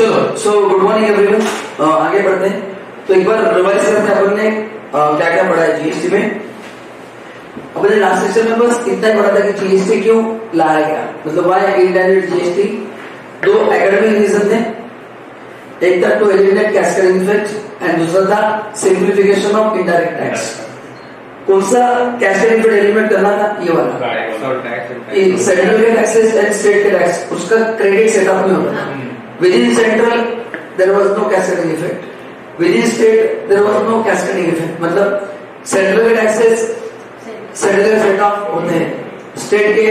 चलो so good morning everyone, आगे बढ़ते हैं। तो एक बार रिवाइज करते हैं अपन ने क्या क्या पढ़ा है जीएसटी में। अपने लास्ट सेक्शन में बस इतना ही पढ़ा था कि जीएसटी क्यों लाया गया, मतलब व्हाई इंडियन जीएसटी। दो एकेडमिक रीजन थे, एक था to eliminate cascading effect and दूसरा था सिंप्लीफिकेशन ऑफ इनडायरेक्ट टैक्स। कौन सा कैस्केडिंग इफेक्ट एलिमिनेट करना था? ये वाला सेंट्रल के टैक्सेस एंड स्टेट के टैक्स, उसका क्रेडिट सेटअप नहीं होता। Within central there was no cascading effect. Within state there was no cascading effect. मतलब सेंट्रल के टैक्सेस सेंट्रल के सेट ऑफ होते हैं, स्टेट के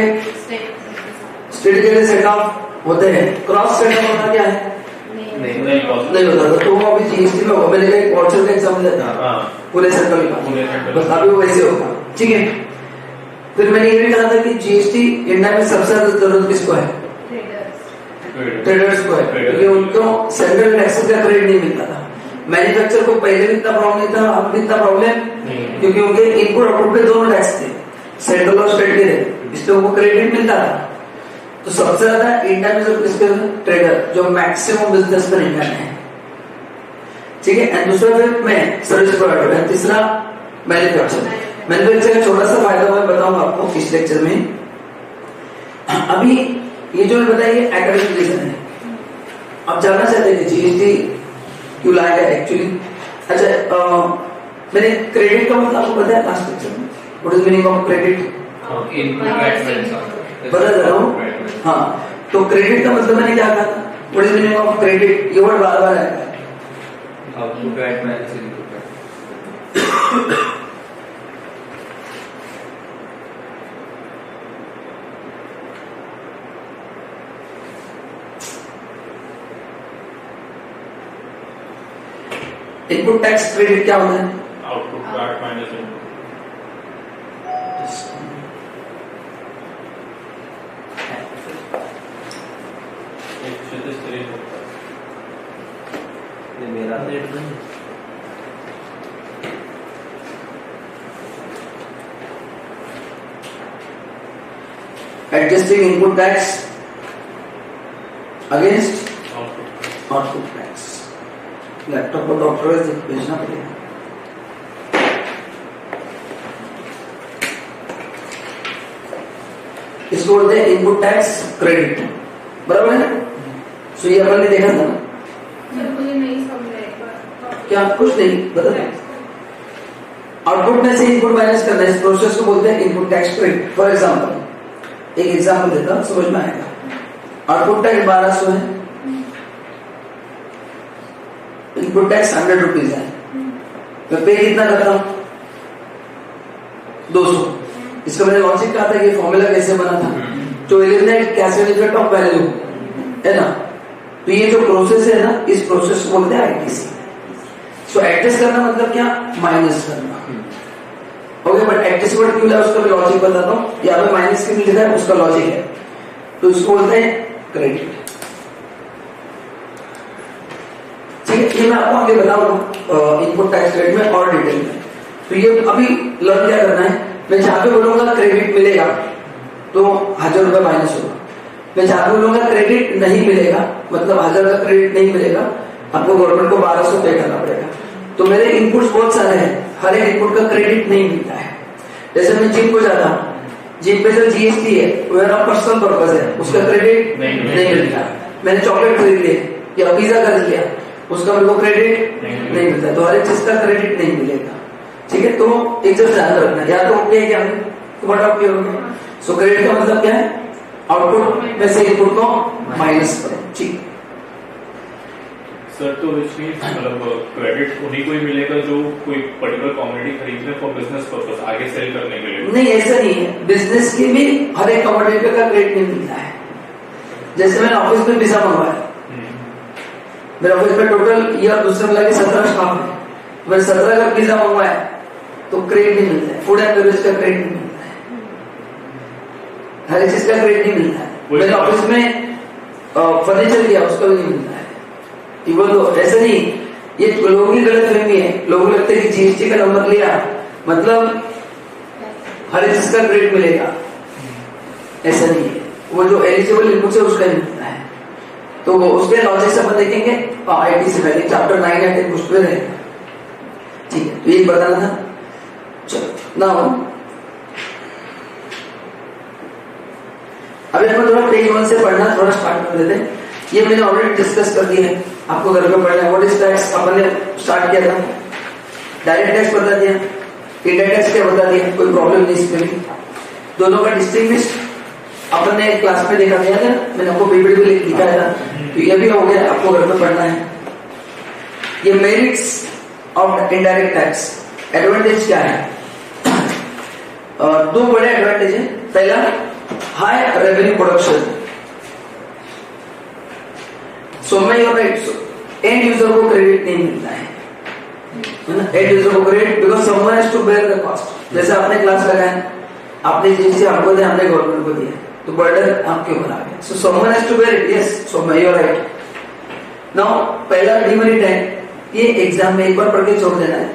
सेट ऑफ होते हैं। क्रॉस सेट ऑफ होना क्या है? नहीं होता। तो वो अभी जीएसटी में होगा। मैंने एक वाउचर का एग्जांपल देता पूरे सर्कल का, बस अभी वो वैसे होगा, ठीक है। फिर मैंने ये भी कहा था कि जीएसटी इंडिया में सबसे ज्यादा जरूरत किसको है? ट्रेडर्स को है, क्योंकि उनको सेंट्रल टैक्सेस का क्रेडिट नहीं मिलता था। मैन्युफैक्चर को पहले भी इतना प्रॉब्लम नहीं था, अब भी इतना प्रॉब्लम, क्योंकि उनके इनपुट आउटपुट पे दोनों टैक्स थे, सेंट्रल और स्टेट के थे, इसलिए उनको क्रेडिट मिलता था। तो सबसे ज्यादा इंडिया में जो किसके ट्रेडर, जो मैक्सिमम बिजनेस में इंडिया में है, ठीक है। एंड दूसरा फिर मैं सर्विस प्रोवाइडर है, तीसरा मैन्युफैक्चर का छोटा सा फायदा मैं बताऊंगा आपको इस लेक्चर में। अभी ये जो मैं बताया ये एकेडमिक रीजन है। आप जानना चाहते हैं कि जीएसटी क्यों लाया गया एक्चुअली। अच्छा, मैंने क्रेडिट का मतलब आपको बताया लास्ट लेक्चर में। What is meaning of credit? बता रहा हूँ। हाँ, तो क्रेडिट का मतलब मैंने क्या कहा था? What is meaning of credit? ये वर्ड बार बार आएगा। इनपुट टैक्स क्रेडिट क्या होता है? Output part minus input. मेरा adjusting input tax against output tax. Laptop को डॉक्टर भेजना पड़ेगा। इसको बोलते हैं इनपुट टैक्स क्रेडिट, बराबर है ना? सो ये अपन ने देखा था। मुझे नहीं समझा क्या? कुछ नहीं, बता। आउटपुट में से इनपुट माइनस करना, इस प्रोसेस को बोलते हैं input tax credit. For example, एक एग्जाम्पल देता हूं, समझ में आएगा। आउटपुट टैक्स 1200 है, इनपुट टैक्स 100 रुपीज है, मैं पे कितना करता हूं? 200। इसका मैंने लॉजिक कहा था कि फॉर्मूला कैसे बना था, तो eliminate cascading effect of value है ना। तो ये जो प्रोसेस है ना, इस प्रोसेस को बोलते हैं आईटीसी। सो एडजस्ट करना मतलब क्या? माइनस करना। ओके, बट एडजस्ट वर्ड क्यों है उसका भी लॉजिक बताता हूं। यहाँ पे माइनस क्यों लिखा है उसका लॉजिक है, तो इसको बोलते हैं क्रेडिट। ये मैं आपको आगे बताऊंगा इनपुट टैक्स रेट में और डिटेल में। तो ये अभी लर्न क्या करना है, मैं जहां पे बोलूंगा क्रेडिट मिलेगा तो 1000 रुपए माइनस होगा। मैं जहां बोलूंगा क्रेडिट नहीं मिलेगा, मतलब 1000 का क्रेडिट नहीं मिलेगा, आपको गवर्नमेंट को 1200 पे करना पड़ेगा। तो मेरे इनपुट्स बहुत सारे हैं, हर एक इनपुट का क्रेडिट नहीं मिलता है। जैसे मैं जिम को जाता हूँ, जिम पे जो जीएसटी है वो मेरा पर्सनल पर्पज है, उसका क्रेडिट नहीं मिलता। मैंने चॉकलेट खरीद लिया या पिज्जा खरीद लिया, उसका मेरे को क्रेडिट नहीं मिलता। तो हर एक चीज का क्रेडिट नहीं मिलेगा, ठीक है। तो एक जब ध्यान रखना, या तो ओके क्या सो क्रेडिट का मतलब क्या है? आउटपुट में से इनपुट को माइनस करें, ठीक। सर, तो which means मतलब क्रेडिट उन्हीं को ही मिलेगा जो कोई पर्टिकुलर कमोडिटी खरीद रहे फॉर बिजनेस पर्पस, आगे सेल करने के लिए? नहीं, ऐसा नहीं है। बिजनेस के भी हर एक कमोडिटी का क्रेडिट नहीं मिलता है। जैसे मैंने ऑफिस में पिज्जा मंगवाया, मेरे ऑफिस में टोटल ईयर दूसरे मिला के 17 स्टाफ है, मैंने 17 का पिज्जा मंगवाया तो क्रेडिट नहीं मिलता है। फूड एंड बेवरेज का क्रेडिट नहीं मिलता है, हर एक चीज का क्रेडिट नहीं मिलता है। मैंने ऑफिस में फर्नीचर लिया, उसका भी नहीं मिलता है। इवन तो ऐसा नहीं, ये लोगों की गलत फहमी है। लोगों को लगता है कि जीएसटी का नंबर लिया मतलब हर एक चीज का क्रेडिट मिलेगा, ऐसा नहीं है। वो जो एलिजिबल इनपुट है उसका ही मिलता है। तो वो उसके लॉजिक से अपन देखेंगे आईटी से पहले चैप्टर 9 या 10 कुछ पे रहेगा। ठीक है, तो ये बताना था। चलो ना अभी अपन थोड़ा पेज 1 से पढ़ना थोड़ा स्टार्ट कर देते हैं। ये मैंने ऑलरेडी डिस्कस कर दिया है, आपको घर में पढ़ना है। व्हाट इज टैक्स अपन ने स्टार्ट किया था, डायरेक्ट टैक्स बता दिया, इनडायरेक्ट टैक्स क्या बता दिया, कोई प्रॉब्लम नहीं इसमें भी। दोनों का डिस्टिंग्विश अपन ने क्लास में देखा गया था, मैंने आपको पीपीटी पे लिखा था, तो ये भी हो गया, आपको घर में पढ़ना है। ये merits of indirect tax, advantage क्या है? दो बड़े एडवांटेज है। पहला, हाई रेवेन्यू प्रोडक्शन। सो मैं एंड यूजर को क्रेडिट नहीं मिलता है ना, एंड यूजर को credit because someone has to bear the cost. जैसे आपने क्लास लगाया, आपने जिससे आपको दिया, हमने गवर्नमेंट को दिया, तो बर्डन आपके ऊपर आ गया। So someone has to bear it, yes, so मैं यू आर राइट। नाउ पहला डिमेरिट है, ये एग्जाम में एक बार पढ़ के छोड़ देना है,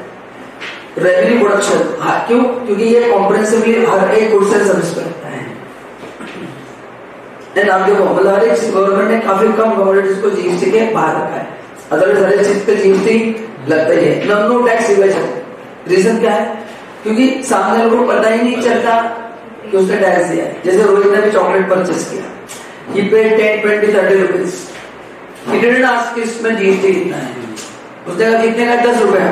रेवेन्यू प्रोडक्शन। क्यों? क्योंकि ये कॉम्प्रिहेंसिवली हर एक कोर्स से सर्विस करता है। एंड आप देखो, मतलब हर एक गवर्नमेंट ने काफी कम कमोडिटीज को जीएसटी के बाहर रखा है, अदरवाइज हर एक चीज पे जीएसटी लगता ही है। नो टैक्स इवेजन, रीजन क्या है? क्योंकि सामने लोगों को पता ही नहीं चलता कि उसने टैक्स दिया है। जैसे रोहित ने भी चॉकलेट परचेस किया, he paid 10, 20, 30 rupees, he didn't ask कि इसमें जीएसटी कितना है, उसने कहा कितने का, 10 रुपया,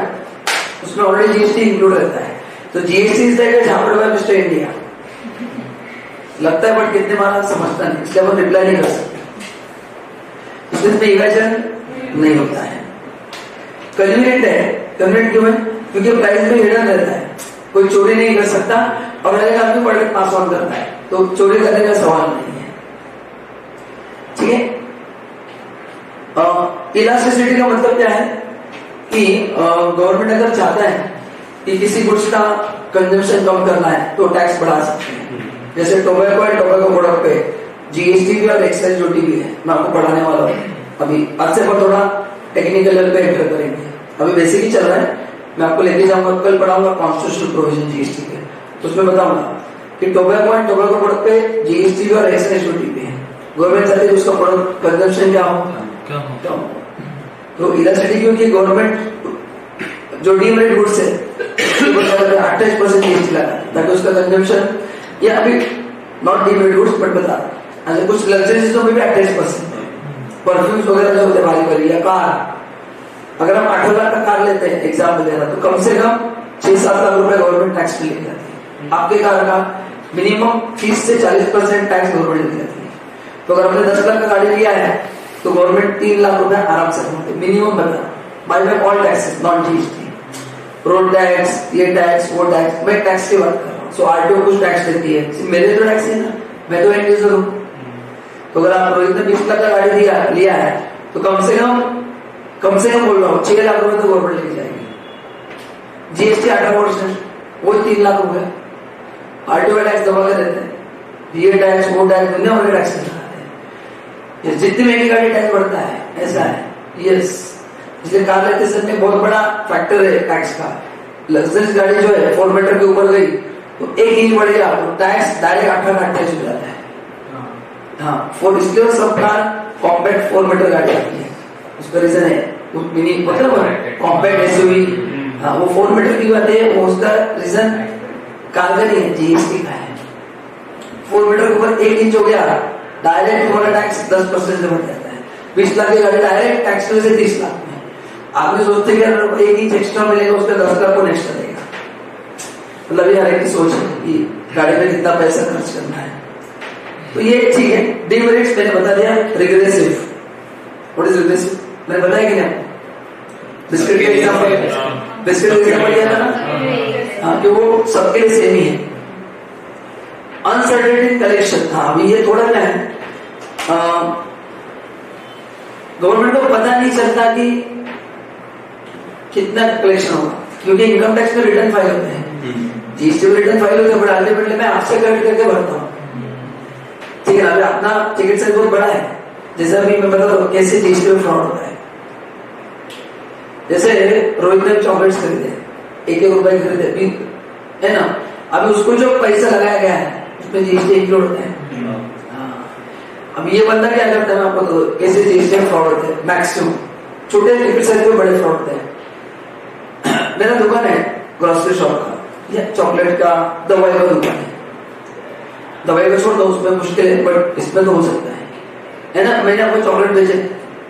उसमें ऑलरेडी जीएसटी इंक्लूड रहता है। तो जीएसटी इज लाइक झापड़ बाय मिस्टर इंडिया लगता है, बट कितने माना समझता नहीं, इसलिए वो रिप्लाई नहीं कर सकते, इसमें इवेजन नहीं होता है। कन्वीनियंट है, कन्वीनियंट क्यों है? क्योंकि प्राइस में हिडन रहता है, कोई चोरी नहीं कर सकता, और हर एक आदमी प्रोडक्ट पास ऑन करता है, तो चोरी करने का सवाल नहीं है। ठीक है, इलास्टिसिटी का मतलब क्या है कि गवर्नमेंट अगर चाहता है कि किसी गुड्स का कंजम्पशन कम करना है तो टैक्स बढ़ा सकते हैं। जैसे टोबैको एंड टोबैको प्रोडक्ट पे जीएसटी भी और एक्साइज ड्यूटी भी है, मैं आपको पढ़ाने वाला हूँ अभी। आज से पर थोड़ा टेक्निकल लेवल पे एंटर करेंगे, अभी बेसिक ही चल रहा है, मैं आपको लेके जाऊंगा, कल पढ़ाऊंगा कॉन्स्टिट्यूशनल प्रोविजन जीएसटी के, तो उसमें बताऊंगा कि टोबैको एंड टोबैको प्रोडक्ट पे जीएसटी भी और एक्साइज ड्यूटी भी है। गवर्नमेंट चाहती है उसका प्रोडक्ट कंजम्पशन क्या हो, कम हो। तो इलास्टिसिटी क्योंकि गवर्नमेंट जो डीमेरिट गुड्स है 28% जीएसटी लगा ताकि उसका कंजम्पशन, या अभी नॉट डीमेरिट गुड्स बट बता, अच्छा कुछ लग्जरी चीजों में भी 28%, परफ्यूम्स वगैरह जो होते हैं भारी भारी, या कार, अगर हम 18 लाख का कार लेते हैं एग्जाम में देना, तो कम से कम 6-7 लाख रुपए गवर्नमेंट टैक्स पे लेके जाती है। आपके कार का मिनिमम 30 से 40% टैक्स गवर्नमेंट लेके जाती है। तो अगर हमने 10 लाख का गाड़ी लिया है तो गवर्नमेंट 3 लाख रुपए आराम से कमाती है, मिनिमम बता, by the all taxes not GST, road tax, ये टैक्स, वो टैक्स, मैं टैक्स की बात कर रहा हूँ। सो आरटीओ कुछ टैक्स देती है, मेरे तो टैक्स है ना, मैं तो एंड यूजर हूँ। तो अगर आप रोहित ने 20 लाख का गाड़ी लिया है तो कम से कम बोल रहा हूँ 6 लाख रुपए तो गवर्नमेंट लेके जाएगी। जीएसटी 18%, वो 3 लाख रुपए आरटीओ टैक्स जमा कर देते हैं, ये टैक्स, वो टैक्स, दुनिया भर के टैक्स लगाते हैं। जितनी महंगी गाड़ी टैक्स बढ़ता है, ऐसा है, यस। इसलिए कार लेते समय बहुत बड़ा फैक्टर है टैक्स का। लग्जरीज गाड़ी जो है 4 मीटर के ऊपर गई तो 1 इंच बढ़ गया तो टैक्स डायरेक्ट 18% हो जाता है। हाँ, फोर, इसलिए सब कार कॉम्पैक्ट 4 मीटर गाड़ी आती है, उसका रीजन है मिनी, मतलब कॉम्पैक्ट एसयूवी, हाँ वो 4 मीटर की बात है, वो उसका रीजन कार का नहीं है, जीएसटी का है। 4 मीटर के ऊपर 1 इंच हो गया, डायरेक्ट तुम्हारा टैक्स 10% से बढ़ जाता है। 20 लाख की गाड़ी डायरेक्ट टैक्स में से 30 लाख में। आदमी सोचते कि अगर 1 इंच एक्स्ट्रा मिलेगा उसका 10 लाख को एक्स्ट्रा देगा, मतलब ये हर एक की सोच है कि गाड़ी में कितना पैसा खर्च करना है। तो ये ठीक है। डिमेरिट्स मैंने बता दिया, रिग्रेसिव, व्हाट इज रिग्रेसिव मैंने बताया कि नहीं? बिस्किट का एग्जांपल दिया था ना, हाँ, कि वो सबके लिए सेम ही है। अनसर्टेनिटी कलेक्शन, हाँ अभी ये थोड़ा क्या है, गवर्नमेंट को पता नहीं चलता कि कितना कलेक्शन होगा, क्योंकि इनकम टैक्स में रिटर्न फाइल होते हैं, जीएसटी में रिटर्न फाइल होते हैं, बट अल्टीमेटली मैं आपसे कलेक्ट करके भरता हूँ। ठीक है, अभी अपना टिकट साइज बहुत बड़ा है, जैसे अभी मैं बता रहा हूँ कैसे जीएसटी में फ्रॉड होता है। जैसे रोहित ने चॉकलेट्स खरीदे, 1-1 रुपए खरीदे, है ना, अभी उसको जो पैसा लगाया गया है उसमें जीएसटी इंक्लूड होता है। अब ये बंदा क्या करता है, मैं आपको तो कैसे जीएसटी में फ्रॉड होते हैं मैक्सिमम, छोटे ट्रिपल साइज में बड़े फ्रॉड होते हैं। मेरा दुकान है ग्रोसरी शॉप का या चॉकलेट का, दवाई का दुकान है, दवाई का छोड़ दो उसमें मुश्किल है, बट इसमें तो हो सकता है ना। मैंने आपको चॉकलेट बेचे,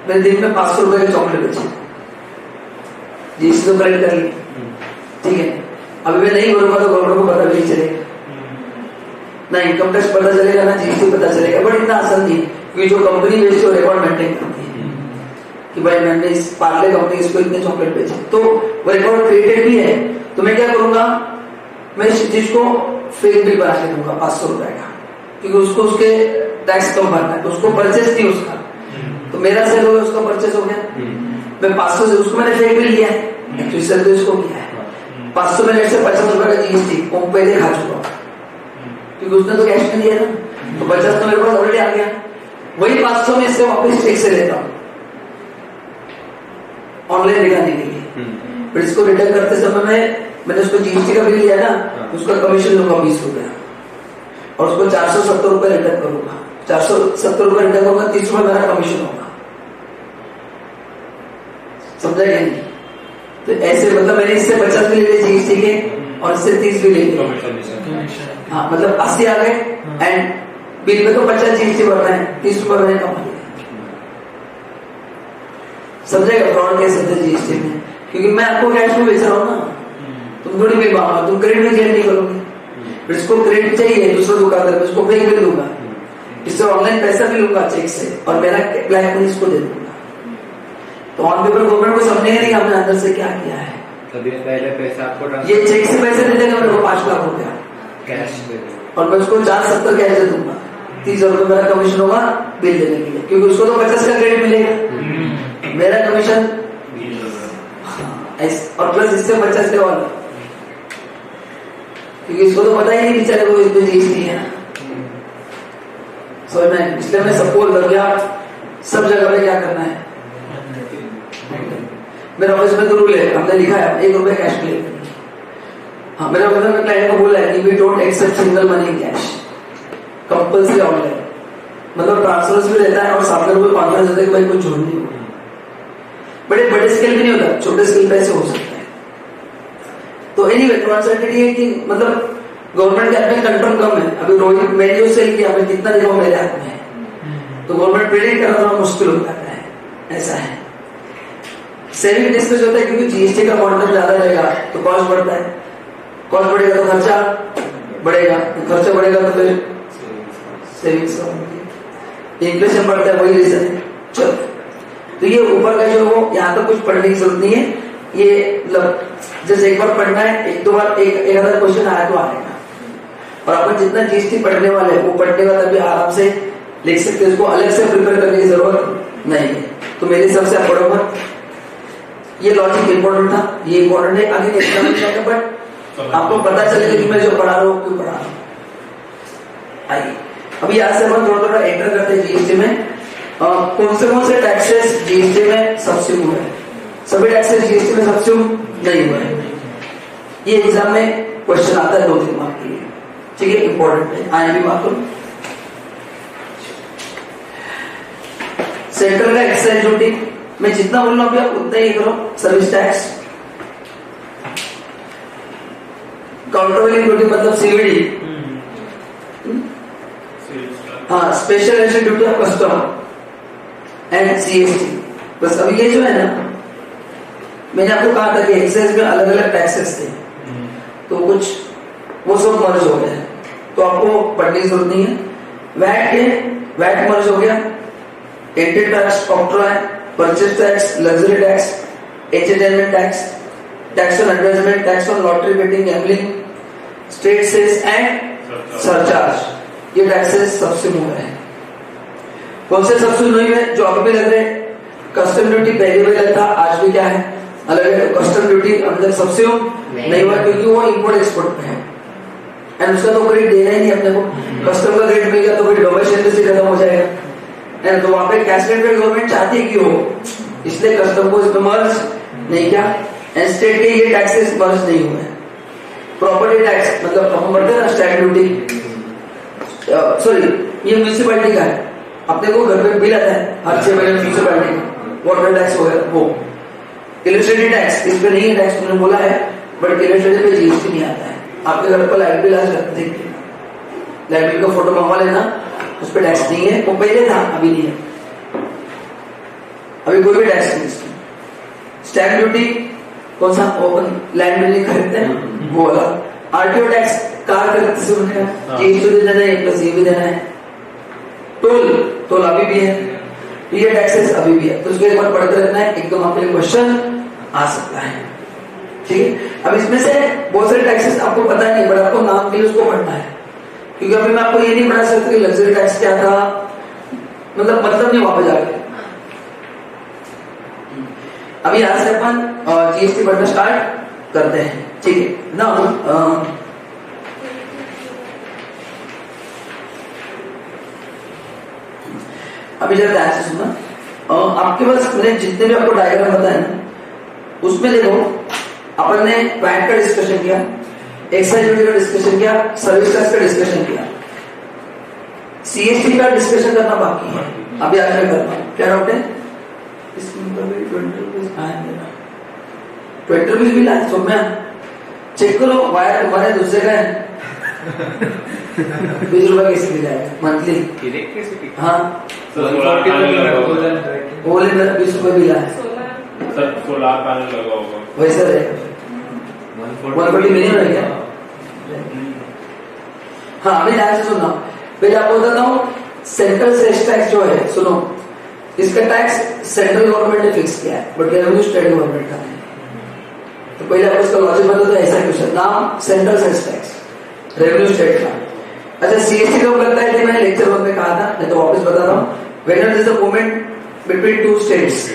मैंने दिन में 500 रुपए के चॉकलेट बेचे, जीएसटी तो कलेक्ट कर ली, ठीक है। अभी मैं नहीं बोलूंगा तो गवर्नमेंट को पता भी नहीं चलेगा, ना इनकम टैक्स पता चलेगा ना जीएसटी पता चलेगा, बट इतना आसान नहीं, क्योंकि जो कंपनी बेचती है रिकॉर्ड मेंटेन करती है कि भाई मैंने इस पार्ले कंपनी इसको इतने चॉकलेट बेचे, तो वो रिकॉर्ड क्रिएटेड भी है। तो मैं क्या करूंगा, मैं इस चीज को फेक बिल बना के दूंगा 500 रुपए का, क्योंकि उसको उसके टैक्स कम भरना है, तो उसको परचेस नहीं उसका, तो मेरा सेल हो गया उसका परचेस हो गया, मैं 500 से उसको मैंने फेक बिल लिया है, एक्चुअली सेल तो इसको किया है 500 में से 50 रुपए का जीएसटी वो पहले खा चुका हूं, क्योंकि उसने तो कैश नहीं दिया ना, तो 50 तो मेरे पास ऑलरेडी आ गया, वही 500 में इससे वापस चेक से लेता हूं ऑनलाइन दिखाने के लिए, फिर इसको रिटर्न करते समय में मैंने उसको जीएसटी का बिल लिया ना, उसका कमीशन लूंगा 20 रुपया, और उसको 470 रुपए रिटर्न करूंगा, 470 रुपए रिटर्न करूंगा, 30 रुपए मेरा कमीशन होगा, समझा क्या नहीं। तो ऐसे मतलब मैंने इससे 50 भी ले लिए जीएसटी के, और इससे 30 भी ले लिए, हाँ मतलब 80 आ गए, एंड बिल में तो 50 जीएसटी भरना है, 30 रुपए मैंने कमा लिया, समझेगा फ्रॉड कैसे होता है जीएसटी में, क्योंकि मैं आपको कैश में बेच रहा हूँ ना, तुम थोड़ी बिल मांगा, तुम क्रेडिट में जेल नहीं करोगे, फिर इसको क्रेडिट चाहिए दूसरे दुकानदार में, उसको फेक बिल दूंगा, इससे ऑनलाइन पैसा भी लूंगा चेक से, और मेरा ब्लैक मनी इसको दे दूंगा, तो ऑन पेपर गवर्नमेंट को समझेगा नहीं हमने अंदर से क्या किया है। तो दिन पहले पैसा आपको ये चेक से पैसे दे देगा मेरे को 5 लाख रुपया कैश दे दो, और मैं उसको 470 कैश दे दूंगा, 30 रुपए मेरा कमीशन होगा बिल देने के लिए, क्योंकि उसको तो 50 का क्रेडिट मिलेगा, मेरा कमीशन और प्लस इससे 50 के वाला, क्योंकि इसको तो पता ही नहीं बेचारे को इसमें जीएसटी है, समझ में, इसलिए मैं सबको लग गया सब जगह पे क्या करना है। मेरे ऑफिस में तो रूल है, हमने लिखा है 1 रुपए कैश ले, हाँ मेरे ऑफिस में क्लाइंट को बोला है कि we don't accept single money cash, compulsory online, मतलब ट्रांसफर्स भी रहता है और सामने कोई कॉन्फिडेंस होता है कि भाई कुछ झूठ नहीं होगा, बड़े स्केल भी नहीं होता, छोटे स्केल पे ऐसे हो सकता है। तो एनीवे अनसर्टेनिटी है कि मतलब गवर्नमेंट के हाथ में कंट्रोल कम है, अभी रोहित मैंने जो सेल किया मैं कितना देखो मेरे हाथ में है, तो गवर्नमेंट प्रेडिक्ट करना थोड़ा मुश्किल हो जाता है, ऐसा है। सेविंग डिस्कस होता है क्योंकि जीएसटी का क्वांटम ज्यादा रहेगा तो कॉस्ट बढ़ता है, कॉस्ट बढ़ेगा तो खर्चा बढ़ेगा, खर्चा बढ़ेगा तो फिर सेविंग्स होगी, इन्फ्लेशन बढ़ता है, वही रीजन है। चलो तो ये ऊपर का जो वो यहाँ तक कुछ पढ़ने की जरूरत नहीं है, ये मतलब जैसे एक बार पढ़ना है, एक दो बार एक आधा क्वेश्चन आया तो आएगा, और अपन जितना जीएसटी पढ़ने वाले वो पढ़ने वाला भी आराम से लिख सकते, उसको अलग से प्रिपेयर करने की जरूरत नहीं है। तो मेरे हिसाब से आप पढ़ो मत, ये लॉजिक इंपॉर्टेंट था, ये इंपॉर्टेंट है, आगे नेक्स्ट टाइम जाएगा, बट आपको पता चलेगा कि मैं जो पढ़ा रहा हूँ क्यों पढ़ा रहा हूँ। आइए अभी यहाँ से हम थोड़ा थोड़ा एंटर करते हैं जीएसटी में, कौन से टैक्सेस जीएसटी में सब्सिट्यूट हुए हैं, सभी टैक्सेस जीएसटी में सब्सिट्यूट नहीं हुए हैं, ये एग्जाम में क्वेश्चन आता है 2-3 मार्क के लिए, ठीक है, इंपॉर्टेंट है। आए भी बात करूं, सेंट्रल का एक्साइज ड्यूटी मैं जितना बोल रहा हूं आप उतना ही करो, सर्विस टैक्स, काउंटरवैलिंग ड्यूटी मतलब सीवीडी, हाँ special edition duty of custom and CST. बस अभी ये जो है ना, मैंने आपको कहा था कि एक्साइज में अलग अलग टैक्सेस थे, तो कुछ वो सब मर्ज हो गया, तो आपको पढ़ने की जरूरत नहीं है। वैट मर्ज हो गया, एंट्री टैक्स, ऑक्ट्रा है, purchase tax, luxury tax, entertainment tax, tax on advertisement, tax on lottery betting gambling, state cess and surcharge, ये टैक्सेस सबसे मुख्य है। कौन से सबसे नहीं है जो अभी भी लग रहे हैं, कस्टम ड्यूटी पहले भी लगता, आज भी क्या है अलग है, कस्टम ड्यूटी अंदर सबसे नहीं हुआ क्योंकि वो इंपोर्ट एक्सपोर्ट पे है, एंड उसका तो ग्रेड देना ही नहीं अपने को, कस्टम का ग्रेड मिल गया तो फिर डोमेस्टिक इंडस्ट्री खत्म हो जाएगा, एंड तो वहां पे कैशलेट पे गवर्नमेंट चाहती है कि हो, इसलिए कस्टम को इसमें मर्ज नहीं किया, एंड स्टेट के ये टैक्सेस मर्ज नहीं हुए। प्रॉपर्टी टैक्स मतलब हम बढ़ते हैं ना स्टैम्प ड्यूटी, सॉरी ये म्यूनिसिपैलिटी का है, अपने को घर पे बिल आता है हर 6 महीने फीस भरने का, वाटर टैक्स वगैरह, वो इलस्ट्रेटिव टैक्स इस पे नहीं है, टैक्स मैंने बोला है, बट इलस्ट्रेटिव पे जीएसटी नहीं आता है। आपके घर पर लाइट बिल आ सकते, देखिए लाइट बिल का फोटो मंगवा लेना, उस पर टैक्स नहीं है, वो पहले था अभी नहीं है, अभी कोई भी टैक्स नहीं। स्टैंप ड्यूटी कौन सा, ओपन लैंड बिल्डिंग खरीदते हैं वो वाला। आरटीओ टैक्स कार खरीदते से बनेगा, जीएसटी भी देना है प्लस ये भी देना है। टोल अभी भी है, ये टैक्सेस अभी भी है, तो उसको एक बार पढ़ते रहना है, एकदम आपके लिए क्वेश्चन आ सकता है। ठीक है, अब इसमें से बहुत सारे टैक्सेस आपको पता नहीं, बट आपको नाम के लिए उसको पढ़ना है, क्योंकि अभी मैं आपको ये नहीं पढ़ा सकता कि लग्जरी टैक्स क्या था, मतलब नहीं वहां पे जाके। अभी यहां से अपन जीएसटी पढ़ना स्टार्ट करते हैं। ठीक है ना, अभी जरा ध्यान से सुनना, आपके पास मैंने जितने भी आपको डायग्राम बताया ना, उसमें देखो अपन ने पैट का डिस्कशन किया, एक्साइज ड्यूटी का डिस्कशन किया, सर्विस टैक्स का डिस्कशन किया, सीएसटी का डिस्कशन करना बाकी है, अभी आज मैं करता हूँ। क्या डाउट है? इसमें 20 रुपीज मिला है, सौम्या चेक करो, वायर तुम्हारे दूसरे का है 20 रुपए कैसे मिला है मंथली? हाँ बोले मेरा 20 रुपए मिला है सर, सोलार पैनल लगा होगा वैसे रहे 140 मिलियन है क्या? हाँ अभी ध्यान से सुनना, पहले आपको बताता हूँ सेंट्रल सेल्स टैक्स जो है, सुनो इसका टैक्स सेंट्रल गवर्नमेंट ने फिक्स किया है, बट रेवेन्यू स्टेट गवर्नमेंट का है। तो पहले आपको इसका लॉजिक बता दो, ऐसा क्वेश्चन, नाम central sales tax, revenue state का। अच्छा सीएसटी कब लगता है, मैंने लेक्चर 1 में कहा था, मैं तो वापस बता रहा हूँ। When is the movement between two states,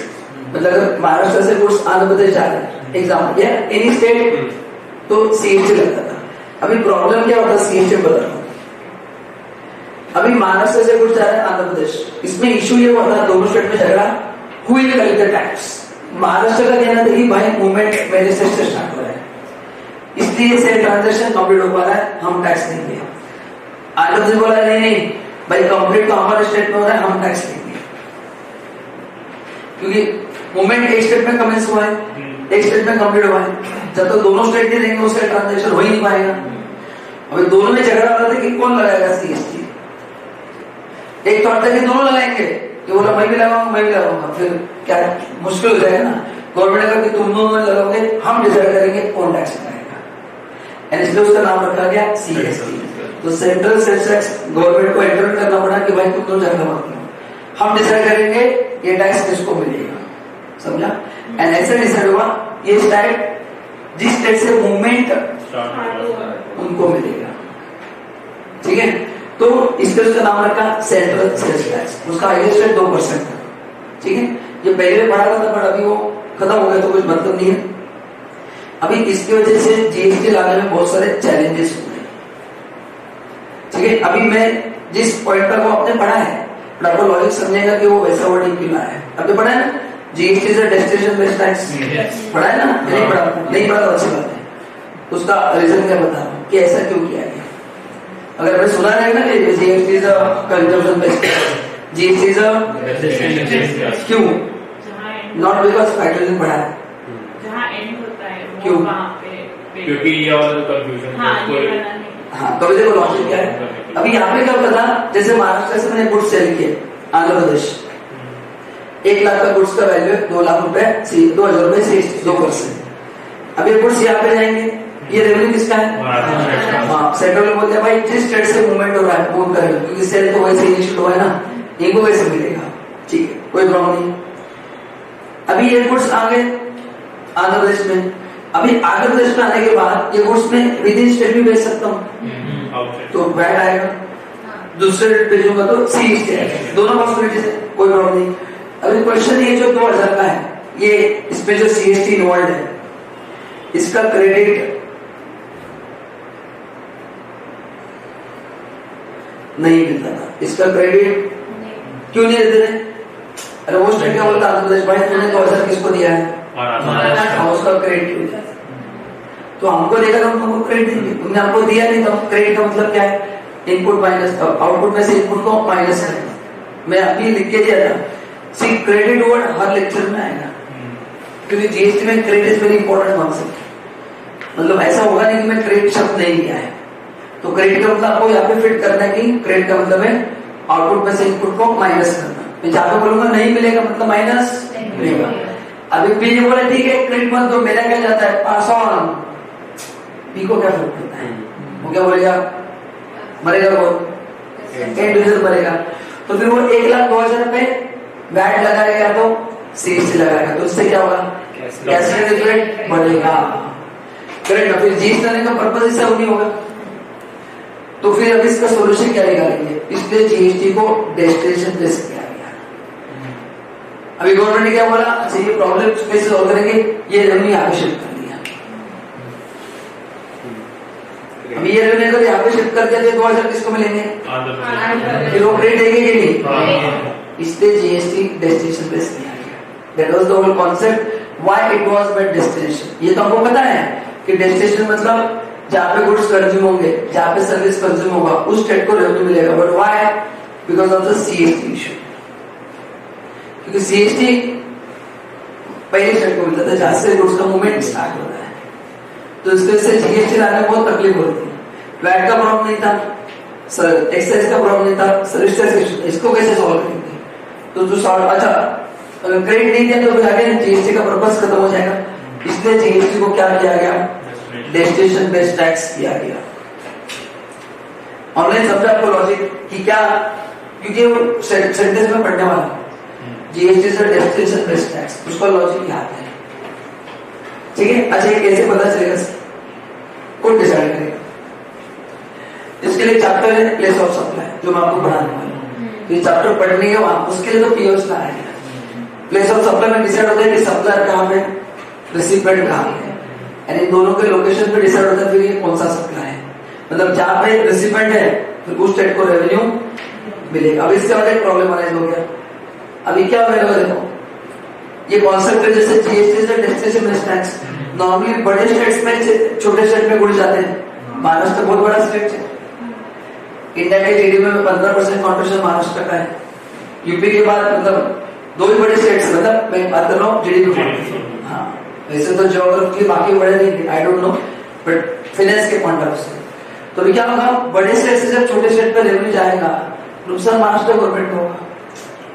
मतलब अगर महाराष्ट्र से गुड्स आंध्र प्रदेश जा रहे हैं एग्जाम्पल, या एनी स्टेट, तो सीएसटी लगता था। अभी प्रॉब्लम क्या होता है, सीएसटी बता रहा हूँ, अभी महाराष्ट्र से गुड्स जा रहे हैं आंध्र प्रदेश, इसमें इश्यू ये हुआ था, दोनों स्टेट में झगड़ा, who will collect the tax. Maharashtra का कहना था कि भाई मूवमेंट मेरे स्टेट से स्टार्ट हो रहा है, इसलिए से ट्रांजेक्शन कंप्लीट हो पा रहा है, हम टैक्स देंगे। आंध्र प्रदेश बोला नहीं भाई, कंप्लीट तो हमारे स्टेट में हो रहा है, हम टैक्स देंगे, क्योंकि मूवमेंट एक स्टेट में कमेंस हुआ है, एक स्टेट में कंप्लीट हुआ है, जब तो दोनों स्टेट नहीं देंगे उसका ट्रांजेक्शन हो ही नहीं पाएगा। अभी दोनों में झगड़ा हो रहा था कि कौन लगाएगा सीएसटी, एक तो आता है कि दोनों लगाएंगे, कि बोला मैं भी लगाऊंगा मैं भी लगाऊंगा, फिर क्या मुश्किल हो जाएगा ना। गवर्नमेंट ने कहा कि तुम दोनों लगाओगे, हम डिसाइड करेंगे कौन टैक्स लगाएगा, इसलिए उसका नाम रखा गया सीएसटी। तो सेंट्रल सेल्स टैक्स गवर्नमेंट को एंटर करना पड़ा कि भाई तुम दोनों झगड़ा मत करो, हम डिसाइड करेंगे ये टैक्स किसको मिलेगा, समझा? एंड ऐसे डिसाइड हुआ ये स्टेट जिस स्टेट से मूवमेंट उनको मिलेगा। ठीक है, तो इसके उसका नाम रखा सेंट्रल सेल्स टैक्स, उसका हाईएस्ट रेट 2% था। ठीक है, ये पहले में पढ़ा था, पर अभी वो खत्म हो गया तो कुछ मतलब नहीं है। अभी इसकी वजह से जीएसटी लाने में बहुत सारे चैलेंजेस हुए। ठीक है, अभी मैं जिस पॉइंट पर वो आपने पढ़ा है, पर आपको लॉजिक समझेगा कि वो वैसा वर्डिंग क्यों लाया है। आपने पढ़ा है ना, जीएसटी से डेस्टिनेशन बेस्ड टैक्स, पढ़ा है ना? नहीं पढ़ा, नहीं पढ़ा तो अच्छी बात है। उसका रीजन क्या बता रहा हूँ कि ऐसा क्यों किया गया। अगर हमें सुना रहेगा ना कि GST is a consumption based tax, GST is अ क्यों, नॉट बिकॉज हाइड्रोजन बढ़ा है, जहाँ एंड होता है वो क्यों? वहाँ पे क्योंकि ये वाला कंफ्यूजन हाँ, तो देखो लॉजिक क्या है। अभी यहाँ पे क्या होता था, जैसे महाराष्ट्र से मैंने गुड्स सेल किए आंध्र प्रदेश, 1 लाख का गुड्स का वैल्यू है 2 लाख रुपए, 2,000 रुपए से 2%। अब ये गुड्स यहाँ पे जाएंगे, ये रेवेन्यू किसका है? हाँ, सेंट्रल बोलते हैं भाई जिस स्टेट से मूवमेंट हो रहा है वो करेगा, क्योंकि सेल तो वैसे इनिशिएट हुआ है ना, इनको कैसे मिलेगा। ठीक है, कोई प्रॉब्लम नहीं। अभी ये गुड्स आ गए आंध्र प्रदेश में, अभी आंध्र प्रदेश में आने के बाद ये गुड्स में विद इन स्टेट भी बेच सकता हूँ, तो वैट आएगा, दूसरे रेट भेजूंगा तो सीएसटी आएगा, दोनों पॉसिबिलिटीज है, कोई प्रॉब्लम नहीं। अभी क्वेश्चन ये जो 2000 का है, ये इसमें जो सीएसटी इन्वॉल्व है, इसका क्रेडिट नहीं मिलता था, इसका क्रेडिट क्यों नहीं देते थे? अरे वो स्टेट क्या बोलता आंध्र प्रदेश, भाई तूने 2000 किसको दिया है, उसका क्रेडिट क्यों दिया? तो हमको देगा तो हम तुमको क्रेडिट देंगे, तुमने हमको दिया नहीं तो क्रेडिट का मतलब क्या है, इनपुट माइनस आउटपुट में से इनपुट को माइनस करना, मैं अभी लिख के दिया था, सी क्रेडिट वर्ड हर लेक्चर में आएगा, क्योंकि जीएसटी में credit is very important concept. मतलब ऐसा होगा नहीं कि मैं क्रेडिट शब्द नहीं किया है, तो क्रेडिट का मतलब आपको यहाँ पे फिट करना है कि क्रेडिट का मतलब है आउटपुट में से इनपुट को माइनस करना। मैं जहां पे बोलूंगा नहीं मिलेगा मतलब माइनस मिलेगा। अभी पी ने बोला ठीक है क्रेडिट मत दो, मेरा क्या जाता है पास ऑन, पी को क्या फर्क पड़ता है, वो क्या बोलेगा मरेगा, वो इंडिविजुअल मरेगा। तो फिर वो 1,02,000 पे वैट लगाएगा तो सीएसटी लगाएगा, तो उससे क्या होगा कैश क्रेडिट बढ़ेगा। करेक्ट। फिर जीएसटी लेने का पर्पज इससे नहीं होगा, तो फिर अब इसका सोल्यूशन क्या निकालेंगे, इसलिए जीएसटी को डेस्टिनेशन बेस किया गया। अभी गवर्नमेंट ने क्या बोला, अच्छा ये प्रॉब्लम कैसे सॉल्व करेंगे, ये रेवेन्यू यहाँ पे शिफ्ट कर दिया। अभी ये रेवेन्यू अगर यहाँ पे शिफ्ट कर दिया तो 2,000 किसको मिलेंगे, फिर वो क्रेडिट देंगे कि नहीं, इसलिए जीएसटी डेस्टिनेशन बेस किया गया। That was the whole concept why it was made destination. ये तो आपको पता है कि डेस्टिनेशन मतलब जहां पे गुड्स कंज्यूम होंगे, जहां पे सर्विस कंज्यूम होगा, उस स्टेट को रेवेन्यू मिलेगा। But why, because of the CST issue, क्योंकि सीएसटी पहले स्टेट को मिलता था जहां से गुड्स का मूवमेंट स्टार्ट होता है, तो इस वजह से जीएसटी लाने में बहुत तकलीफ होती है। वैट का प्रॉब्लम नहीं था, एक्साइज का प्रॉब्लम नहीं था, सर्विस टैक्स, इसको कैसे सॉल्व करेंगे, तो जो सॉल्व, अच्छा अगर क्रेडिट नहीं दिया तो फिर आगे जीएसटी का पर्पस खत्म हो जाएगा। इसलिए जीएसटी को क्या किया गया, डेस्टिनेशन बेस्ड टैक्स किया गया। ऑनलाइन समझा आपको लॉजिक कि क्या, क्योंकि वो सेंटेंस में पढ़ने वाला जीएसटी से डेस्टिनेशन बेस्ड टैक्स, उसका लॉजिक याद है, ठीक है। अच्छा ये कैसे पता चलेगा, कौन डिसाइड करेगा, इसके लिए चैप्टर है प्लेस ऑफ सप्लाई जो मैं आपको पढ़ाने वाला हूँ। ये चैप्टर पढ़ने के बाद उसके लिए तो पीओएस का आएगा। प्लेस ऑफ सप्लाई में डिसाइड होता है कि सप्लायर कहाँ पे, रिसिपिएंट कहाँ पे, यानी दोनों के लोकेशन पे डिसाइड होता है फिर ये कौन सा सप्लाई है। मतलब जहां पे रिसिपेंट है फिर उस स्टेट को रेवेन्यू मिलेगा। अब इसके बाद एक प्रॉब्लम अराइज हो गया, अभी क्या होगा देखो, ये कॉन्सेप्ट है जैसे जीएसटी से डेस्टिनेशन बेस्ड टैक्स, नॉर्मली बड़े स्टेट्स में छोटे स्टेट में गुड़ जाते हैं। महाराष्ट्र बहुत बड़ा स्टेट है, इंडिया के जीडीपी में 15% कॉन्ट्रीब्यूशन महाराष्ट्र का है। यूपी के बाद मतलब दो ही बड़े स्टेट्स, मतलब मैं बात कर रहा हूँ जीडीपी। हाँ वैसे तो ज्योग्राफिकली बाकी बड़े नहीं, आई डोंट नो, बट फाइनेंस के पॉइंट ऑफ से तो भी क्या होगा, बड़े स्टेट से जब छोटे स्टेट पर रेवेन्यू जाएगा नुकसान महाराष्ट्र गवर्नमेंट को होगा।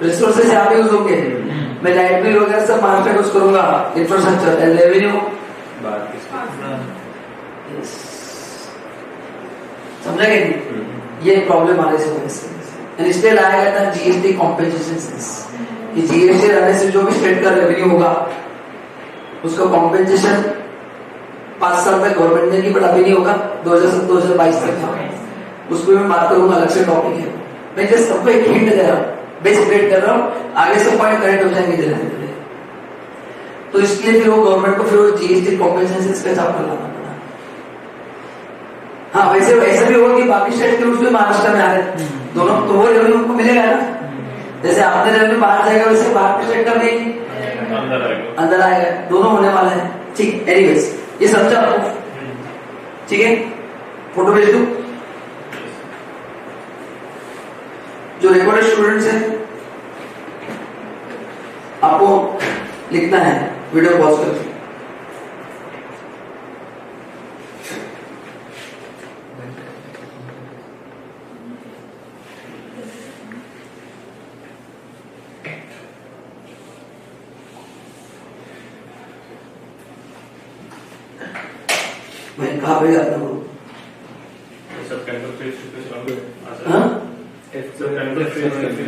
रिसोर्सेज यहाँ पे यूज होंगे, मैं लाइट बिल वगैरह सब महाराष्ट्र यूज करूंगा, इंफ्रास्ट्रक्चर एंड रेवेन्यू समझा कि नहीं, ये प्रॉब्लम आ रही है। इसलिए लाया गया था जीएसटी कॉम्पेंसेशन सेस, कि जीएसटी लाने से जो भी स्टेट का रेवेन्यू होगा उसका कॉम्पेंसेशन 5 साल तक गवर्नमेंट ने की, बट अभी नहीं होगा, 2022 तक होगा। उसको मैं बात करूंगा, अलग से टॉपिक है। मैं जस्ट सबको एक हिंट दे रहा हूँ, बेसिक रेट कर रहा हूँ, आगे से पॉइंट करेक्ट हो जाएंगे धीरे धीरे। तो इसलिए फिर वो गवर्नमेंट को फिर वो जीएसटी कॉम्पेंसेशन का चार्ट लाना पड़ा। हाँ वैसे ऐसा भी होगा कि बाकी स्टेट के रूल्स भी महाराष्ट्र में आ रहे हैं दोनों, तो वो रेवेन्यू उनको मिलेगा ना, जैसे आपने रेवेन्यू बाहर जाएगा वैसे बाहर के स्टेट का भी अंदर आएगा, दोनों होने वाला है। ठीक, एनीवेज ये समझा आपको, ठीक है। फोटो भेज दूं, जो रिकॉर्डेड स्टूडेंट्स हैं आपको लिखना है वीडियो पॉज करके। मैं कहाँ पे जाता हूँ,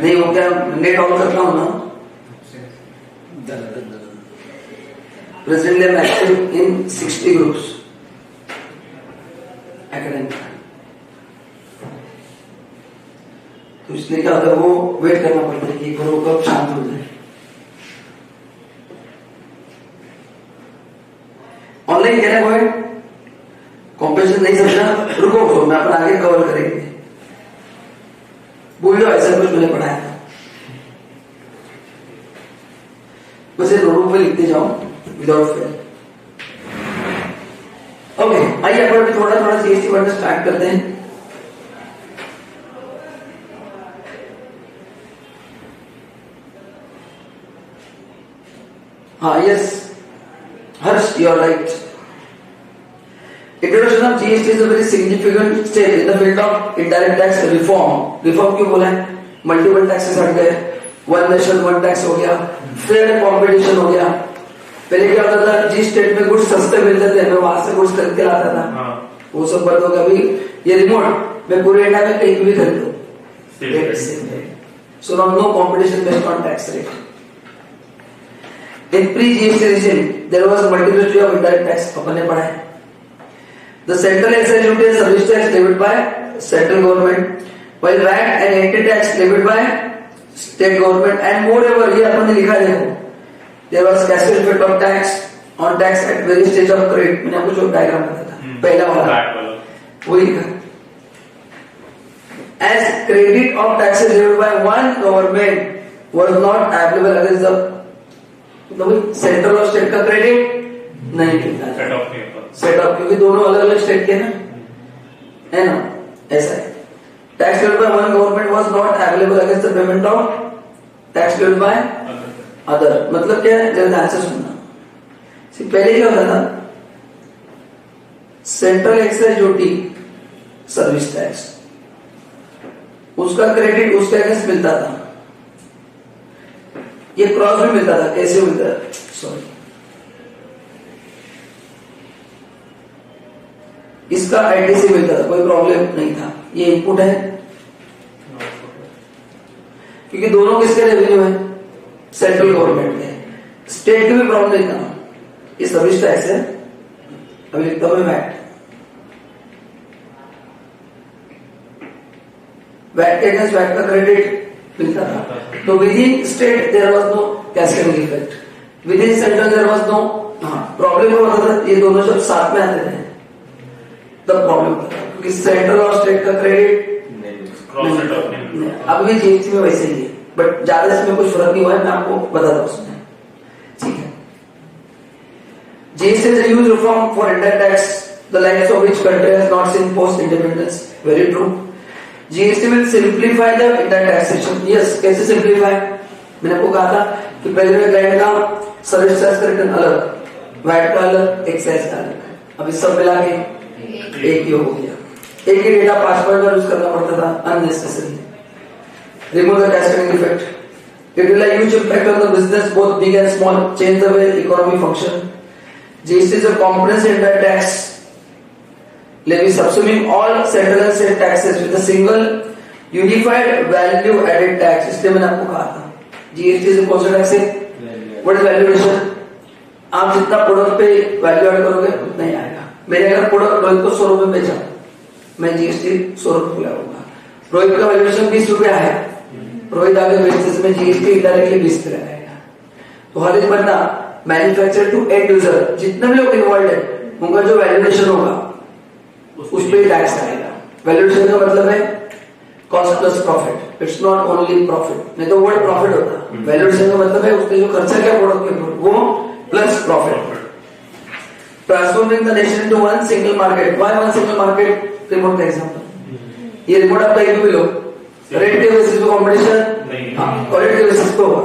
नहीं वो क्या नेट ऑन करता हूँ ना, presently I am active in 60 groups academic, तो इसलिए क्या होता है वो वेट करना पड़ता है कि ग्रुप कब शांत हो जाए। ऑनलाइन कहना कोई कॉम्पिटिशन नहीं समझा, रुको तो मैं अपना आगे कवर करेंगे, भूल जाओ ऐसा कुछ मैंने पढ़ाया था, बस ये नोटबुक पे लिखते जाओ विदाउट फेल। ओके, आइए अपन भी थोड़ा थोड़ा जीएसटी पढ़ना स्टार्ट करते हैं। हाँ yes Harsh you are right. Introduction of GST is a very significant step in the field of indirect tax reform. Reform क्यों बोला है? मल्टीपल टैक्सेस हट गए, वन नेशन वन टैक्स हो गया, फेयर कॉम्पिटिशन हो गया. पहले क्या होता था, जिस स्टेट में गुड्स सस्ते मिलते थे मैं वहां से गुड्स खरीद के लाता था, वो सब बंद हो गया. अभी ये रिमोट मैं पूरे इंडिया में कहीं भी खरीदूं. So now no competition based on tax rate. In pre-GST regime, there was multiplicity of indirect tax. अपन ने पढ़ा है. The central excise duty and service tax levied by central government, while VAT and entry tax levied by state government, and moreover ये अपन ने लिखा है देखो, there was cascade effect of tax on tax at various stage of credit. मैंने आपको जो diagram बताया था पहला वाला वही लिखा. As credit of taxes levied by one government was not applicable against the central और स्टेट का क्रेडिट नहीं मिलता सेट ऑफ, क्योंकि दोनों अलग अलग स्टेट के है ना, ऐसा है. Tax levied by one government was not available against the payment of tax levied by other. मतलब क्या है, जरा ध्यान से सुनना. पहले क्या होता था, central excise duty service tax उसका क्रेडिट उसके अगेंस्ट मिलता था. ये क्रॉस भी मिलता था. कैसे मिलता था? सॉरी, इसका आईटीसी मिलता था, कोई प्रॉब्लम नहीं था. ये इनपुट है क्योंकि दोनों किसके रेवेन्यू है, सेंट्रल गवर्नमेंट के. स्टेट की भी प्रॉब्लम नहीं था. ये सर्विस टैक्स है. अभी लिखता हूं वैट. वैट के अगेंस्ट वैट का क्रेडिट मिलता था. तो within state there was no cascading effect, within central there was no. Problem होता था ये दोनों जब साथ में आते थे तब प्रॉब्लम होता था, क्योंकि सेंट्रल और स्टेट का क्रेडिट अब भी जीएसटी में वैसे ही है, बट ज्यादा इसमें कुछ फर्क नहीं हुआ है. मैं आपको बताता हूँ उसमें. ठीक है. GST is a huge reform for Indian tax, the likes of which country has not seen post independence. Very true. GST will simplify the Indian taxation. Yes, कैसे सिंप्लीफाई? मैंने आपको कहा था कि पहले में ग्रैंड का सर्विस टैक्स का रिटर्न अलग, वैट का अलग, एक्साइज का अलग. अभी सब मिला के एक ही हो गया. एक ही डेटा 5 बार यूज करना पड़ता था unnecessary. Remove the cascading effect. It will have huge impact on the business both big and small. Change the way economy function. GST is a comprehensive Indian tax levy subsuming all central and state taxes with a single unified value added tax. इसलिए मैंने आपको कहा था GST से कौन सा tax है? What is value addition? आप जितना प्रोडक्ट पे वैल्यू ऐड करोगे उतना ही आएगा. मैंने अगर प्रोडक्ट रोहित को 100 रुपए बेचा, मैं जीएसटी 100 रुपए लगाऊंगा. रोहित का वैल्यूएशन 20 रुपया है, रोहित आगे बेचने में जीएसटी इनडायरेक्टली 20 पे लगाएगा. तो हर एक बंदा मैन्युफैक्चर टू एंड यूजर जितने भी लोग इन्वॉल्व है उनका जो वैल्यूएशन होगा उस पे टैक्स आएगा. वैल्यूएशन का मतलब है cost plus profit. It's not only profit, नहीं तो वर्ड प्रॉफिट होता. वैल्यूएशन का मतलब है उसने जो खर्चा किया प्रोडक्ट के ऊपर वो plus profit. Transforming the nation into one single market. Why one single market? Remote का एग्जांपल. ये रिमोट आप कहीं भी लो, रेट के बेसिस पे कंपटीशन, क्वालिटी के बेसिस पे होगा.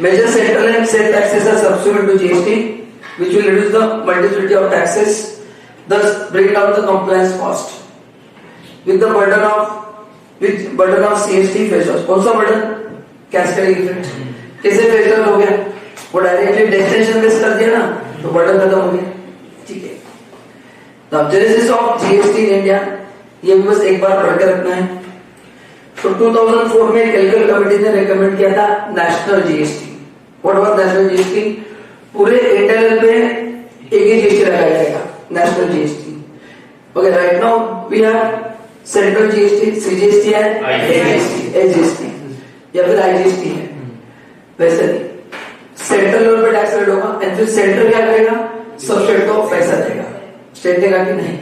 Major central and state taxes are substituted to GST which will reduce the multiplicity of taxes, thus bring down the compliance cost. With the burden of CST phase out. कौन सा burden? Cascading effect. कैसे phase out हो गया? वो directly destination base कर दिया ना, तो बर्डन खत्म हो गया. ठीक है. Now genesis of GST in India, ये भी बस एक बार पढ़ के रखना है. तो 2004 में कैलकल कमेटी ने रेकमेंड किया था national GST. What was national GST? पूरे इंडिया पे एक ही जीएसटी लगाया जाएगा, national GST. Okay, right now we have central GST, CGST है, एजीएसटी या फिर आईजीएसटी है. वैसे नहीं, सेंट्रल लेवल पे टैक्स रेट होगा एंड फिर सेंट्रल क्या करेगा? सब स्टेट को पैसा देगा. स्टेट देगा कि नहीं?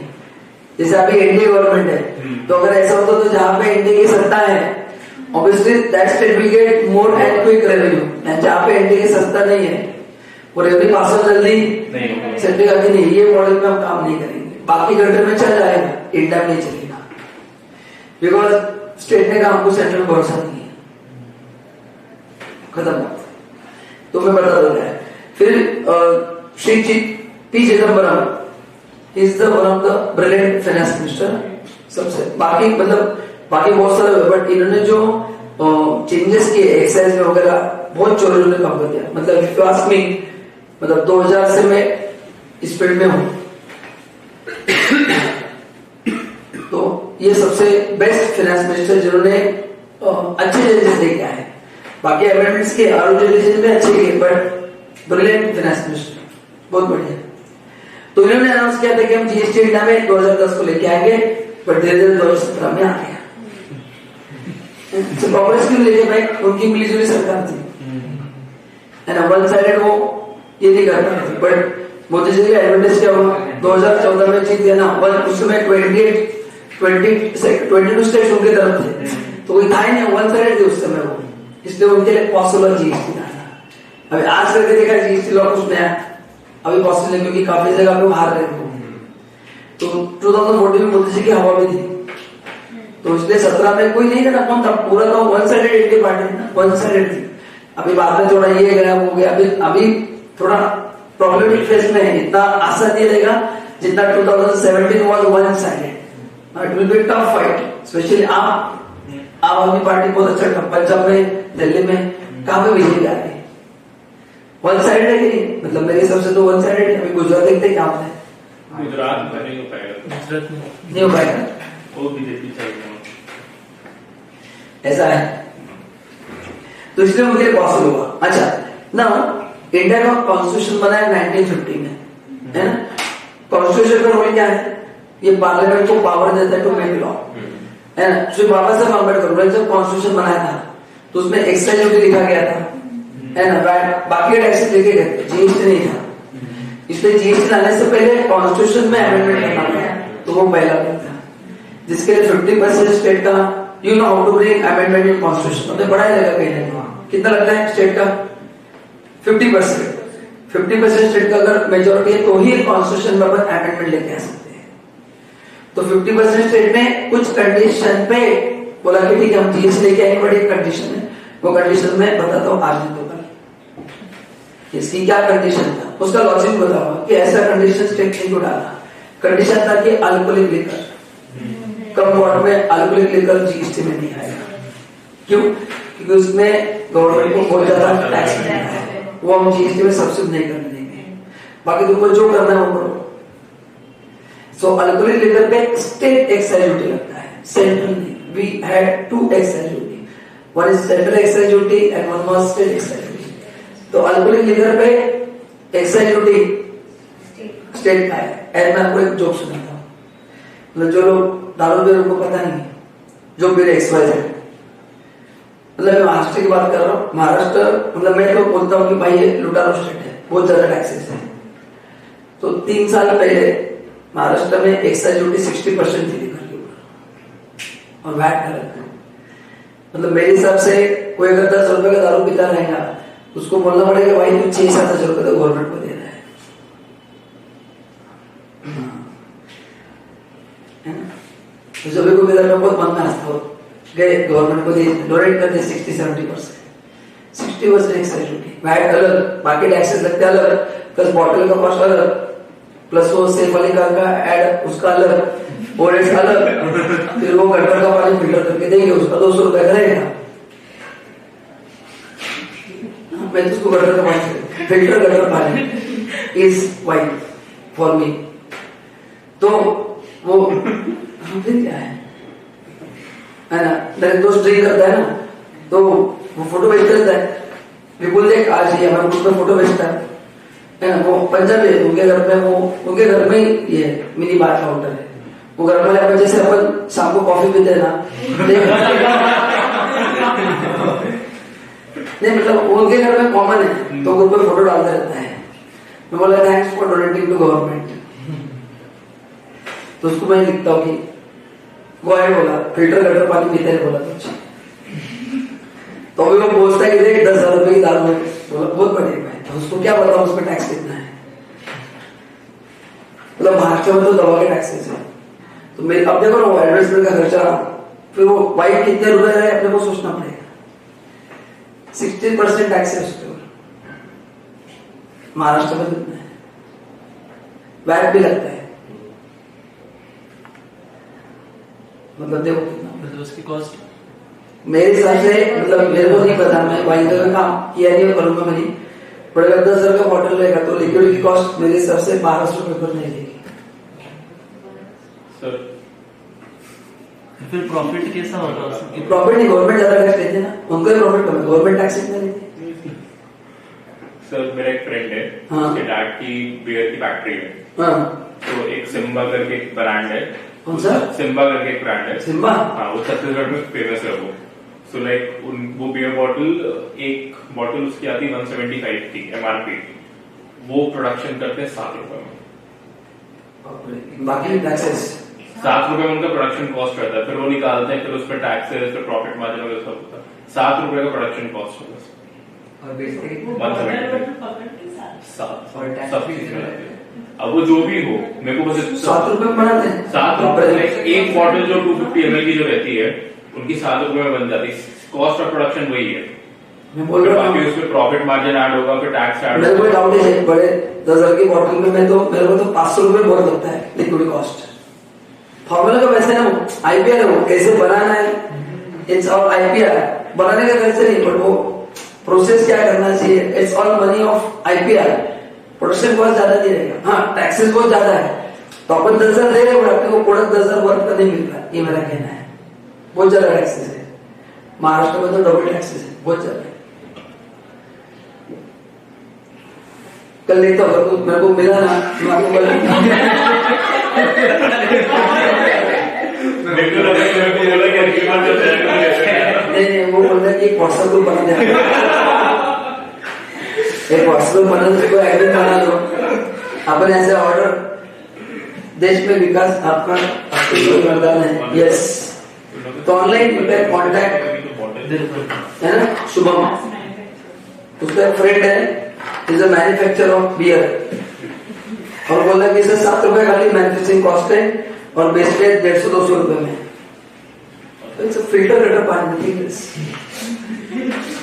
जैसे अभी एनडीए गवर्नमेंट है, तो अगर ऐसा होता तो जहां पे एनडीए की सत्ता है obviously that state will get more and quick revenue. And जहां पे एनडीए की सत्ता नहीं है वो रेवेन्यू पास हो जल्दी सेट का कि नहीं. ये मॉडल में हम काम नहीं करेंगे. बाकी कंट्री में चल जाएगा, इंडिया में नहीं चलेगा, बिकॉज स्टेट ने कहा हमको सेंट्रल भरोसा नहीं है. खत्म बात. तो मैं बता दूंगा। फिर Shri P Chidambaram is the one of the brilliant finance minister. सबसे बाकी मतलब बाकी बहुत सारे, बट इन्होंने जो चेंजेस किए एक्साइज में वगैरह बहुत चोरी चोरी काम कर दिया। मतलब इफ यू आस्क मी, मतलब 2000 से मैं इस फील्ड में हूं, तो ये सबसे बेस्ट फाइनेंस मिनिस्टर जिन्होंने अच्छे चेंजेस लेके आए। बाकी अमेंडमेंट्स के में अच्छे किए, बट ब्रिलियंट फाइनेंस मिनिस्टर, बहुत बढ़िया। तो इन्होंने अनाउंस किया था कि हम जीएसटी इंडिया में 2010 को लेके आएंगे, बट धीरे धीरे 2017 में आ गया। कांग्रेस क्यों लेके भाई, उनकी मिलीजुली सरकार थी, वन साइडेड वो ये नहीं कर पाए थे। बट मोदी जी का एडवांटेज क्या हुआ, 2014 में जीत गया ना, उस समय 22 स्टेट्स उनके तरफ थे, तो कोई था ही नहीं, वन साइडेड थे उस समय वो, इसलिए उनके लिए पॉसिबल जीएसटी था। अभी आज करके देखा जीएसटी लॉ कुछ नया अभी पॉसिबल है, क्योंकि काफी जगह पे हार रहे थे। तो 2014 में मोदी जी की हवा भी थी, तो इसलिए 17 में कोई नहीं था, कौन था, पूरा तो वन साइडेड इंडिया पार्टी ना, वन साइडेड थी। अभी बाद में थोड़ा ये गया हो गया, अभी थोड़ा प्रॉब्लमेटिक फेज में है, इतना आसान नहीं रहेगा जितना 2017 was one sided. It will be tough fight, specially आम आदमी पार्टी बहुत अच्छा था, पंजाब में, दिल्ली में काफी बीजेपी आ रही, वन साइडेड है कि नहीं, मतलब मेरे हिसाब से तो वन साइडेड है। अभी गुजरात देखते क्या होता है, गुजरात में नहीं हो पाएगा, गुजरात में नहीं हो पाएगा, वो बीजेपी चल रही ऐसा है, तो इसलिए उनके लिए पॉसिबल हुआ। अच्छा ना, इंडिया का कॉन्स्टिट्यूशन बना है 1950 में, है ना। कॉन्स्टिट्यूशन का रोल क्या है, ये पार्लियामेंट को पावर देता है टू मेक लॉ, है ना। श्री बाबा साहब अम्बेडकर ने जब कॉन्स्टिट्यूशन बनाया था तो उसमें एक्स्ट्रा ड्यूटी लिखा गया था, है ना, बाकी टैक्सेस लिखे गए थे, जीएसटी नहीं था। इसलिए जीएसटी लाने से पहले कॉन्स्टिट्यूशन में अमेंडमेंट करना पड़ा, तो वो पहला बिल था, जिसके लिए 50% स्टेट का, you know how to bring amendment in constitution, मतलब बड़ा ही लगा कहीं ना कहीं। कितना लगता है स्टेट का, 50% स्टेट का अगर मेजोरिटी है तो ही कॉन्स्टिट्यूशन में अपन अमेंडमेंट लेके आ सकते हैं। तो 50% स्टेट ने कुछ कंडीशन पे बोला कि ठीक है हम जीएसटी लेके आएंगे, बड़ी कंडीशन है, वो कंडीशन में बताता हूँ आज नहीं तो कल। इसकी क्या कंडीशन था, उसका लॉजिक बताऊंगा कि ऐसा कंडीशन स्टेट ने डाला। कंडीशन था कि अल्कोहलिक लिकर, कम वॉट में अल्कोहलिक लिकर जीएसटी में नहीं आएगा। क्यों, क्योंकि उसमें गवर्नमेंट को बहुत ज्यादा टैक्स मिलता है, वो हम जीएसटी में सब्सिडी नहीं करने देंगे, बाकी तुमको जो करना है वो करो। सो अल्कोहलिक लिकर पे स्टेट एक्साइज ड्यूटी लगता है, सेंट्रल नहीं। We had 2 excise duty, one is central excise duty and one was state excise duty. तो अल्कोहलिक लिकर पे एक्साइज ड्यूटी स्टेट का है। एंड मैं आपको एक जोक सुनाता हूँ, मतलब जो लोग दारू पी उनको पता नहीं, जो मेरे एक्सवाइज है, मतलब मैं महाराष्ट्र की बात कर रहा हूँ। महाराष्ट्र मतलब मैं तो बोलता हूँ कि भाई ये लुटारू स्टेट है, बहुत ज्यादा टैक्सेस है। तो 3 साल पहले महाराष्ट्र में एक्साइज ड्यूटी 60% थी लिकर के ऊपर, और वैट कर रखा है। मतलब मेरे हिसाब से कोई अगर 10 रुपए का दारू पीता रहेगा, उसको बोलना पड़ेगा भाई तू 6-7 हजार रुपए तो गवर्नमेंट को दे रहा है ना। तो जब भी कोई बहुत मांगना है गए गवर्नमेंट को डोनेट कर दे 60-70%, 60% एक्साइज ड्यूटी, वैट अलग, बाकी टैक्सेस लगते अलग, प्लस बॉटल का कॉस्ट अलग, प्लस वो सेफ वाली कार का एड उसका अलग, ओरेट्स अलग, फिर वो गटर का पानी फिल्टर करके देंगे, उसका 200 रुपए का रहेगा। मैं तो उसको गटर का पानी, फिल्टर गटर पानी इज वाइट फॉर मी। तो वो फिर क्या है ना, मेरे दोस्त ड्रिंक करता है ना, तो वो फोटो भेजता रहता है, विपुल देख आज ये हमारे ग्रुप में फोटो भेजता है ना। वो पंजाबी है, उनके घर में ये मिनी बार काउंटर है, वो घर में अपन जैसे अपन शाम को कॉफी पीते हैं ना, नहीं मतलब उनके घर में कॉमन है, तो ग्रुप में फोटो डालता रहता है। मैं बोला thanks for donating to government, तो उसको मैं लिखता हूँ कि वो आए बोला फिल्टर गटर पानी पीते हैं, बोला कुछ तो अभी वो पूछता है कि देख 10,000 रुपए की दारू है, बोला बहुत बढ़िया है, तो उसको क्या बताऊं उसमें टैक्स कितना है। मतलब महाराष्ट्र में तो दवा के टैक्सेस है, तो मेरे अब देखो ना एडवर्टाइजमेंट का खर्चा, फिर वो वाइट कितने रुपए है अपने को सोचना पड़ेगा। 60% टैक्स है उसके ऊपर, महाराष्ट्र में कितना है, वैट भी लगता है, मतलब देखो कितना, मतलब उसकी कॉस्ट मेरे हिसाब से, मतलब मेरे को नहीं पता, मैं वाइन का काम किया नहीं और करूंगा नहीं, पर अगर 10,000 का बॉटल रहेगा तो लिक्विड की कॉस्ट मेरे हिसाब से 1200 रुपए पर नहीं लेगी। सर फिर प्रॉफिट कैसा होगा उसकी? प्रॉफिट नहीं, गवर्नमेंट ज्यादा टैक्स लेते हैं ना, उनको प्रॉफिट कम है, गवर्नमेंट टैक्स इतना लेती है। सर मेरा एक फ्रेंड है, हाँ। उसके डैड की बियर की फैक्ट्री है, हाँ, तो एक सिम्बा करके एक ब्रांड है। कौन सा? सिम्बा करके एक ब्रांड है। सिम्बा? हाँ, वो छत्तीसगढ़ में फेमस है वो। सो लाइक वो बियर बॉटल, एक बॉटल उसकी आती 175 की MRP, वो प्रोडक्शन करते हैं 7 रुपए में। बाकी टैक्सेस 7 रुपए में उनका प्रोडक्शन कॉस्ट रहता है, फिर वो निकालते हैं, फिर उस पर टैक्सेस, फिर प्रॉफिट मार्जिन वगैरह सब होता है। 7 रुपए का प्रोडक्शन कॉस्ट होता है और बेचते वो 175 बॉटल पकड़ के साथ। और टैक्स सब भी चीजें इसमें रहती है। अब वो जो भी हो, मेरे को बस 7 रुपए बनाते हैं। 7 रुपए एक बॉटल जो 250 ml की जो रहती है, उनकी 7 रुपए में बन जाती है। कॉस्ट ऑफ प्रोडक्शन वही है, मैं बोल फिर रहा बाकी हूँ, उसमें प्रॉफिट मार्जिन ऐड होगा, फिर टैक्स ऐड मेरे को होगा। डाउट है, बड़े 10,000 की बॉटल में मैं तो, मेरे को तो 500 रुपए बहुत लगता है लिक्विड कॉस्ट। फॉर्मूला का वैसे ना, IPR है वो, कैसे बनाना है, इट्स ऑल IPR, बनाने का वैसे नहीं, बट वो प्रोसेस क्या करना चाहिए, it's all money of IPR। Production cost ज्यादा नहीं रहेगा, हाँ टैक्सेस बहुत ज्यादा है, तो अपन 10,000 दे रहे हैं, आपको वो प्रोडक्ट 10,000 वर्थ का नहीं मिल रहा, ये मेरा कहना है। बहुत ज्यादा टैक्सेस है महाराष्ट्र में, तो डबल टैक्सेस है, बहुत ज्यादा है। कल देखता हूँ, तो मेरे को मिला ना, मैं आपको कल मेरे को लगा कि मेरे को बोला कि अगली बार जब जाएगा नहीं, वो बोल रहा है कि एक व्हाट्सएप ग्रुप बना दे, एक व्हाट्सएप ग्रुप बना दो, उसको एडमिन बना दो, अपन ऐसे ऑर्डर, देश में विकास आपका आपके योगदान है। यस, तो ऑनलाइन कॉन्टैक्ट है ना, शुभम, उसका एक फ्रेंड है, is a manufacturer of beer, और बोला कि इसे 7 रुपए खाली मैन्युफैक्चरिंग कॉस्ट है और बेचते हैं 150-200 रुपए में। इट्स अ फिल्टर कटर पानी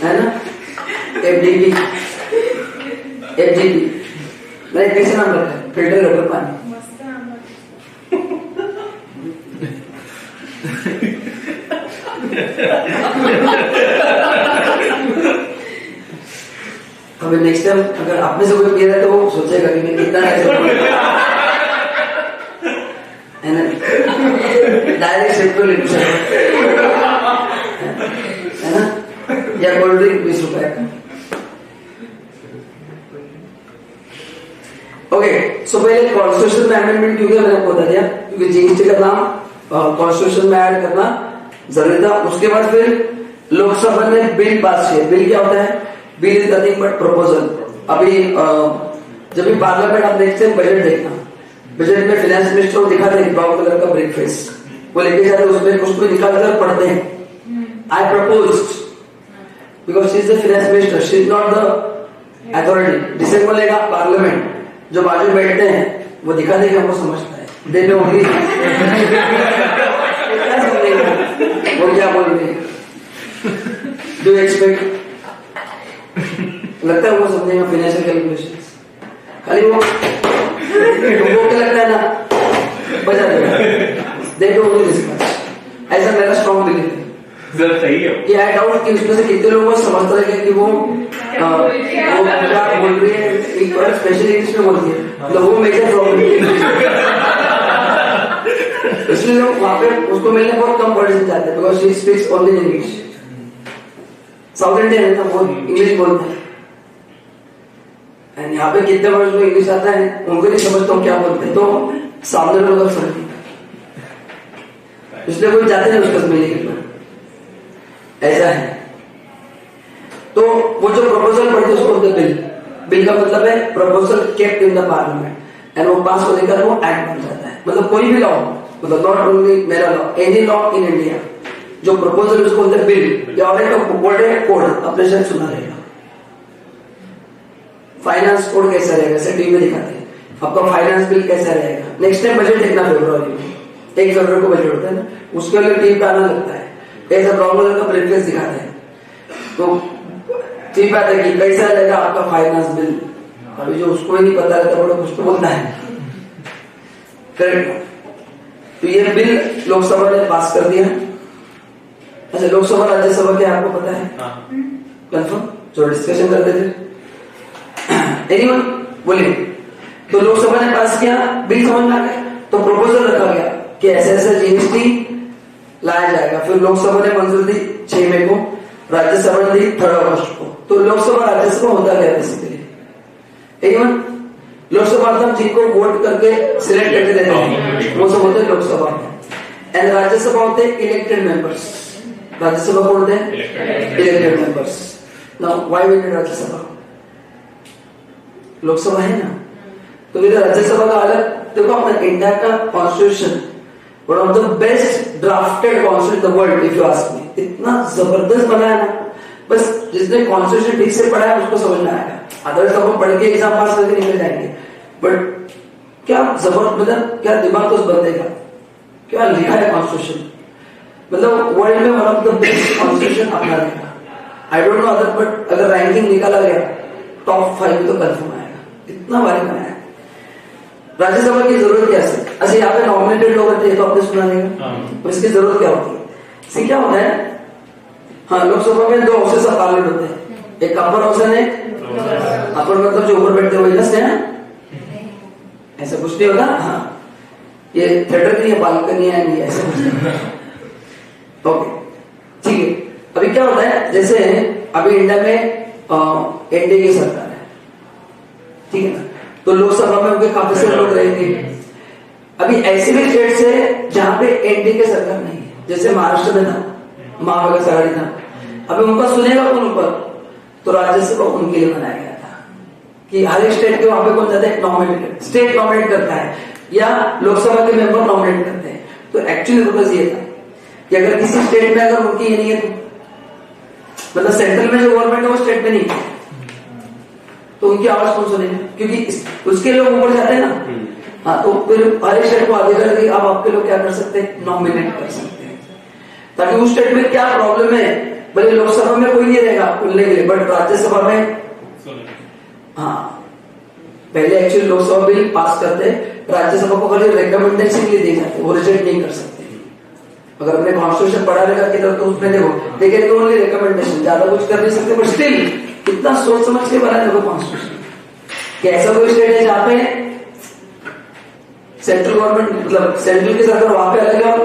है ना, FDP, FGP, नहीं कैसे नाम रखा है, फिल्टर कटर पानी। मस्त नाम अभी नेक्स्ट टाइम अगर आप में से कोई पी रहा है तो वो सोचेगा कि मैं कितना है ना, डायरेक्ट सेट पे ले है ना, या कोल्ड ड्रिंक 20 रुपए का। ओके, सो पहले कॉन्स्टिट्यूशन में अमेंडमेंट क्यों किया मैंने आपको बता दिया, क्योंकि GST का नाम कॉन्स्टिट्यूशन में ऐड करना जरूरी था। उसके बाद फिर लोकसभा ने बिल पास किया। बिल क्या होता है, bill is nothing but proposal. अभी जब भी पार्लियामेंट आप देखते हैं, बजट देखना, बजट में फाइनेंस मिनिस्टर को दिखाते हैं ब्राउन कलर का ब्रेक फेस, वो लेके जाते हैं, उसमें कुछ भी निकाल कर पढ़ते हैं, I propose, because she is the finance minister, she is not the authority. जिसे बोलेगा पार्लियामेंट, जो बाजू बैठते हैं वो दिखा देगा, हमको समझता है, दे नो ओनली वो क्या बोल रहे हैं, डू एक्सपेक्ट, लगता है वो समझेगा फाइनेंशियल कैलकुलेशन, खाली वो क्या लगता है ना, बजा देगा, they know only this much. ऐसा मेरा स्ट्रॉन्ग बिलीव है। सर सही है ये आई डाउट कि उसमें से कितने लोगों को समझता है कि वो क्या बोल रही है, एक बार स्पेशल इंग्लिश में बोलती है, मतलब वो मेजर प्रॉब्लम इसलिए लोग वहां पे उसको मिलने बहुत कम वर्ड जाते हैं, because she speaks only English. South Indian है ना, वो इंग्लिश बोलते हैं, एंड यहाँ पे कितने वर्ड जो इंग्लिश आता है उनको नहीं समझता हूँ क्या बोलते हैं, तो सामने लोग अब समझ, इसलिए कोई जाते नहीं उसका मिलने के लिए, ऐसा है। तो वो जो प्रपोजल पढ़ते उसको बोलते बिल। बिल का मतलब है proposal kept in the parliament, and वो पास होने का वो एक्ट बन जाता है। मतलब कोई भी लॉ, मतलब नॉट ओनली मेरा law, any law in India, जो प्रपोजल उसको बोलते हैं बिल, या और एक बोर्ड है कोड, अपने शायद सुना रहेगा, फाइनेंस कोड कैसा रहेगा, ऐसे टीवी में दिखाते हैं आपका फाइनेंस बिल कैसा रहेगा। नेक्स्ट टाइम बजट देखना फरवरी में, 1 फरवरी को बजट होता है ना, उसके लिए टीवी पे आना लगता है, ऐसा ब्राउन कलर का ब्रेकफास्ट दिखाते हैं, तो टीवी पे आता है कि कैसा रहेगा आपका फाइनेंस बिल, अभी जो उसको ही नहीं पता रहता बड़ा कुछ तो बोलता है। करेक्ट। तो ये बिल लोकसभा ने पास कर दिया। अच्छा, लोकसभा राज्यसभा क्या आपको पता है? कंफर्म? जो डिस्कशन करते थे। एनीवन बोलिए। तो लोकसभा ने पास किया, बिल समझ में आ गया, तो प्रपोजल रखा गया कि ऐसे ऐसे जीएसटी लाया जाएगा। फिर लोकसभा ने मंजूर दी 6 मई को, राज्यसभा ने दी 3 अगस्त को। तो लोकसभा राज्यसभा होता क्या बेसिकली? एनीवन? लोकसभा मतलब जिनको वोट करके सिलेक्ट करके देते हैं वो सब होते हैं लोकसभा में। एंड राज्यसभा होते हैं इलेक्टेड मेंबर्स। राज्यसभा को होते हैं elected members. Now why we need Rajya Sabha? Lok Sabha है ना, तो फिर राज्यसभा का अलग। देखो अपना इंडिया का constitution one of the best drafted constitution in the world if you ask me. इतना जबरदस्त बनाया ना, बस जिसने कॉन्स्टिट्यूशन ठीक से पढ़ा है उसको समझ में आएगा। अदरवाइज तो हम पढ़ के एग्जाम पास करके निकल जाएंगे। बट क्या जबरदस्त, मतलब क्या दिमाग तो उस बंदे का, क्या लिखा है कॉन्स्टिट्यूशन। मतलब वर्ल्ड में one of the best constitution अपना देगा। आई डोंट नो अदर, बट अगर रैंकिंग निकाला गया टॉप 5 तो कंफर्म आएगा। इतना बारीक बनाया। राज्यसभा की जरूरत क्या है? अच्छा, यहाँ पे नॉमिनेटेड लोग होते हैं तो आपने सुना नहीं, तो इसकी जरूरत क्या होती है? इससे क्या होता है? हाँ, लोकसभा में 2 हाउसेस ऑफ पार्लियामेंट होते हैं, एक अपर हाउस है, अपर मतलब जो ऊपर बैठते हुए है, ऐसा कुछ नहीं होता। हाँ, ये थिएटर नहीं है, बालकनी है, नहीं ऐसा कुछ नहीं। ओके, ठीक है। अभी क्या होता है, जैसे अभी इंडिया में एनडीए की सरकार है, ठीक है ना, तो लोकसभा में उनके काफी सारे लोग रहेंगे। अभी ऐसे भी स्टेट है जहां पे एनडीए की सरकार नहीं है, जैसे महाराष्ट्र में था, महाविकास आघाड़ी था। अभी उनका सुनेगा कौन ऊपर? तो राज्यसभा उनके लिए बनाया गया था कि हर एक स्टेट के वहां पे कौन जाता है? नॉमिनेटेड स्टेट नॉमिनेट करता है या लोकसभा के मेंबर नॉमिनेट करते हैं। तो एक्चुअली पर्पस ये था कि अगर किसी स्टेट में अगर उनकी ये नहीं है, तो मतलब सेंट्रल में जो गवर्नमेंट है वो स्टेट में नहीं है, तो उनकी आवाज कौन सुनेगा? क्योंकि उसके लोग ऊपर जाते हैं ना। हाँ, तो फिर हर एक स्टेट को आगे करके अब आपके लोग क्या कर सकते हैं? नॉमिनेट कर सकते हैं, ताकि उस स्टेट में क्या प्रॉब्लम है, भले लोकसभा में कोई नहीं रहेगा बोलने के लिए, बट राज्यसभा में हाँ, पहले एक्चुअली लोकसभा बिल पास करते, राज्यसभा को खाली रिकमेंडेशन के लिए दी जाती है, वो रिजेक्ट नहीं कर सकते। अगर अपने कॉन्स्टिट्यूशन पढ़ा रहेगा किधर तो उसमें देखो देखे तो ओनली रिकमेंडेशन, ज्यादा कुछ कर नहीं सकते, बट स्टिल कितना सोच समझ के बना देखो कॉन्स्टिट्यूशन कि ऐसा कोई स्टेट है जहां पे सेंट्रल गवर्नमेंट मतलब सेंट्रल की सरकार वहां पे अलग है और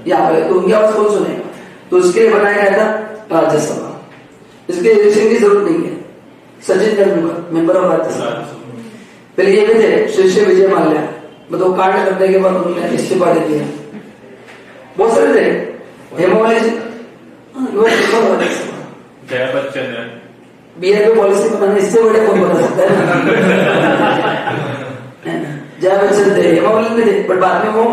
यहाँ पे, तो उनकी आवाज कौन सुनेगा? तो उसके लिए बनाया गया था राज्यसभा। इसके इलेक्शन की जरूरत नहीं है। सचिन तेंदुलकर मेंबर ऑफ राज्यसभा, पहले ये भी थे शीर्षे विजय माल्या, मतलब कांड करने के बाद उन्होंने इस्तीफा दे दिया। बहुत सारे थे, हेमामालिनी जया बच्चन है, बीआरपी पॉलिसी बनाने इससे बड़े कौन बना सकता है? जया बच्चन थे, हेमामालिनी थे, बट बाद में वो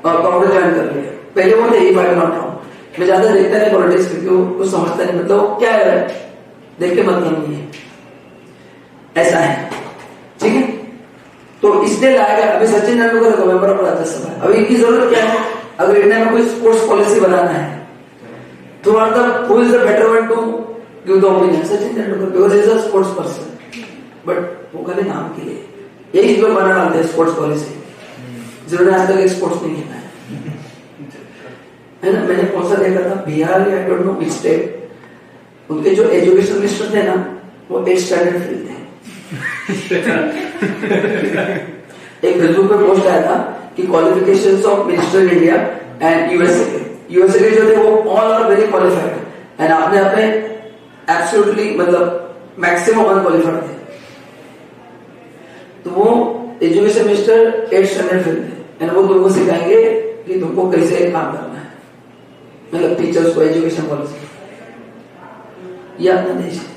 कांग्रेस ज्वाइन कर लिया। पहले वो थे, if I am not wrong. मैं ज्यादा देखता नहीं पॉलिटिक्स क्योंकि वो कुछ समझता नहीं, मतलब क्या है देख के मतलब नहीं है, ऐसा है, ठीक है। तो इसलिए लाया गया। अभी सचिन तेंदुलकर मेंबर ऑफ राज्यसभा, अभी इनकी जरूरत क्या है? अगर इंडिया में कोई स्पोर्ट्स पॉलिसी बनाना है तो who is the better one two give the opinion? Sachin Tendulkar, because is a sports person. But वो खाली नाम के लिए यही लोग बना डालते हैं स्पोर्ट्स पॉलिसी, जिन्होंने आज तक एक स्पोर्ट्स नहीं खेला है ना। मैंने कौन सा देखा था, बिहार या आई डोंट नो विच स्टेट, उनके जो एजुकेशन मिनिस्टर थे ना वो 8th स्टैंडर्ड फेल थे। एक फेसबुक पे पोस्ट आया था कि qualifications of minister in India and USA के जो थे वो all are very qualified and अपने आप में एब्सोल्युटली मतलब मैक्सिमम अनक्वालिफाइड थे। तो वो education minister 8th standard fail थे एंड वो तुमको सिखाएंगे कि तुमको कैसे काम करना है, मतलब टीचर्स को एजुकेशन पॉलिसी। ये अपना देश है,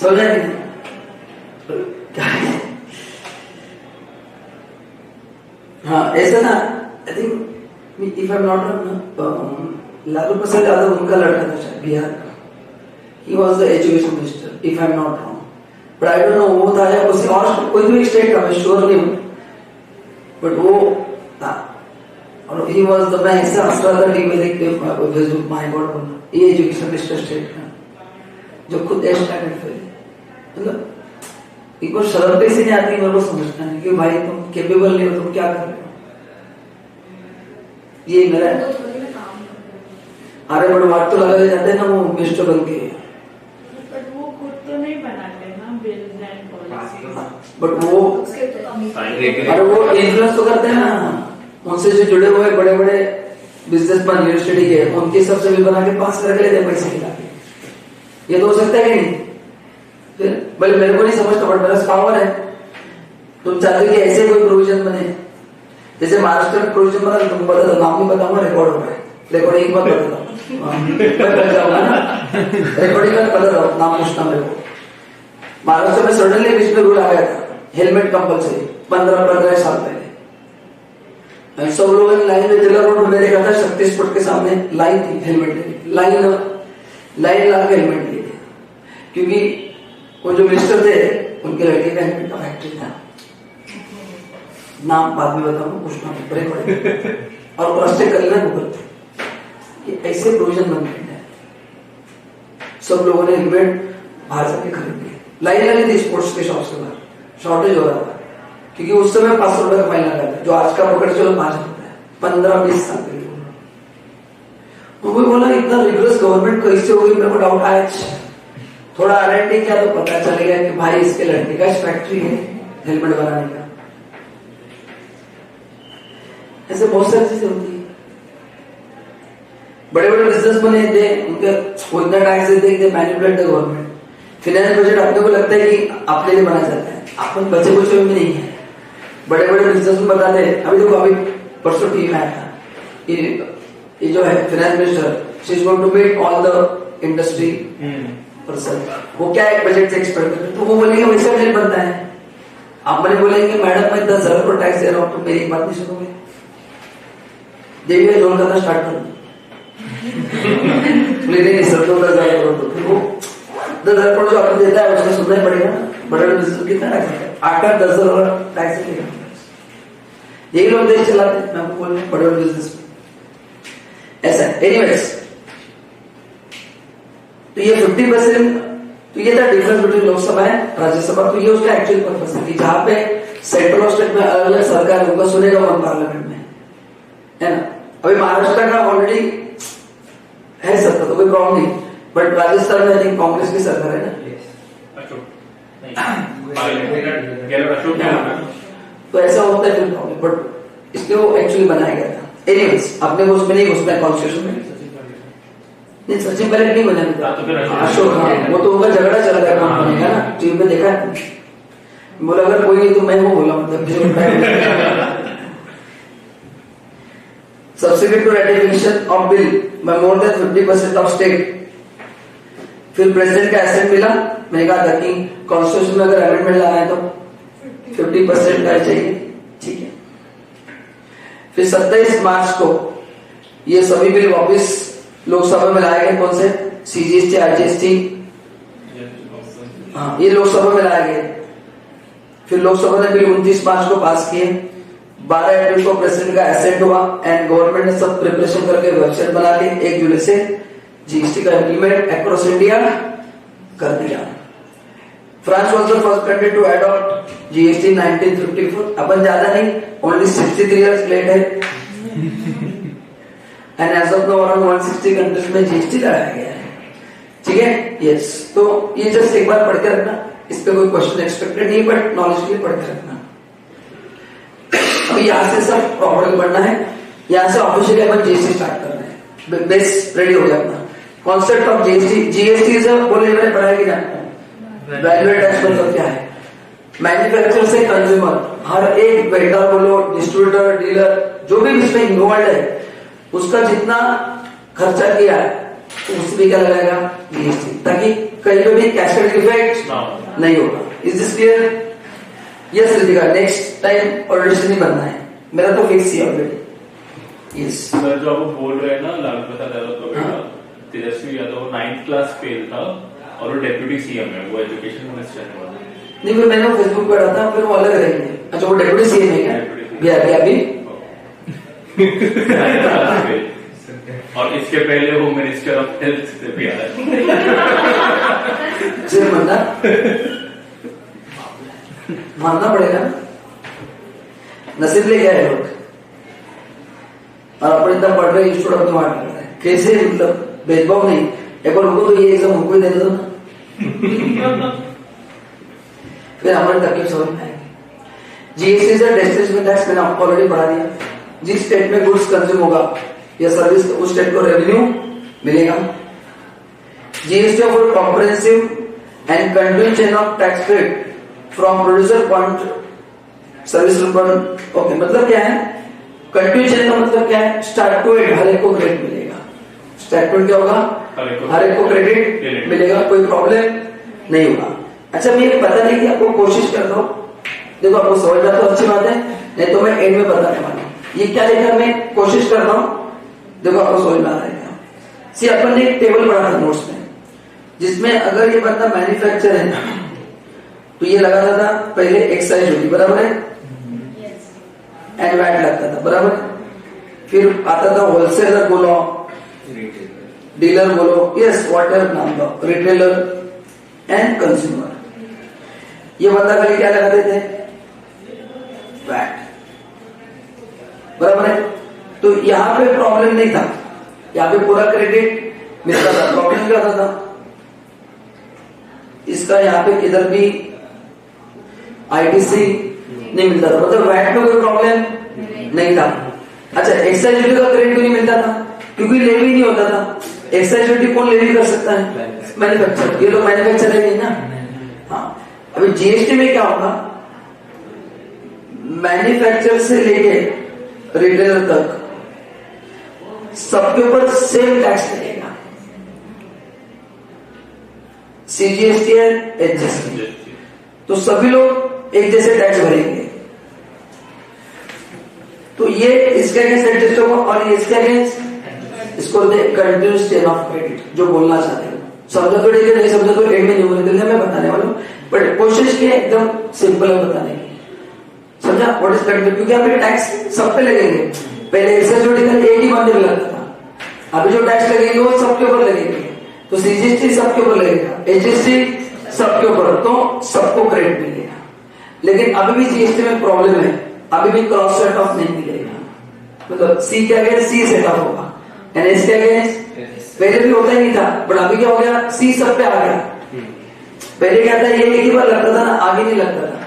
समझा नहीं क्या है? हाँ, ऐसा ना, I think if I am not wrong, Lalu Prasad Yadav उनका लड़का था शायद बिहार का, he was the education minister if I am not wrong, but I don't know वो था या किसी और कोई भी स्टेट का, मैं श्योर नहीं हूँ, बट वो था। और ही वाज द मैं ऐसा हंस रहा था टीवी देख के फेसबुक, माय गॉड, ये एजुकेशन मिनिस्टर स्टेट का जो खुद 8th स्टैंडर्ड फेल। मतलब एक बार शर्म कैसे नहीं आती मेरे को समझना है कि भाई तुम केपेबल नहीं हो, तुम क्या कर रहे हो। ये मेरा है। अरे बट बात तो लगा जाते हैं ना वो मिस्टर बन के, बट वो खुद तो नहीं बनाते ना बिल्स एंड पॉलिसी। बट वो अरे वो इन्फ्लुएंस तो करते हैं ना, उनसे जो जुड़े हुए बड़े बड़े बिजनेसमैन यूनिवर्सिटी के, उनके सबसे बिल बना के पास रख लेते हैं पैसे खिला के। ये तो हो सकता है कि नहीं? फिर भले मेरे को नहीं समझता बट मेरा पावर है। तुम चाहते हो कि ऐसे कोई प्रोविजन बने, जैसे महाराष्ट्र में प्रोविजन बना, तुम बता दो, नाम नहीं बताऊंगा, रिकॉर्ड हो रहा है, रिकॉर्डिंग की बात बता दो, रिकॉर्डिंग का बता दो, नाम पूछना मेरे को। महाराष्ट्र में सडनली बीच में रूल आ गया था हेलमेट कंपल्सरी 15 साल पहले। सब लोग लाइन में जिला रोड में देखा था, शक्ति स्पोर्ट के सामने लाइन थी हेलमेट लेने, लाइन ला के हेलमेट लिए थे, क्योंकि वो जो मिनिस्टर थे उनके लड़के का हेलमेट का फैक्ट्री था। नाम बाद में बताऊंगा, पूछना बड़े बड़े और क्रॉस चेक कर लेना गूगल पे। ये ऐसे प्रोविजन बन गए हैं। सब लोगों ने हेलमेट बाहर जाके खरीद लिए, लाइन लगी थी स्पोर्ट्स के शॉप्स के बाहर, शॉर्टेज हो रहा था, क्योंकि उस समय 500 रुपए का फाइन लगा था, जो आज का पकड़ चलो 5 रुपए, 15-20 साल पहले। वो बोला इतना रिग्रेस गवर्नमेंट कैसे होगी, मेरे को डाउट आया। थोड़ा R&D किया तो पता चलेगा कि भाई इसके लड़के का फैक्ट्री है हेलमेट बनाने का। ऐसे बहुत सारी चीजें होती है। बड़े बड़े बिजनेस बने थे, उनके इतना टैक्स देते थे, manipulate the government. Finance budget अपने को लगता है कि अपने लिए बना जाता है, अपन बचे कुछ में नहीं है। बड़े बड़े बिजनेस में बताते हैं, अभी देखो अभी परसों टीवी में आया था, ये जो है finance minister, she is going to meet all the industry person. वो क्या एक बजट से एक्सपेक्ट करते हैं, तो वो बोलेंगे वैसे बजट बनता है। आप मैंने बोलेंगे मैडम मैं 10,000 पर टैक्स दे रहा हूं, तो मेरी एक बात नहीं सुनोगे, देवी जोन करना स्टार्ट कर नहीं सर, 10,000 करोड़, तो फिर वो 10,000 करोड़ जो आपको देता है उसमें सुनना ही पड़ेगा। बड़े बड़े बिजनेस कितना टैक्स है, 8-10,000 टैक्स है। यही लोग देश चलाते हैं, मैं आपको बोल रहा हूँ, बड़े बड़े बिजनेस में ऐसा। एनीवेज, तो ये 50%, तो ये था डिफरेंस बिटवीन लोकसभा है राज्यसभा। तो ये उसका एक्चुअल पर्पस है कि जहां पे सेंट्रल और स्टेट में अलग अलग सरकार उनका सुनेगा वन पार्लियामेंट में, है ना। अभी महाराष्ट्र का ऑलरेडी है सत्ता, तो कोई प्रॉब्लम नहीं, बट राजस्थान में आई थिंक कांग्रेस की सरकार है ना। तो ऐसा होता है फिर प्रॉब्लम, बट इसलिए वो एक्चुअली बनाया गया था। एनीवेज, अपने को उसमें नहीं घुसना है कॉन्स्टिट्यूशन में। नहीं, सचिन पायलट नहीं बने अशोक, हाँ वो तो उनका झगड़ा चला गया कौन बनेगा ना, टीवी में देखा है। बोला अगर कोई नहीं तो मैं वो बोला, मतलब subsequent to ratification of bill by more than 50% of state, फिर प्रेसिडेंट का एसेंट मिला। मैंने कहा था कि कॉन्स्टिट्यूशन में अगर अमेंडमेंट लाना है तो 50% का चाहिए, ठीक है। फिर 27 मार्च को ये सभी बिल वापस लोकसभा में लाए गए। कौन से? CGST, RGST, हाँ ये लोकसभा में लाए गए। फिर लोकसभा ने बिल 29 मार्च को पास किए। 12 अप्रैल को प्रेसिडेंट का एसेंट हुआ एंड गवर्नमेंट ने सब प्रिपरेशन करके वेबसाइट बना के 1 जुलाई से GST का इम्प्लीमेंट अक्रॉस इंडिया कर दिया। France was the first country to adopt GST 1954। अपन ज्यादा नहीं, ओनली 63 इयर्स लेट है and as of now around 160 countries में GST लगाया गया है, ठीक है। यस, तो ये जस्ट एक बार पढ़ के रखना, इस पे कोई क्वेश्चन एक्सपेक्टेड नहीं, बट नॉलेज के लिए पढ़ के रखना। अभी यहाँ से सब प्रॉपर पढ़ना है, यहाँ से ऑफिशियली अपन GST स्टार्ट करना है। बेस रेडी हो गया अपना। कॉन्सेप्ट ऑफ GST इज बोले मैंने पढ़ाया कि ना, वैल्यू टैक्स मतलब क्या है। मैन्युफैक्चरर से कंज्यूमर, हर एक वेंडर बोलो, डिस्ट्रीब्यूटर, डीलर, जो भी इसमें इन्वॉल्व है, उसका जितना खर्चा किया है तो उस पर क्या लगाएगा GST, ताकि कहीं पे भी कैस्केड इफेक्ट नहीं होगा। Is this clear? Yes Ritika, next time और डिसीजन नहीं बनना है, मेरा तो फिक्स ही ऑलरेडी। यस सर, जो आप बोल रहे हैं ना लालू प्रसाद यादव का बेटा Tejashwi Yadav 9th class fail था और वो डेप्यूटी CM है, वो एजुकेशन मिनिस्टर है। नहीं, फिर मैंने फेसबुक पे पढ़ा था, फिर वो अलग रहेंगे। अच्छा, वो डेप्यूटी CM है क्या? अभी और इसके पहले वो मिनिस्टर ऑफ हेल्थ से भी आया। सिर्फ मानना पड़ेगा ना, नसीब ले गया है लोग, और अपन इतना पढ़ रहे स्टूडेंट अपने मार रहे हैं, कैसे मतलब भेदभाव नहीं, एक बार उनको तो ये एग्जाम हमको ही दे दो ना, फिर हमारी तकलीफ समझ में आएगी। जीएसटी से डेस्टिनेशन टैक्स मैंने आपको ऑलरेडी पढ़ा दिया, जिस स्टेट में गुड्स कंज्यूम होगा या सर्विस उस स्टेट को रेवेन्यू मिलेगा। GST of comprehensive and continuing chain of tax credit from producer point service point. Okay, मतलब क्या है कंटिन्यू चेन का मतलब क्या है, स्टार्ट टू एंड हर एक को क्रेडिट मिलेगा। स्टार्ट टू एंड क्या होगा, हर एक को क्रेडिट मिलेगा, कोई प्रॉब्लम नहीं होगा। अच्छा, मैं ये पता नहीं कि आपको कोशिश करता हूँ, देखो आपको समझ आता तो अच्छी बात है, नहीं तो मैं एंड में बताने वाला हूँ। ये क्या लिखा मैं कोशिश कर रहा हूँ, देखो आपको समझ में आ रहा है क्या। सी अपन ने एक टेबल पढ़ा था नोट्स में, जिसमें अगर ये बंदा मैन्युफैक्चर है तो ये लगाता था पहले एक्साइज ड्यूटी, बराबर है, एंड वैट लगता था, बराबर। फिर आता था होलसेलर बोलो, डीलर बोलो, यस वॉट एवर नाम दो, रिटेलर एंड कंज्यूमर। ये बंदा खाली क्या लगाते थे, वैट, बराबर है। तो यहां पे प्रॉब्लम नहीं था, यहां पे पूरा क्रेडिट मिलता था। प्रॉब्लम क्या होता था, इसका यहां पे किधर भी आईटीसी नहीं मिलता था, मतलब वैट में कोई प्रॉब्लम नहीं था। अच्छा, एक्साइज ड्यूटी का क्रेडिट क्यों नहीं मिलता था, क्योंकि लेवी नहीं होता था। एक्साइज ड्यूटी कौन लेवी कर सकता है, मैन्युफैक्चर, ये लोग मैन्युफैक्चर है नहीं ना। हाँ, अभी जीएसटी में क्या होगा, मैन्युफैक्चर से लेके रिटेलर तक सबके ऊपर सेम टैक्स लगेगा, सीजीएसटी एंड एचजीएसटी, तो सभी लोग एक जैसे टैक्स भरेंगे। तो ये इसके अगेंस्ट एडजस्ट होगा, और ये इसके अगेंस्ट इसको कंटिन्यूअस चेन ऑफ क्रेडिट, जो बोलना चाहते हैं। समझो तो ठीक है, नहीं समझो तो एंड में न्यूमेरिकल है मैं बताने वाला हूँ, बट कोशिश की एकदम सिंपल है बताने की, समझा। व्हाट इज कंटिन्यू, क्योंकि हमें टैक्स सब पे लगेंगे। पहले एक्साइज ड्यूटी का एक ही बंदे पे लगता था, अभी जो टैक्स लगेंगे वो सबके ऊपर लगेंगे। तो सीजीएसटी सबके ऊपर लगेगा, एचजीएसटी सबके ऊपर, तो सबको क्रेडिट मिलेगा। लेकिन अभी भी जीएसटी में प्रॉब्लम है, अभी भी क्रॉस सेट ऑफ नहीं मिलेगा, मतलब सी के अगेंस्ट सी सेट ऑफ होगा, एंड एस के अगेंस्ट पहले भी होता ही नहीं था, बट अभी क्या हो गया, सी सब पे आ गया। पहले क्या था, ये एक ही बार लगता था ना, आगे नहीं लगता था,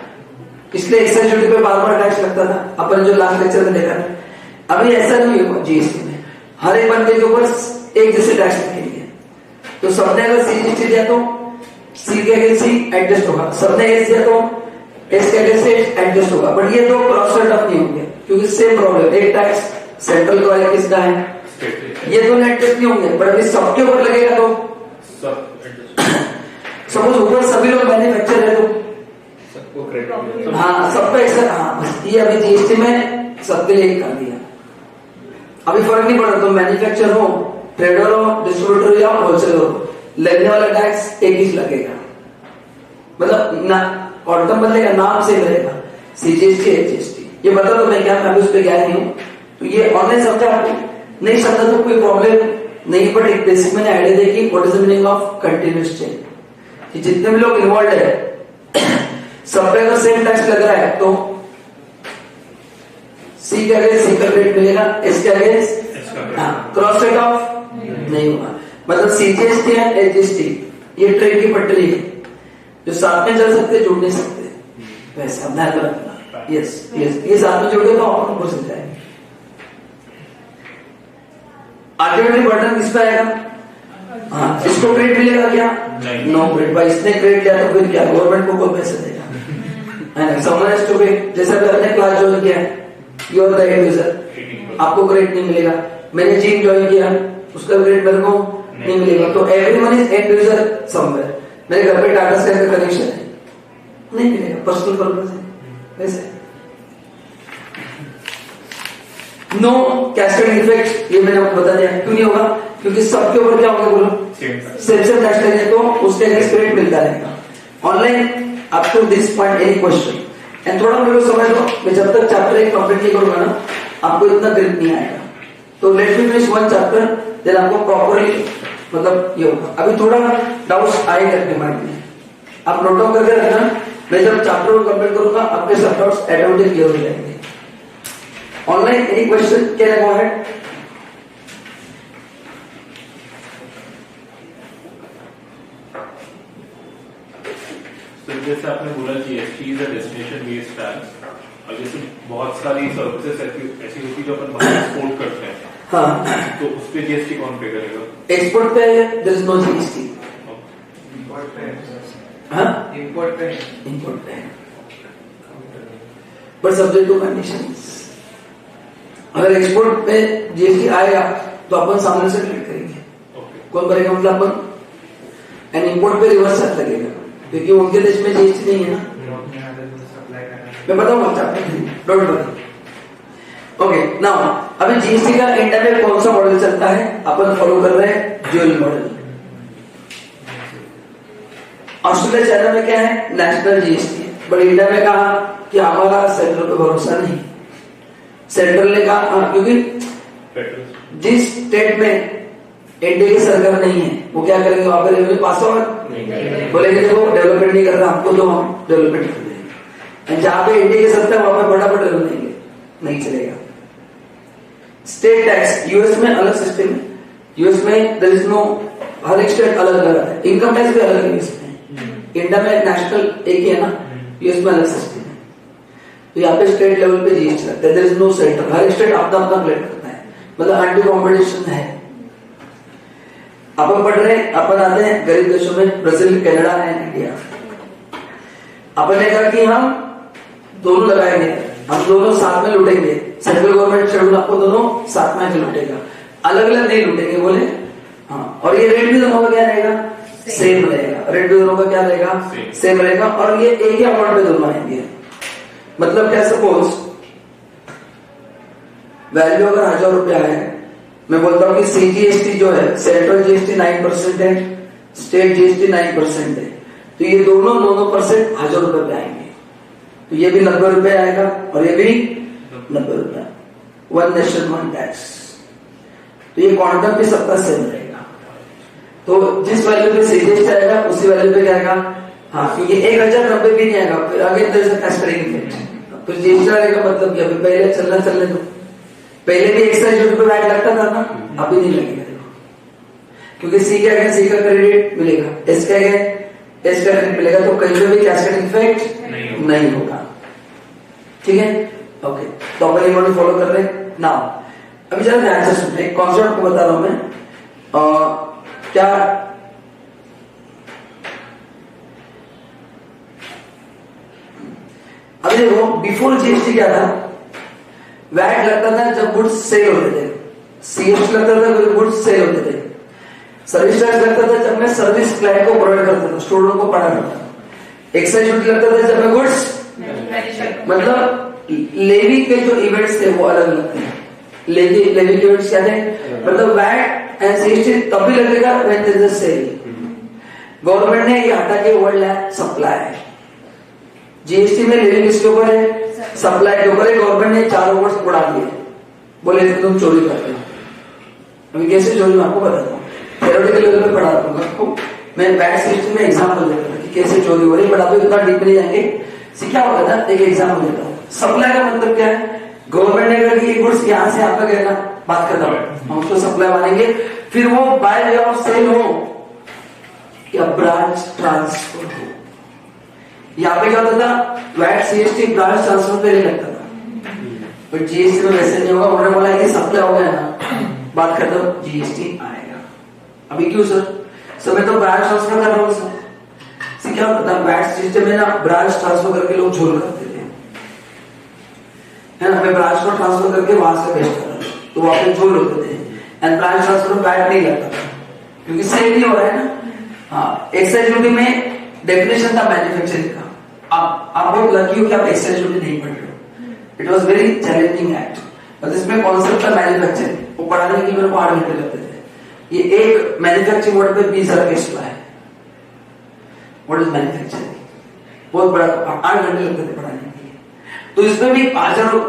इसलिए एक्साइज ड्यूटी पे बार बार टैक्स लगता था, अपन जो लास्ट लेक्चर में देखा था। अभी ऐसा नहीं होगा जीएसटी में, हर एक बंदे के ऊपर एक जैसे टैक्स लगेंगे। तो सबने अगर सीजीएसटी दिया तो सी के अगेंस्ट सी एडजस्ट होगा, सबने एस दिया तो एस के अगेंस्ट एडजस्ट होगा, बट ये दो क्रॉस सेट ऑफ नहीं होंगे, क्योंकि सेम प्रॉब्लम, एक टैक्स सेंट्रल वाले किसका है, ये दोनों एडजस्ट नहीं होंगे। बट अभी सबके ऊपर लगेगा तो सपोज ऊपर सभी लोग मैन्युफैक्चर है तो सबको क्रेडिट, हाँ सबका एक्स्ट्रा, हाँ ये अभी जीएसटी में सबके लिए कर दिया। अभी फर्क नहीं पड़ता, तो मैन्युफैक्चर हो, ट्रेडर हो, डिस्ट्रीब्यूटर या होलसेलर हो, लगने वाला टैक्स एक ही लगेगा, मतलब ना क्वांटम बदलेगा, नाम से रहेगा, सीजीएसटी एचजीएसटी। ये बता दो मैं क्या, मैं अभी उस पर गया नहीं हूँ, तो ये ऑनलाइन समझा आपको, नहीं समझा तो कोई प्रॉब्लम नहीं, बट एक बेसिक मैंने आइडिया देखी what is the meaning of continuous chain, कि जितने भी लोग इन्वॉल्व है सब पे अगर सेम टैक्स लग रहा है तो सी के अगेंस्ट सी का रेट मिलेगा, एस के अगेंस्ट क्रॉस सेट ऑफ नहीं होगा। मतलब सीजीएसटी एंड एचजीएसटी ये ट्रेन की पटरी है, जो साथ में चल सकते जुड़ नहीं सकते, वैसे अब ध्यान रखना। यस यस, ये साथ में जुड़े तो आपको हो सकता है। अल्टीमेटली बर्डन किस पे आएगा, हाँ इसको क्रेडिट मिलेगा क्या, नो क्रेडिट, भाई इसने क्रेडिट लिया तो फिर क्या गवर्नमेंट को कोई पैसे देगा, है ना। समवन हैज टू पे, जैसे अभी आपने क्लास ज्वाइन किया है, you are the end user, आपको क्रेडिट नहीं मिलेगा। मैंने जिम ज्वाइन किया, उसका क्रेडिट मेरे को नहीं मिलेगा, तो everyone is and user somewhere. मेरे घर पे टाटा स्काई का कनेक्शन है, नहीं मिलेगा, पर्सनल पर्पस है, वैसे नो कैस्केड इफेक्ट, ये मैंने आपको बता दिया। क्यों नहीं होगा, क्योंकि सबके ऊपर क्या होगा बोलो, सेम टैक्स लगेगा, तो उसके अगेंस्ट क्रेडिट मिलता रहेगा। Online up to this point any question, and थोड़ा मेरे को समझ लो, मैं जब तक चैप्टर एक कंप्लीट नहीं करूंगा ना, आपको इतना ग्रिप नहीं आएगा। तो let me finish one chapter, then आपको प्रॉपरली मतलब ये होगा। अभी थोड़ा डाउट्स आएगा अपने माइंड में, आप नोट डाउन करके रखना, मैं जब चैप्टर को कंप्लीट करूंगा आपके सब डाउट्स ऑटोमेटिक क्लियर हो जाएंगे. Online any question can I go ahead? तो जैसे आपने बोला GST is a destination based tax, और जैसे बहुत सारी सर्विसेज ऐसी होती है जो अपन बाहर एक्सपोर्ट करते हैं, हाँ, तो उस पे जीएसटी कौन पे करेगा? एक्सपोर्ट पे there is no GST. Import पे हाँ, इंपोर्ट पे इंपोर्ट पे बट सब्जेक्ट टू कंडीशंस. अगर एक्सपोर्ट पे जीएसटी आएगा तो अपन सामने से कलेक्ट करेंगे. ओके. कौन करेगा? मतलब अपन. एंड इंपोर्ट पे रिवर्स चार्ज लगेगा क्योंकि उनके देश में जीएसटी नहीं है ना. सप्लाई करना मैं बताऊंगा chapter, don't worry. Okay, now अभी जीएसटी का इंडिया में कौन सा मॉडल चलता है? अपन फॉलो कर रहे हैं ड्यूअल मॉडल. ऑस्ट्रेलिया चाइना में क्या है? नेशनल जीएसटी है. बट इंडिया में कहा कि हमारा सेंट्रल पे भरोसा नहीं. सेंट्रल ने कहा क्योंकि पेट्रोल जिस स्टेट में एनडीए की सरकार नहीं है वो क्या करेंगे? वहां पर रेवेन्यू पास ओवर बोलेंगे देखो डेवलपमेंट नहीं कर रहा हमको तो हम डेवलपमेंट कर देंगे. जहां पे एनडीए की सत्ता है वहां पे फटाफट रेवेन्यू देंगे. नहीं चलेगा. स्टेट टैक्स यूएस में अलग सिस्टम है. यूएस में देयर इज नो, हर एक स्टेट अलग अलग है. इनकम टैक्स भी अलग है यूएस में. इंडिया में नेशनल एक ही है ना, यूएस में अलग सिस्टम है. तो यहाँ पे स्टेट लेवल पे जीएसटी लगता है. There is no center. हर स्टेट अपना अपना कलेक्ट करता है. मतलब एंटी कॉम्पिटिशन है. अपन पढ़ रहे हैं, अपन आते हैं गरीब देशों में, ब्राजील, कनाडा एंड इंडिया. अपन ने कहा कि हम दोनों लगाएंगे, हम दोनों साथ में लूटेंगे. सेंट्रल गवर्नमेंट शेड्यूल आपको दोनों साथ में लूटेगा, अलग अलग नहीं लूटेंगे बोले. हाँ, और ये रेट भी दोनों का क्या रहेगा? सेम रहेगा. रेट भी दोनों का क्या रहेगा? सेम रहेगा. और ये एक ही अमाउंट में दोनों आएंगे. मतलब क्या? सपोज वैल्यू अगर 1000 रुपया है, मैं बोलता हूँ कि सीजीएसटी जो है, सेंट्रल जीएसटी 9% है, स्टेट जीएसटी 9% है, तो ये दोनों 9% 1000 रुपए पे आएंगे. तो ये भी 90 रुपए आएगा और ये भी 90 रुपया. One nation one tax. तो ये क्वांटम भी सबका सेम रहेगा. तो जिस वैल्यू पे सीजीएसटी आएगा उसी वैल्यू पे क्या आएगा? हाँ, क्योंकि 1090 भी नहीं आएगा. फिर आगे कैस्केडिंग इफेक्ट. फिर जीएसटी आएगा मतलब कि अभी पहले चलने दो. पहले भी एक्साइज ड्यूटी पे वैट लगता था ना, अभी नहीं लगेगा. क्योंकि सी क्या है? सी का क्रेडिट मिलेगा. एस क्या है? एस का क्रेडिट मिलेगा. तो कहीं पे भी कैस्केडिंग इफेक्ट नहीं होगा. ठीक है, ओके. तो अपन ये मॉडल फॉलो कर रहे हैं. नाउ अभी जरा ध्यान से सुनिए, कॉन्सेप्ट को बता रहा हूं मैं. क्या अभी देखो, बिफोर जीएसटी क्या था? वैट लगता था जब गुड्स सेल होते थे. सीएसटी लगता था जब गुड्स सेल होते थे. सर्विस टैक्स लगता था जब मैं सर्विस क्लाइंट को प्रोवाइड करता था, स्टूडेंट को पढ़ा करता था. एक्साइज ड्यूटी लगता था जब मैं गुड्स, मतलब लेवी के जो इवेंट्स थे वो अलग अलग थे. लेवी के इवेंट्स क्या थे? मतलब वैट एंड सीएसटी तभी लगेगा when there is a sale. Government ने ये हटा के वर्ल्ड लैंड सप्लाई. जीएसटी में लेवी किसके ऊपर है? सप्लाई के ऊपर है. गवर्नमेंट ने 4 वर्ड्स उड़ा दिए, बोले तुम चोरी करते हो. अभी कैसे चोरी मैं आपको बताता हूँ. थ्योरेटिकल लेवल पे पढ़ाता हूँ आपको. मैं वैट सिस्टम में एग्जाम्पल देता हूँ कि कैसे चोरी हो रही है, बट आप इतना डीप नहीं जाएंगे. क्या होगा ना, एक एग्जाम्पल देता हूँ. सप्लाई का मतलब क्या है? गवर्नमेंट ने कहा कि ये गुड्स यहाँ से आपका कहना बात करता हूँ, हम उसको सप्लाई मानेंगे. फिर वो बाय वे ऑफ सेल हो या ब्रांच ट्रांसफर हो. यहाँ पे क्या होता था? वैट सीएसटी ब्रांच ट्रांसफर पे नहीं लगता था. बट जीएसटी में वैसे नहीं होगा. उन्होंने बोला कि सप्लाई हो गया ना, बात करता हूँ, जीएसटी आएगा. अभी क्यों सर मैं तो ब्रांच ट्रांसफर कर रहा हूँ सर. क्या होता था? वैट सिस्टम में ना ब्रांच ट्रांसफर करके लोग झोल करते थे, है ना. मैं ब्रांच को ट्रांसफर करके वहां से भेजता था तो वहां पे झोल होते थे. एंड ब्रांच ट्रांसफर में वैट नहीं लगता था क्योंकि सेल नहीं हो रहा है ना. हाँ, एक्साइज ड्यूटी में डेफिनेशन था मैन्युफैक्चरिंग का. आप बहुत लकी हो कि आप एक्साइज ड्यूटी नहीं पढ़ रहे हो. It was very challenging act. और इसमें कॉन्सेप्ट था मैन्युफैक्चरिंग. वो पढ़ाने के मेरे को 8 घंटे लगते थे. ये एक मैन्युफैक्चरिंग वर्ड पे 20,000 केस हुआ है. What is manufacturing? बहुत बड़ा, 8 घंटे लगते थे पढ़ाने के लिए. तो इसमें भी 5,000.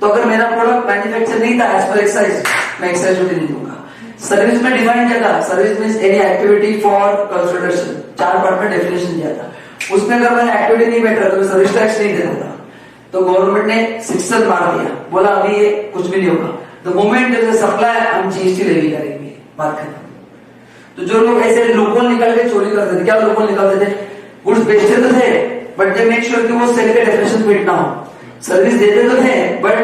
तो अगर मेरा प्रोडक्ट मैन्युफैक्चर नहीं था एज पर एक्साइज, मैं एक्साइज ड्यूटी नहीं दूंगा. सर्विस में डिफाइन किया था. Service means any activity for consideration. 4 part में डेफिनेशन दिया था. उसमें अगर मैंने एक्टिविटी नहीं बैठ रहा तो मैं सर्विस टैक्स नहीं देता था। तो गवर्नमेंट ने 6 मार दिया, बोला अभी ये कुछ भी नहीं होगा, the moment there is a supply हम जीएसटी लेवी करेंगे, बात खत्म। तो जो लोग ऐसे लूपहोल निकाल के चोरी करते थे, क्या लूपहोल निकालते थे, गुड्स बेचते तो थे बट दे मेक श्योर कि वो सेल के डेफिनेशन फिट ना हो, सर्विस देते तो थे बट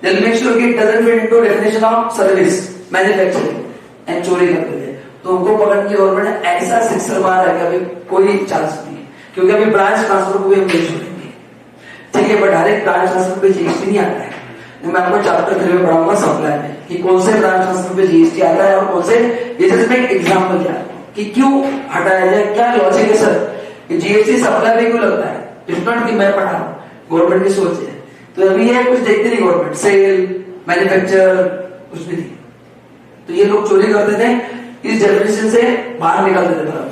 दे मेक श्योर कि it doesn't fit into definition of service manufacturing and चोरी करते थे। तो उनको पकड़ के गवर्नमेंट ने ऐसा 6 मारा है कि अभी कोई चांस नहीं है, क्योंकि अभी ब्रांच ट्रांसफर को भी हम नहीं छोड़ेंगे, ठीक है। बट हर एक ब्रांच ट्रांसफर पे जीएसटी नहीं आता है। मैं आपको चैप्टर 3 में पढ़ाऊंगा सप्लाई में कि कौन से ब्रांच ट्रांसफर पे जीएसटी आता है और कौन से, इसमें एक एग्जांपल क्या कि क्यों हटाया जाए, क्या लॉजिक है सर कि जीएसटी सप्लाई पे क्यों लगता है। इट्स नॉट कि मैं पढ़ा रहा हूं, गवर्नमेंट की सोच है। तो अभी ये कुछ देखते नहीं गवर्नमेंट, सेल मैन्युफैक्चर कुछ भी नहीं। तो ये लोग चोरी करते थे, इस डेफिनेशन से बाहर निकालते थे बराबर।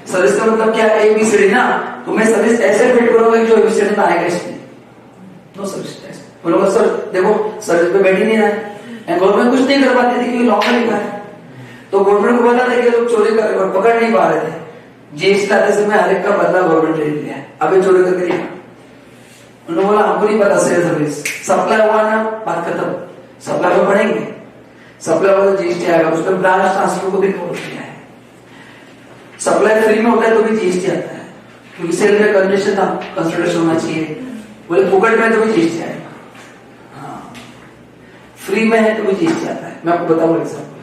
सर्विस का मतलब क्या है, एबीसीडी ना, तो मैं सर्विस ऐसे फिट करूंगा जो एबीसीडी में आएगा इसमें, नो सर्विस टैक्स। बोलोगे सर देखो सर्विस पे बैठ ही नहीं रहा है, गवर्नमेंट कुछ नहीं कर पाती थी क्योंकि लॉ में लिखा है। तो गवर्नमेंट को पता था कि लोग चोरी कर रहे हैं, पकड़ नहीं पा रहे थे। जीएसटी लाते समय हर एक का बदला गवर्नमेंट ले लिया है, अभी चोरी करके दिया। उन्होंने बोला हमको नहीं पता सेल सर्विस, सप्लाई हुआ ना बात खत्म, सप्लाई को पढ़ेंगे, सप्लाई हुआ तो जीएसटी आएगा, उसमें ब्रांच ट्रांसफर को भी कवर किया है। सप्लाई फ्री में होता है तो भी जीएसटी आता है, क्योंकि सेल में कंडीशन था कंसिडरेशन होना चाहिए, बोले फुकट में तो भी जीएसटी आएगा, हाँ फ्री में है तो भी जीएसटी आता है। मैं आपको बताऊंगा एग्जाम्पल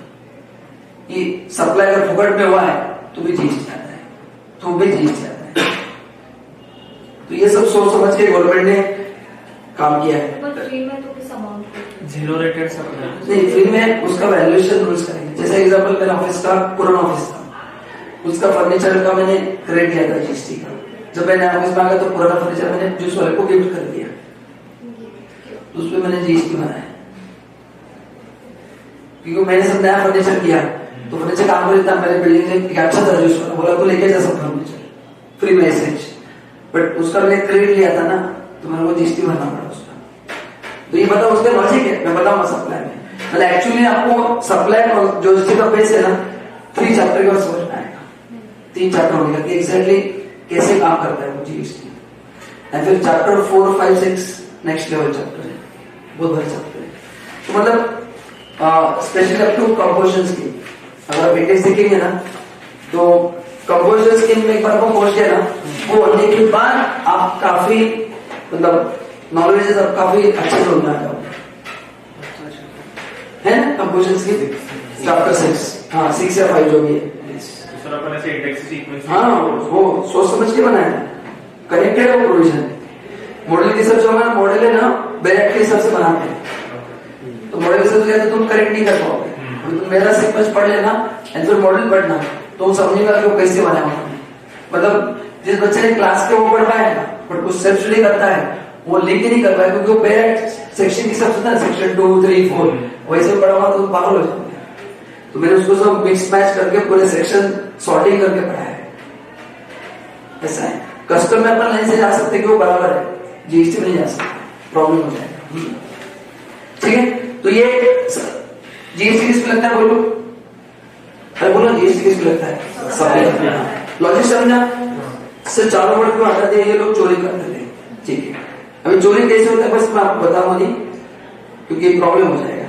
कि सप्लाई अगर फुकट में हुआ है तो भी जीएसटी आता है, तो भी जीएसटी आता है। तो ये सब सोच समझ के गवर्नमेंट ने काम किया है। फ्री में तो किस अमाउंट 0 रेटेड सप्लाई नहीं, फ्री में उसका वैल्यूएशन रूल्स करेंगे। जैसे एग्जांपल मेरा ऑफिस का पुराना ऑफिस था, उसका फर्नीचर का मैंने क्रेडिट लिया था जीएसटी का। जब मैंने ऑफिस में आ गया तो पुराना फर्नीचर मैंने जूस वाले को गिफ्ट कर दिया, तो उसमें मैंने जीएसटी बनाया, क्योंकि मैंने सब नया फर्नीचर किया। तो फर्नीचर काम कर देता मेरे बिल्डिंग में एक अच्छा था जूस वाला, बोला तो लेके जा सब फर्नीचर फ्री में ऐसे, बट उसका मैंने क्रेडिट लिया था ना, तो मैंने वो जीएसटी भरना पड़ा उसका। तो ये बताओ उसका लॉजिक है, मैं बताऊंगा सप्लाई में। मतलब एक्चुअली आपको सप्लाई और जो जीएसटी का बेस है ना 3 चैप्टर के बाद समझ में आएगा, 3 चैप्टर होगा कि एग्जैक्टली कैसे काम करता है वो जीएसटी। एंड फिर चैप्टर 4, 5, 6 नेक्स्ट लेवल चैप्टर है, बहुत बड़ा चैप्टर है। तो मतलब specially up to composition scheme अगर आप इंडेक्स देखेंगे ना, तो कंपोजिशन स्कीम में एक बार आपको पहुंच गया ना, वो होने के बाद आप काफी मतलब नॉलेज आप काफी अच्छे से होना है ना। कंपोजिशन स्कीम चैप्टर 6, हाँ 6 या 5 जो भी है, हाँ वो सोच समझ के बनाया है, कनेक्टेड है वो प्रोविजन। मॉडल रिसर्च होगा, मॉडल है ना बैरेट के हिसाब से बनाते हैं, तो मॉडल रिसर्च गया तो तुम करेक्ट नहीं कर पाओगे। तुम मेरा सीक्वेंस पढ़ लेना एंड फिर मॉडल पढ़ना, तो समझेगा कि वो कैसे बनाया उन्होंने। मतलब जिस बच्चे ने क्लास के वो पढ़ पाएगा बट कुछ सेल्फ स्टडी करता है वो लिंक ही नहीं कर पाएगा, क्योंकि वो बैरेट सेक्शन के हिसाब से ना सेक्शन 2, 3, 4 वैसे पढ़ा हुआ तो पागल हो जाओगे। तो मैंने उसको सब मिक्स मैच करके पूरे सेक्शन सॉर्टिंग करके पढ़ा है। ऐसा है कस्टम में अपना लाइन से जा सकते कि वो बराबर है, जीएसटी में नहीं जा सकते, प्रॉब्लम हो जाएगा। ठीक है, तो ये जीएसटी किस पे लगता है बोलो, अरे बोलो जीएसटी किस पे लगता है, सब लॉजिक समझा। सिर्फ चारों वर्ड क्यों हटा दिया, ये लोग चोरी करते थे। ठीक है, अभी चोरी कैसे होता है बस मैं आपको बताऊंगा नहीं, क्योंकि प्रॉब्लम हो जाएगा।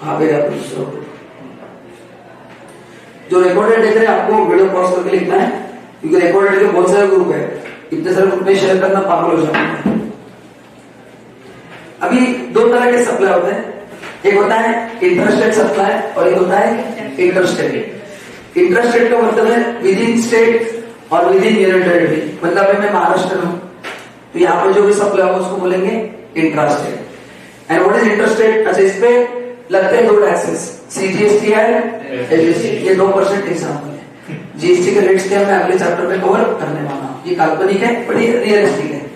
कहां पे आप जो रिकॉर्डेड देख रहे हैं आपको वीडियो पॉज करके लिखना है, क्योंकि रिकॉर्डेड के बहुत सारे ग्रुप है, इतने सारे ग्रुप में शेयर करना पागल हो जाता है। अभी 2 तरह के सप्लाई होते हैं, एक होता है इंटरस्टेट सप्लाई और एक होता है इंटरस्टेट। इंटरस्टेट का मतलब है विद इन स्टेट और विद इन यूनियन टेरिटरी। मतलब अभी मैं महाराष्ट्र में हूं तो यहाँ पे जो भी सप्लाई होगा उसको बोलेंगे intrastate. And what is interstate, अच्छा इस पे लगते हैं 2 टैक्सेस, सीजीएसटी एंड एलजीएसटी। ये 2% एग्जाम्पल है। जीएसटी के रेट्स क्या मैं अगले चैप्टर में कवर करने वाला हूँ। ये काल्पनिक है बट ये रियलिस्टिक है।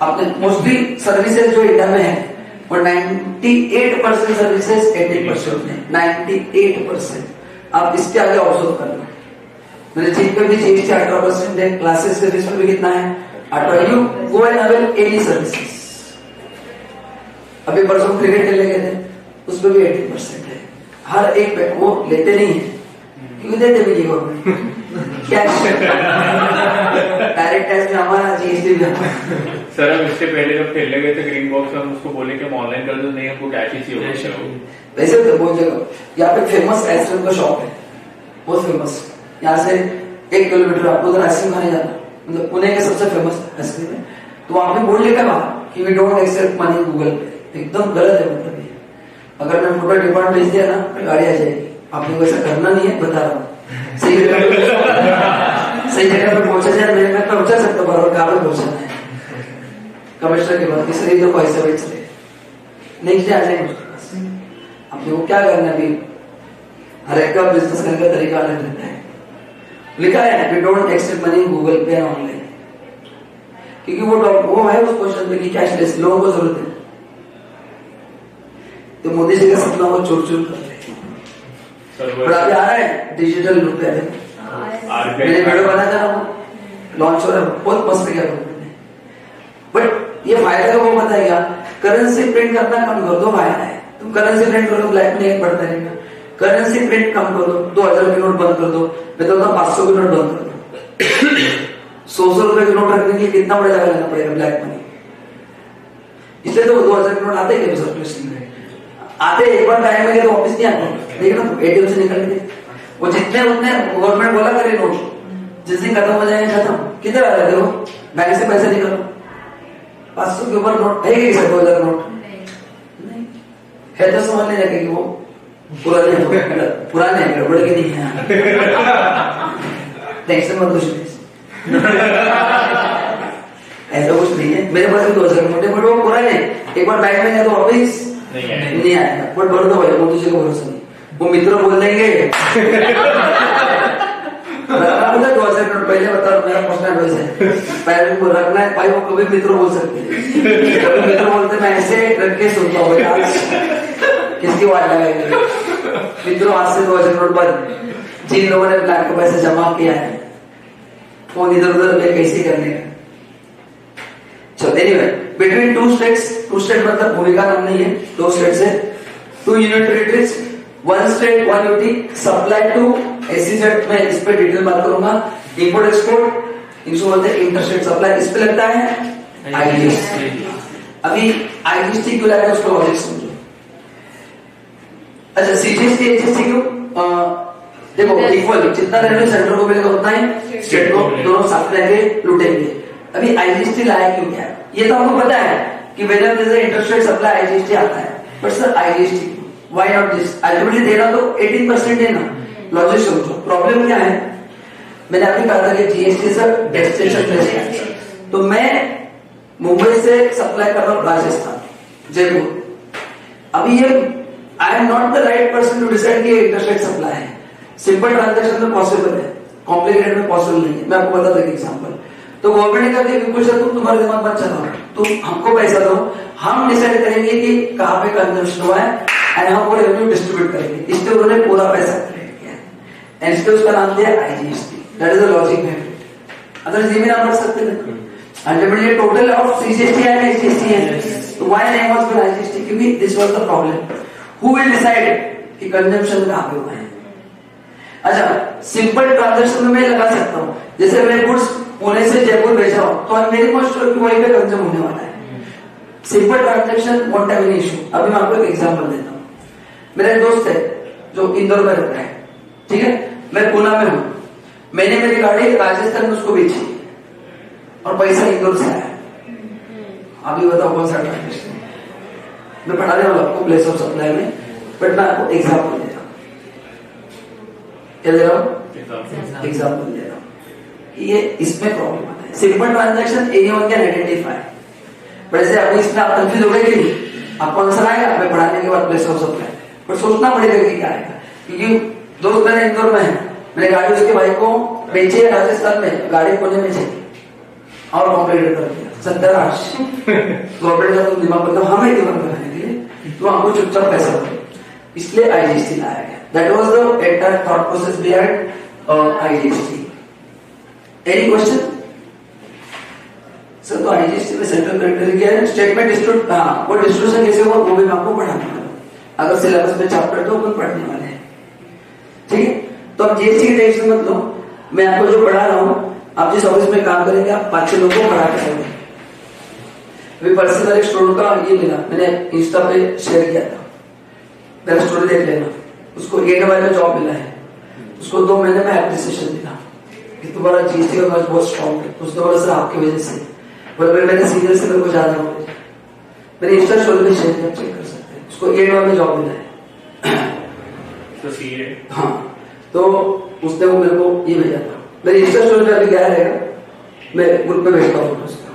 आपने मोस्टली सर्विसेज जो इंडिया में है और 98% सर्विसेज 80% में 98%। आप इसके आगे ऑब्जर्व कर लो, मेरे चीज पे भी जीएसटी 18% है, क्लासेस के फीस में भी कितना है 18। You go and avail any services. अभी परसों क्रिकेट खेलने गए थे, उसमें भी 80% है। हर एक पे वो लेते नहीं है, क्यों देते भी गवर्नमेंट कैश डायरेक्ट टैक्स में हमारा जीएसटी भी हमारा। सर हम इससे पहले जब खेलने गए थे ग्रीन बॉक्स में हम उसको बोले कि हम ऑनलाइन कर दो, नहीं हमको कैश ही चाहिए। वैसे तो बहुत जगह यहाँ पे फेमस आइसक्रीम का शॉप है, बहुत फेमस। यहाँ से 1 किलोमीटर आपको उधर आइसक्रीम खाने जाना, मतलब पुणे के सबसे फेमस आइसक्रीम है। तो वहां पे बोर्ड लिखा बाहर कि we don't accept money Google Pay. एकदम गलत है, मतलब ये अगर मैं फोटो डिमांड भेज दिया ना तो गाड़ी आ जाएगी। आपने वैसा करना नहीं है, बता रहा हूँ। सही जगह पे पहुंचा जाए, मैं पहुंचा सकता हूँ और कहाँ पे पहुंचाना है कमिश्नर के बाद किसी रीजन को ऐसे बेच रहे नेक्स्ट डे आ जाएंगे उसके पास। अब देखो क्या करना है, अभी हर एक का बिजनेस करने का तरीका अलग रहता है। लिखा है we don't accept money Google Pay online, क्योंकि वो है उस क्वेश्चन पे कि कैशलेस लोगों को जरूरत है। तो मोदी जी का सपना वो चोर चोर कर रहे हैं, और अभी आ रहा है डिजिटल रुपया। मैंने वीडियो बनाया था, लॉन्च हो रहा है, बहुत मस्त किया गवर्नमेंट ने। बट ये फायदा वो बताएगा, करेंसी प्रिंट करना कम कर दो, फायदा है। तुम करेंसी प्रिंट करो, ब्लैक में एक बढ़ता रहेगा। करेंसी प्रिंट कम कर दो, 2000 के नोट बंद कर दो, मैं तो 500 के नोट बंद कर दो। 100 रुपए के नोट रखने के लिए कितना बड़ा जगह लेना पड़ेगा ब्लैक मनी। इसलिए तो 2000 के नोट आते हैं सर्कुलेशन में, आते एक बार टाइम में तो वापस नहीं आते। देखना तो एटीएम से निकल के वो जितने उतने गवर्नमेंट बोला करे नोट, जिस दिन खत्म हो जाएंगे खत्म। किधर आ रहे हो, बैंक से पैसे निकालो। 500 के ऊपर नोट है कि 2000 नोट नहीं है, तो समझ नहीं लगे कि वो पुराने हैं, गड़बड़ के नहीं है। टेंशन मत कुछ ऐसा कुछ नहीं है। मेरे पास भी 2000 नोट है, बट वो पुराने, एक बार बैंक में गया तो वापिस नहीं आएगा। बट भर दो भाई, वो तुझे को भरोसा नहीं, वो मित्र बोल देंगे। 2000 नोट पहले बता, मेरा पर्सनल एडवाइस है, पहले को रखना है भाई। वो कभी मित्र बोल सकते हैं, कभी मित्र बोलते मैं ऐसे रख के सुनता हूँ, किसकी बात लगाएंगे मित्रों। आज से 2000 नोट बंद। जिन लोगों ने ब्लैक को पैसे जमा किया है, फोन इधर उधर में कैसे करने का। So anyway, between two states मतलब भूमिका नाम नहीं है, 2 states है, 2 union territories, 1 state 1 UT, supply to SEZ। मैं इस पे डिटेल बात करूंगा। इंपोर्ट एक्सपोर्ट इनको बोलते हैं इंटरस्टेट सप्लाई। इस पे लगता है IGST। अभी IGST क्यों लगा है उसको लॉजिक समझो। अच्छा CGST HST क्यों, देखो इक्वल जितना रेवेन्यू सेंटर को मिलेगा उतना ही स्टेट को, दोनों साथ रहकर लूटेंगे। अभी IGST लाया क्यों क्या, ये तो आपको पता है कि whether this interest rate supply IGST आता है, but sir IGST why not this. Ultimately देना तो 18% है ना, लॉजिक समझो। प्रॉब्लम क्या है, मैंने आपको कहा था कि GST सर डेस्टिनेशन बेस्ड है। तो मैं मुंबई से सप्लाई कर रहा हूँ राजस्थान, जयपुर। अभी ये I am not the right person to decide कि इंटरेस्ट रेट सप्लाई है। सिंपल ट्रांजेक्शन में पॉसिबल है, कॉम्प्लिकेटेड में पॉसिबल नहीं है। मैं आपको बताता हूँ एग्जाम्पल। तो गवर्नमेंट ने कहा कि कुछ तुम तुम्हारे दिमाग मत चलाओ, तुम हमको पैसा दो, हम डिसाइड करेंगे कि कहाँ पे कंजम्पशन हुआ है एंड हम वो रेवेन्यू डिस्ट्रीब्यूट करेंगे। इसलिए उन्होंने पूरा पैसा कलेक्ट किया एंड इसलिए उसका नाम दिया IGST। That is the logic है। अदरवाइज ये भी नाम रख सकते थे। Ultimately total of CGST and HST है, तो why name was for IGST, क्योंकि this was the problem. Who will decide कि कंजम्पशन कहाँ पे हुआ है। अच्छा सिंपल ट्रांजेक्शन में मैं लगा सकता हूँ, जैसे मैं गुड्स पुणे से जयपुर भेज रहा हूँ, तो मेरी कॉस्ट वहीं पे कंज्यूम होने वाला है। Simple transaction won't have any issue. अभी मैं आपको एक एग्जांपल देता हूँ। मेरा एक दोस्त है जो इंदौर में रहता है, ठीक है, मैं पुणे में हूँ। मैंने मेरी गाड़ी राजस्थान में उसको बेची और पैसा इंदौर से आया। अभी बताओ कौन सा ट्रांजेक्शन। मैं पढ़ाने वाला आपको प्लेस ऑफ सप्लाई में, बट मैं आपको एग्जाम्पल दे रहा हूँ। क्या दे रहा हूँ, एग्जाम्पल दे रहा हूँ। ये इसमें प्रॉब्लम आता है। Simple transaction anyone can identify, but ऐसे अभी इसमें आप कंफ्यूज हो गए कि नहीं, आपको आंसर आएगा मैं पढ़ाने के बाद प्लेस ऑफ सप्लाई, पर सोचना पड़ेगा कि क्या आएगा। क्योंकि दोस्त मेरे इंदौर में है, मैंने गाड़ी उसके भाई को बेची है राजस्थान में, गाड़ी पुणे में चाहिए और कॉम्प्लीट कर दिया। सत्यानाश। गवर्नमेंट का तुम दिमाग मतलब हमें दिमाग लगाने के लिए तो हमको चुपचाप पैसा दो, इसलिए IGST लाया गया। That was the entire thought process behind IGST। Any question sir? तो IGST में सेंट्रल करेक्टर क्या है, स्टेटमेंट डिस्ट्रीब्यूट, हाँ वो डिस्ट्रीब्यूशन कैसे हुआ वो भी मैं आपको पढ़ाने वाला हूँ। अगर सिलेबस में चैप्टर तो अपन पढ़ने वाले हैं, ठीक है। तो आप जीएसटी की टेंशन मत लो, मैं आपको जो पढ़ा रहा हूँ, आप जिस ऑफिस में काम करेंगे आप 5-6 लोगों को पढ़ा के करेंगे। अभी पर्सनल एक स्टूडेंट का ये मिला, मैंने इंस्टा पे शेयर किया था, मेरा स्टोरी देख लेना, उसको 8 वाई में जॉब मिला है, उसको 2 महीने में एप्रिसिएशन मिला कि तुम्हारा जीएसटी का वर्क बहुत स्ट्रॉन्ग है। उसने बोला सर आपकी वजह से, बोले मेरे सीनियर से मेरे को ज्यादा हो, मैंने इंस्टा स्टोरी पे शेयर किया, चेक कर सकते हैं, उसको 8 वाई में जॉब मिला है। तो सीए हाँ, तो उसने वो मेरे को ये भेजा था, मेरे इंस्टा स्टोरी पे अभी गया रहेगा, मैं ग्रुप पे भेजता हूँ उसका।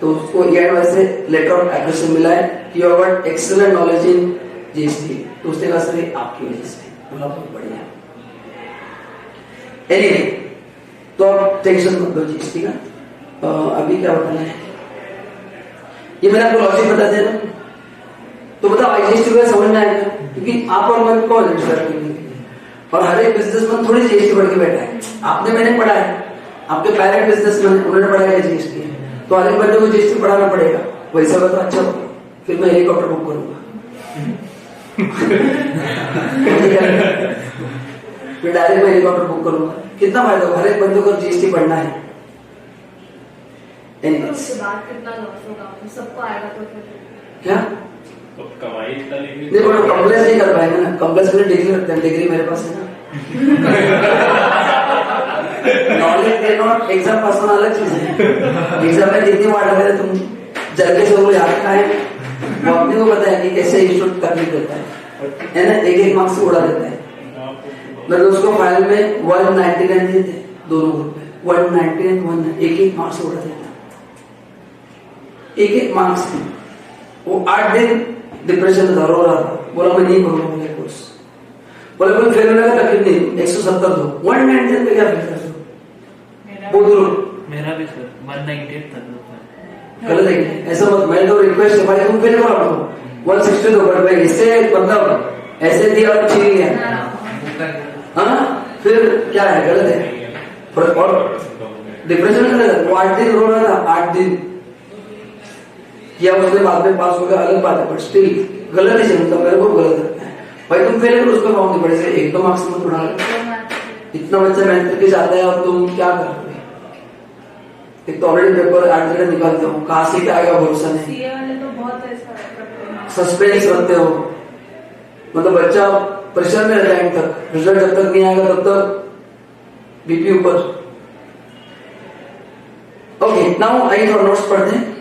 तो उसको ये वैसे लेटर ऑफ एप्रिसिएशन मिला है कि you have got excellent knowledge in GST. तो उसने कहा सर आपकी वजह से, बोला बहुत बढ़िया। एनीवे, तो आप टेंशन मत लो जीएसटी का। अभी क्या बताना है, ये मैंने आपको लॉजिक बता दिया ना, तो बताओ आईजीएसटी का समझ में आएगा, क्योंकि आप और मैं कौन है और हर एक बिजनेसमैन थोड़ी जीएसटी पढ़ के बैठा है। आपने मैंने पढ़ा है, आपके पेरेंट बिजनेसमैन उन्होंने पढ़ा है जीएसटी है, तो हर एक बंदे को जीएसटी पढ़ाना पड़ेगा। वैसा होगा तो अच्छा होगा, फिर मैं हेलीकॉप्टर बुक करूंगा फिर डायरेक्ट मैं हेलीकॉप्टर बुक करूंगा, कितना फायदा होगा, हर एक बंदे को जीएसटी पढ़ना है। उसके बाद कितना लॉस होगा, सबको आएगा तो फिर क्या तो कमाई इतना लेंगे, नहीं बोलो, कम्प्लेस नहीं कर पाएंगे ना, कम्प्लेस में डिग्री रखते हैं, डिग्री मेरे पास है ना। नॉलेज दे नॉट एग्जाम पास होना अलग चीज है, एग्जाम में जितनी मार लगे तुम जल्दी से वो याद खाए, वो अपने को पता है कि कैसे इंस्टीट्यूट करने देता है ना, एक मार्क्स उड़ा देता है। मतलब उसको फाइल में 199 दिए थे, दोनों ग्रुप में 199 एक मार्क्स उड़ा देता, एक मार्क्स। वो 8 दिन डिप्रेशन में रो रहा था, बोला मैं नहीं करूंगा मुझे कोर्स, बोले कोई फेल होने का तकलीफ नहीं, 170 दो, 199 पे क्या फेल कर दो, वो दूर। मेरा भी सर 198 तक होता है। गलत है कि ऐसा मत, मैं तो रिक्वेस्ट है भाई तुम फेल करो आपको 160 दो, बट मैं इससे मतलब ऐसे दिया और छीन लिया, हाँ फिर क्या है, गलत है। और डिप्रेशन में गलत, वो 8 दिन रो रहा था, 8 दिन किया उसने, बाद में पास हो गया अलग बात है, बट स्टिल गलत ही समझता, मेरे को गलत लगता है। भाई तुम फेल करो, उसका काम नहीं पड़े से 1-2 मार्क्स मत उड़ा, इतना बच्चा मेहनत करके जाता है और तुम क्या कर रहे हो। एक तो ऑलरेडी पेपर 8 जगह निकालते हो, कहाँ से क्या आएगा भरोसा नहीं, सीए वाले तो बहुत ऐसा करते हैं, सस्पेंस रखते हो, मतलब बच्चा प्रेशर में रहता है तक, रिजल्ट जब तक नहीं आएगा तब तक बीपी ऊपर। ओके, नाउ आइए थोड़ा नोट्स पढ़ते हैं।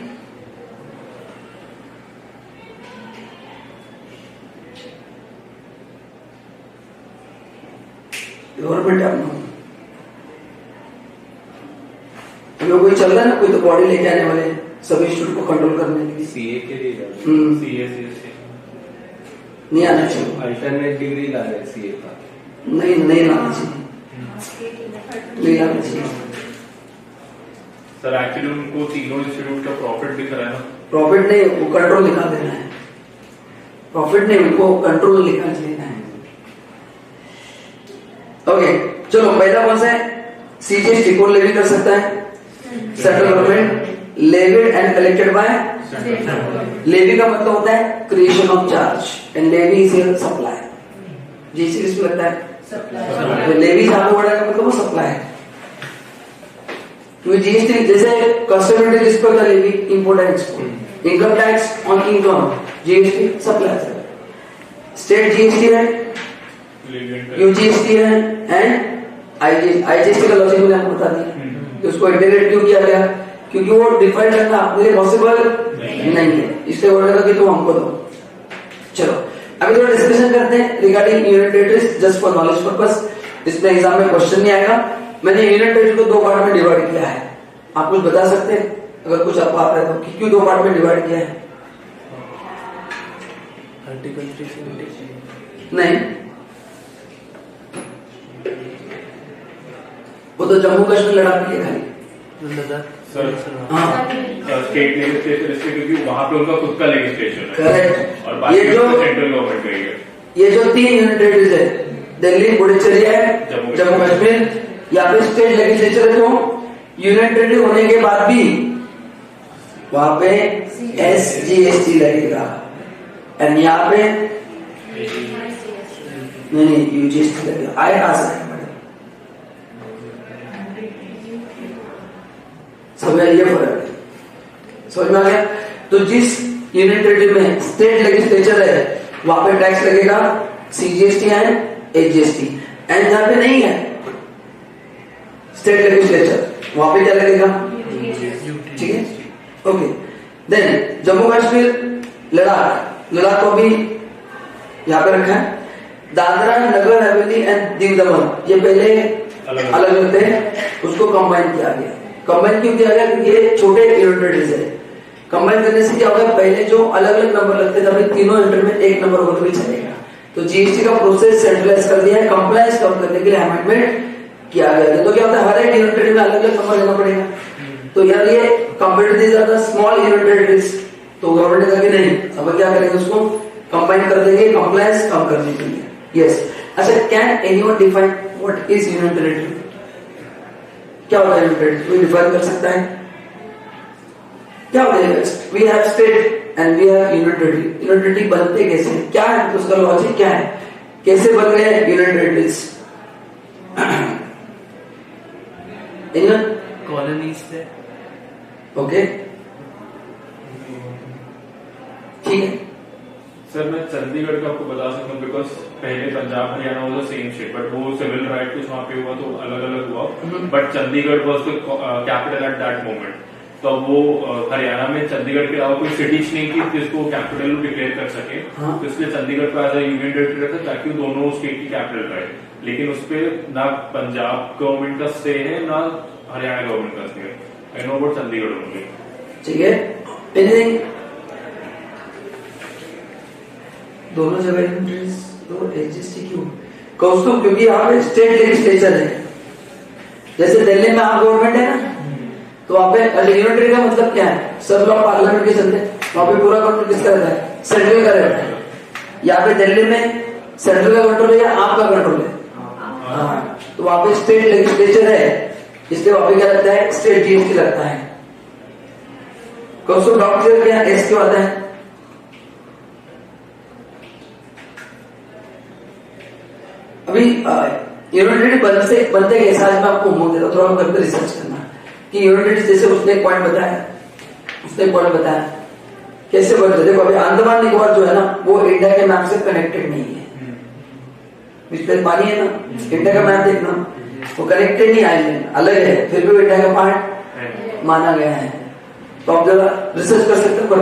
गवर्नमेंट हमें कोई चल रहा है ना, कोई तो बॉडी लेके आने वाले सभी इंस्टीट्यूट को कंट्रोल करने के लिए, सीए के लिए सीए नहीं आना चाहिए, अल्टरनेट डिग्री ला रहे सीए का, नहीं आना चाहिए, नहीं आना चाहिए। सर एक्चुअली उनको तीनों इंस्टीट्यूट का प्रॉफिट दिख रहा है ना, प्रॉफिट नहीं, वो कंट्रोल निकाल देना है, प्रॉफिट नहीं, उनको कंट्रोल निकाल देना है। ओके, चलो पहला कौन सा है, सीजीएसटी कौन लेवी कर सकता है, central government, levied and collected by, levy का मतलब होता है creation of charge and levy is supply, GST किसको लगता है, लेवी जहां पे बढ़ेगा मतलब वो सप्लाई है, क्योंकि जीएसटी जैसे कस्टम ड्यूटी किस पर levy, import and export, income tax on income, GST supply, state GST है, यूजीएसटी है एंड आईजीएसटी का लॉजिक मैंने आपको बता दिया कि उसको इंटीग्रेट क्यों किया गया, क्योंकि वो डिफाइन करना अपने लिए पॉसिबल नहीं है, इसलिए बोल रहा था कि तुम हमको दो। चलो अभी थोड़ा डिस्कशन करते हैं regarding unit territories, just for knowledge purpose, इसमें एग्जाम में क्वेश्चन नहीं आएगा। मैंने यूनिट टेरिटरी को 2 पार्ट में डिवाइड किया है, आप कुछ बता सकते हैं अगर कुछ आपको आता है तो, कि क्यों 2 पार्ट में डिवाइड किया है? आर्टिकल 3 नहीं, वो तो जम्मू कश्मीर लड़ाई है खाली, सर हाँ स्टेट लेजिस्लेचर इसलिए क्योंकि वहां पे उनका खुद का लेजिस्लेशन है करेक्ट। और बाकी ये जो सेंट्रल गवर्नमेंट का ही है। ये जो 3 यूनिट टेरिटरीज है, दिल्ली, पुडुचेरी है, जम्मू कश्मीर, यहाँ पे स्टेट लेजिस्लेचर है, तो यूनिट टेरिटरी होने के बाद भी वहां पे एसजीएसटी लगेगा, एंड यहाँ पे नहीं यूजीएसटी लगेगा। आए कहां से, समझ में ये फर्क है, समझ में आ गया। तो जिस यूनियन टेरिटरी में स्टेट लेजिस्लेचर है वहां पे टैक्स लगेगा CGST एंड HGST, एंड जहां पे नहीं है स्टेट लेजिस्लेचर वहां पे क्या लगेगा, ठीक है, ओके। देन जम्मू कश्मीर, लद्दाख को भी यहाँ पे रखा है। दादरा नगर हवेली एंड दीव दमन ये पहले अलग अलग थे, उसको कंबाइन किया गया। कंबाइन क्यों किया गया, क्योंकि ये छोटे यूनियन टेरिटरीज है। कंबाइन करने से क्या होगा, पहले जो अलग अलग नंबर लगते थे अभी तीनों यूनिट में एक नंबर होकर भी चलेगा। तो GST का प्रोसेस सेंट्रलाइज कर दिया है, कंप्लायंस कम करने के लिए अमेंडमेंट किया गया है। तो क्या होता है, हर एक यूनियन टेरिटरी में अलग अलग नंबर लेना पड़ेगा। तो यार ये कंपेयर टू ज्यादा स्मॉल यूनियन टेरिटरीज, तो गवर्नमेंट ने कहा कि नहीं, अब क्या करेंगे, उसको कंबाइन कर देंगे कंप्लायंस कम करने के लिए। यस, अच्छा, can anyone define what is union territory, क्या होता है यूनियन टेरिटरी, कोई डिफाइन कर सकता है क्या होता है? We have state and we have union territory. Union territory बनते कैसे, क्या है उसका लॉजिक, क्या है, कैसे बन गए यूनियन टेरिटरीज? कॉलोनीज थे, ओके, ठीक है। सर मैं चंडीगढ़ का आपको बता सकता हूँ, बिकॉज पहले Punjab Haryana was the same state, but वो सिविल राइट कुछ वहाँ पे हुआ तो अलग अलग हुआ, but Chandigarh was the capital at that moment. तो अब वो हरियाणा में चंडीगढ़ के अलावा कोई सिटीज नहीं थी जिसको कैपिटल डिक्लेयर कर सके, तो इसलिए चंडीगढ़ को एज अ यूनियन टेरिटरी रखा ताकि वो दोनों स्टेट की कैपिटल रहे। लेकिन उसपे ना पंजाब गवर्नमेंट का स्टे है ना हरियाणा गवर्नमेंट का स्टे है। I know about Chandigarh only. ठीक है, एनीथिंग, दोनों जगह तो HGST क्यों कौस्तुभ, क्योंकि यहाँ पे स्टेट लेजिस्लेचर है। जैसे दिल्ली में आप गवर्नमेंट है ना, तो वहाँ पे यूनियन टेरिटरी का मतलब क्या है, सब लोग पार्लियामेंट के चलते हैं, वहाँ पे पूरा कंट्रोल किसका रहता है, सेंट्रल का रहता है। यहाँ पे दिल्ली में सेंट्रल का कंट्रोल है या आपका कंट्रोल है? हाँ, तो वहाँ पे स्टेट लेजिस्लेचर है, इसलिए वहाँ पे क्या लगता है, स्टेट GST लगता है। कौस्तुभ डाउट क्लियर किया, एस क्यों आता है? अभी यूनियन टेरिटरी बनते कैसे, आज मैं आपको होमवर्क दे रहा हूँ, थोड़ा घर पे रिसर्च करना कि यूनियन टेरिटरी, जैसे उसने एक पॉइंट बताया कैसे बनते। देखो अभी अंडमान निकोबार जो है ना, वो इंडिया के मैप से कनेक्टेड नहीं है, मिस्टर पानी है ना, इंडिया का मैप देखना, वो कनेक्टेड नहीं, आइलैंड अलग है, फिर भी इंडिया का पार्ट माना गया है। तो आप जरा रिसर्च कर सकते हो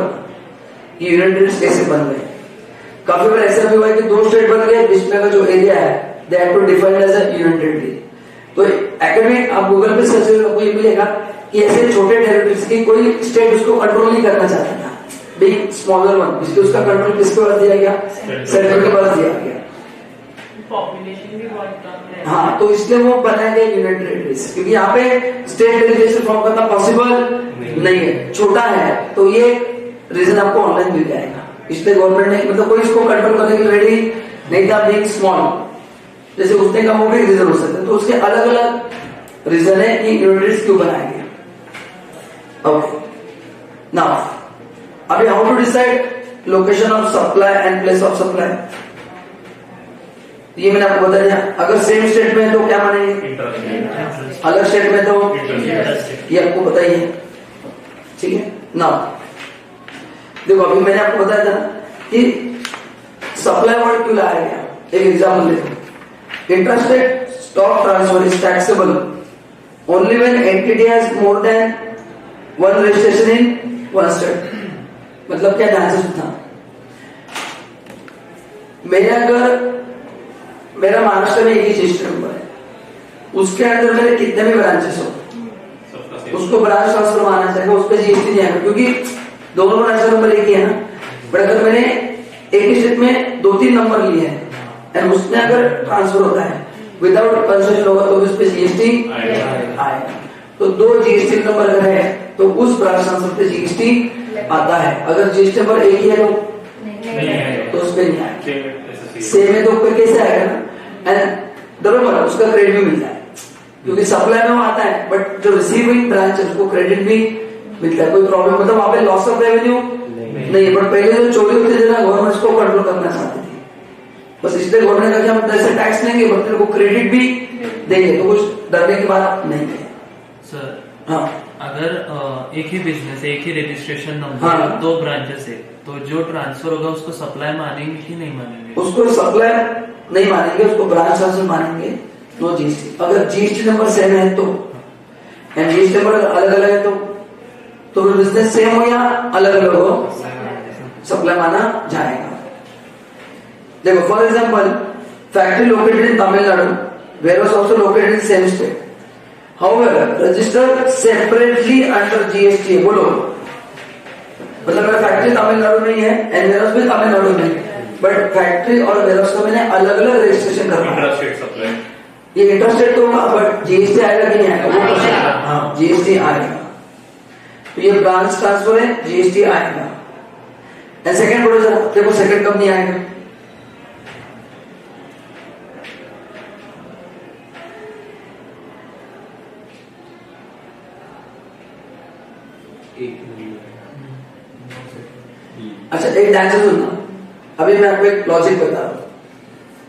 कि यूनियन टेरिटरी कैसे बन गए। काफी बार ऐसा भी हुआ है कि दो स्टेट बन गए, बीच में का जो एरिया है they have to define as a union territory. तो एकेडमिक आप गूगल पे सर्च करोगे, आपको ये मिलेगा कि ऐसे छोटे टेरिटरीज की कोई स्टेट उसको कंट्रोल नहीं करना चाहता था, बिग स्मॉलर वन, इसलिए उसका कंट्रोल किसके पास दिया गया, सेंट्रल के पास दिया गया। पॉपुलेशन भी बहुत कम है। हाँ, तो इसलिए वो बनाए गए यूनियन टेरिटरीज, क्योंकि यहाँ पे स्टेट लेजिस्लेशन फॉर्म करना पॉसिबल नहीं है, छोटा है। तो ये रीजन आपको ऑनलाइन मिल जाएगा, इसलिए गवर्नमेंट ने, मतलब कोई इसको कंट्रोल करने के लिए रेडी नहीं था, बिग स्मॉल, जैसे उसने कहा वो भी रीजन हो सकते हैं। तो उसके अलग अलग रीजन है कि यूनिट्स क्यों बनाए गए। ओके, नाउ अभी how to decide location of supply and place of supply, ये मैंने आपको बता दिया। अगर सेम स्टेट में है तो क्या मानेंगे, अलग स्टेट में तो ये आपको पता ही है, ठीक है। नाउ देखो अभी मैंने आपको बताया था कि सप्लाई वर्ड क्यों लाया गया, एक एग्जाम्पल देखो, intrastate stock transfer is taxable only when entity has more than one registration in one state. मतलब क्या ध्यान से सुनना, मेरा महाराष्ट्र में एक ही रजिस्टर नंबर है, उसके अंदर मेरे कितने भी ब्रांचेस हो, उसको ब्रांच ट्रांसफर माना जाएगा, उस पर GST नहीं आएगा, क्योंकि दोनों ब्रांच नंबर एक ही है ना। बट अगर मैंने एक ही स्टेट में 2-3 नंबर लिए हैं एंड उसमें अगर ट्रांसफर होता है विदाउट कंसेशन होगा तो उस पर GST आएगा। तो 2 GST नंबर अगर है तो उस ब्रांच ट्रांसफर पे GST आता है। अगर GST नंबर एक ही है तो उस पर नहीं आएगा, सेम है तो ऊपर कैसे आएगा ना, एंड बराबर उसका क्रेडिट भी मिलता है, क्योंकि सप्लाई में वो आता है, बट जो रिसीविंग ब्रांच है उसको क्रेडिट भी मिलता है। कोई प्रॉब्लम, मतलब वहां पे लॉस ऑफ रेवेन्यू नहीं है। बट पहले जो चोरी होती थी ना, गवर्नमेंट को कंट्रोल करना चाहती थी, बस इसलिए गवर्नमेंट का हम पैसे टैक्स लेंगे बट तेरे को क्रेडिट भी देंगे, तो कुछ डरने की बात नहीं है सर। हाँ, अगर एक ही बिजनेस एक ही रजिस्ट्रेशन नंबर हाँ। 2 ब्रांचेस है तो जो ट्रांसफर होगा उसको सप्लाई मानेंगे कि नहीं मानेंगे? उसको सप्लाई नहीं मानेंगे, उसको ब्रांच ट्रांसफर मानेंगे, नो जीएसटी। अगर जीएसटी नंबर सेम है तो, एंड जीएसटी नंबर अलग अलग है तो बिजनेस सेम हो या अलग अलग हो, सप्लाई माना जाएगा। देखो for example, factory located in Tamil Nadu, warehouse also located in same state, however registered separately under GST. बोलो, मतलब मेरा फैक्ट्री तमिलनाडु में ही है एंड वेयरहाउस भी तमिलनाडु में है, बट फैक्ट्री और वेयरहाउस का मैंने अलग अलग रजिस्ट्रेशन करना है। इंट्रास्टेट सप्लाई, ये इंटरेस्टेड तो होगा, बट जीएसटी आएगा कि नहीं आएगा वो क्वेश्चन। हाँ, जीएसटी आएगा। तो ये ब्रांच ट्रांसफर है, जीएसटी आएगा। एंड सेकंड बोलो जरा, देखो सेकंड कब नहीं आएगा। अच्छा एक ध्यान से सुनना, अभी मैं आपको एक लॉजिक बता रहा हूं,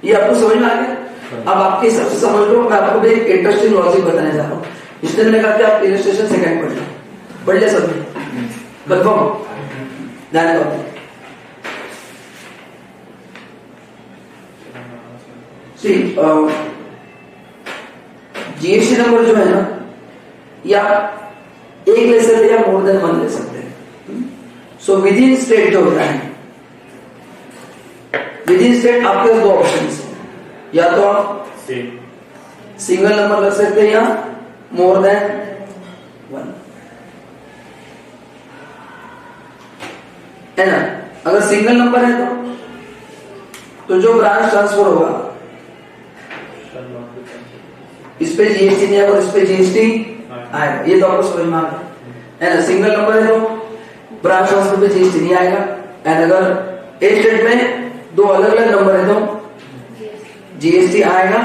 ये आपको समझ में आ गया? अब आपके हिसाब से समझ लो, मैं आपको भी एक इंटरेस्टिंग लॉजिक बताने जा रहा हूँ। इसलिए मैंने कहा कि आप इलस्ट्रेशन सेकंड पढ़ लिया सभी, कंफर्म? ध्यान दो। जीएसटी नंबर जो है ना, या एक ले सकते हैं या मोर देन वन ले सकते हैं। सो विद इन स्टेट जो होता है, विद इन स्टेट आपके पास दो ऑप्शन है, या तो आप सिंगल नंबर रख सकते हैं या मोर देन वन, है ना? अगर सिंगल नंबर है तो जो ब्रांच ट्रांसफर होगा इस पे जीएसटी नहीं आएगा और इस पे जीएसटी आएगा। ये तो आपको समझ में आ गया, है ना? सिंगल नंबर है तो ब्रांच ट्रांसफर पे जीएसटी नहीं आएगा, एंड अगर एक स्टेट में दो अलग अलग नंबर है तो जीएसटी आएगा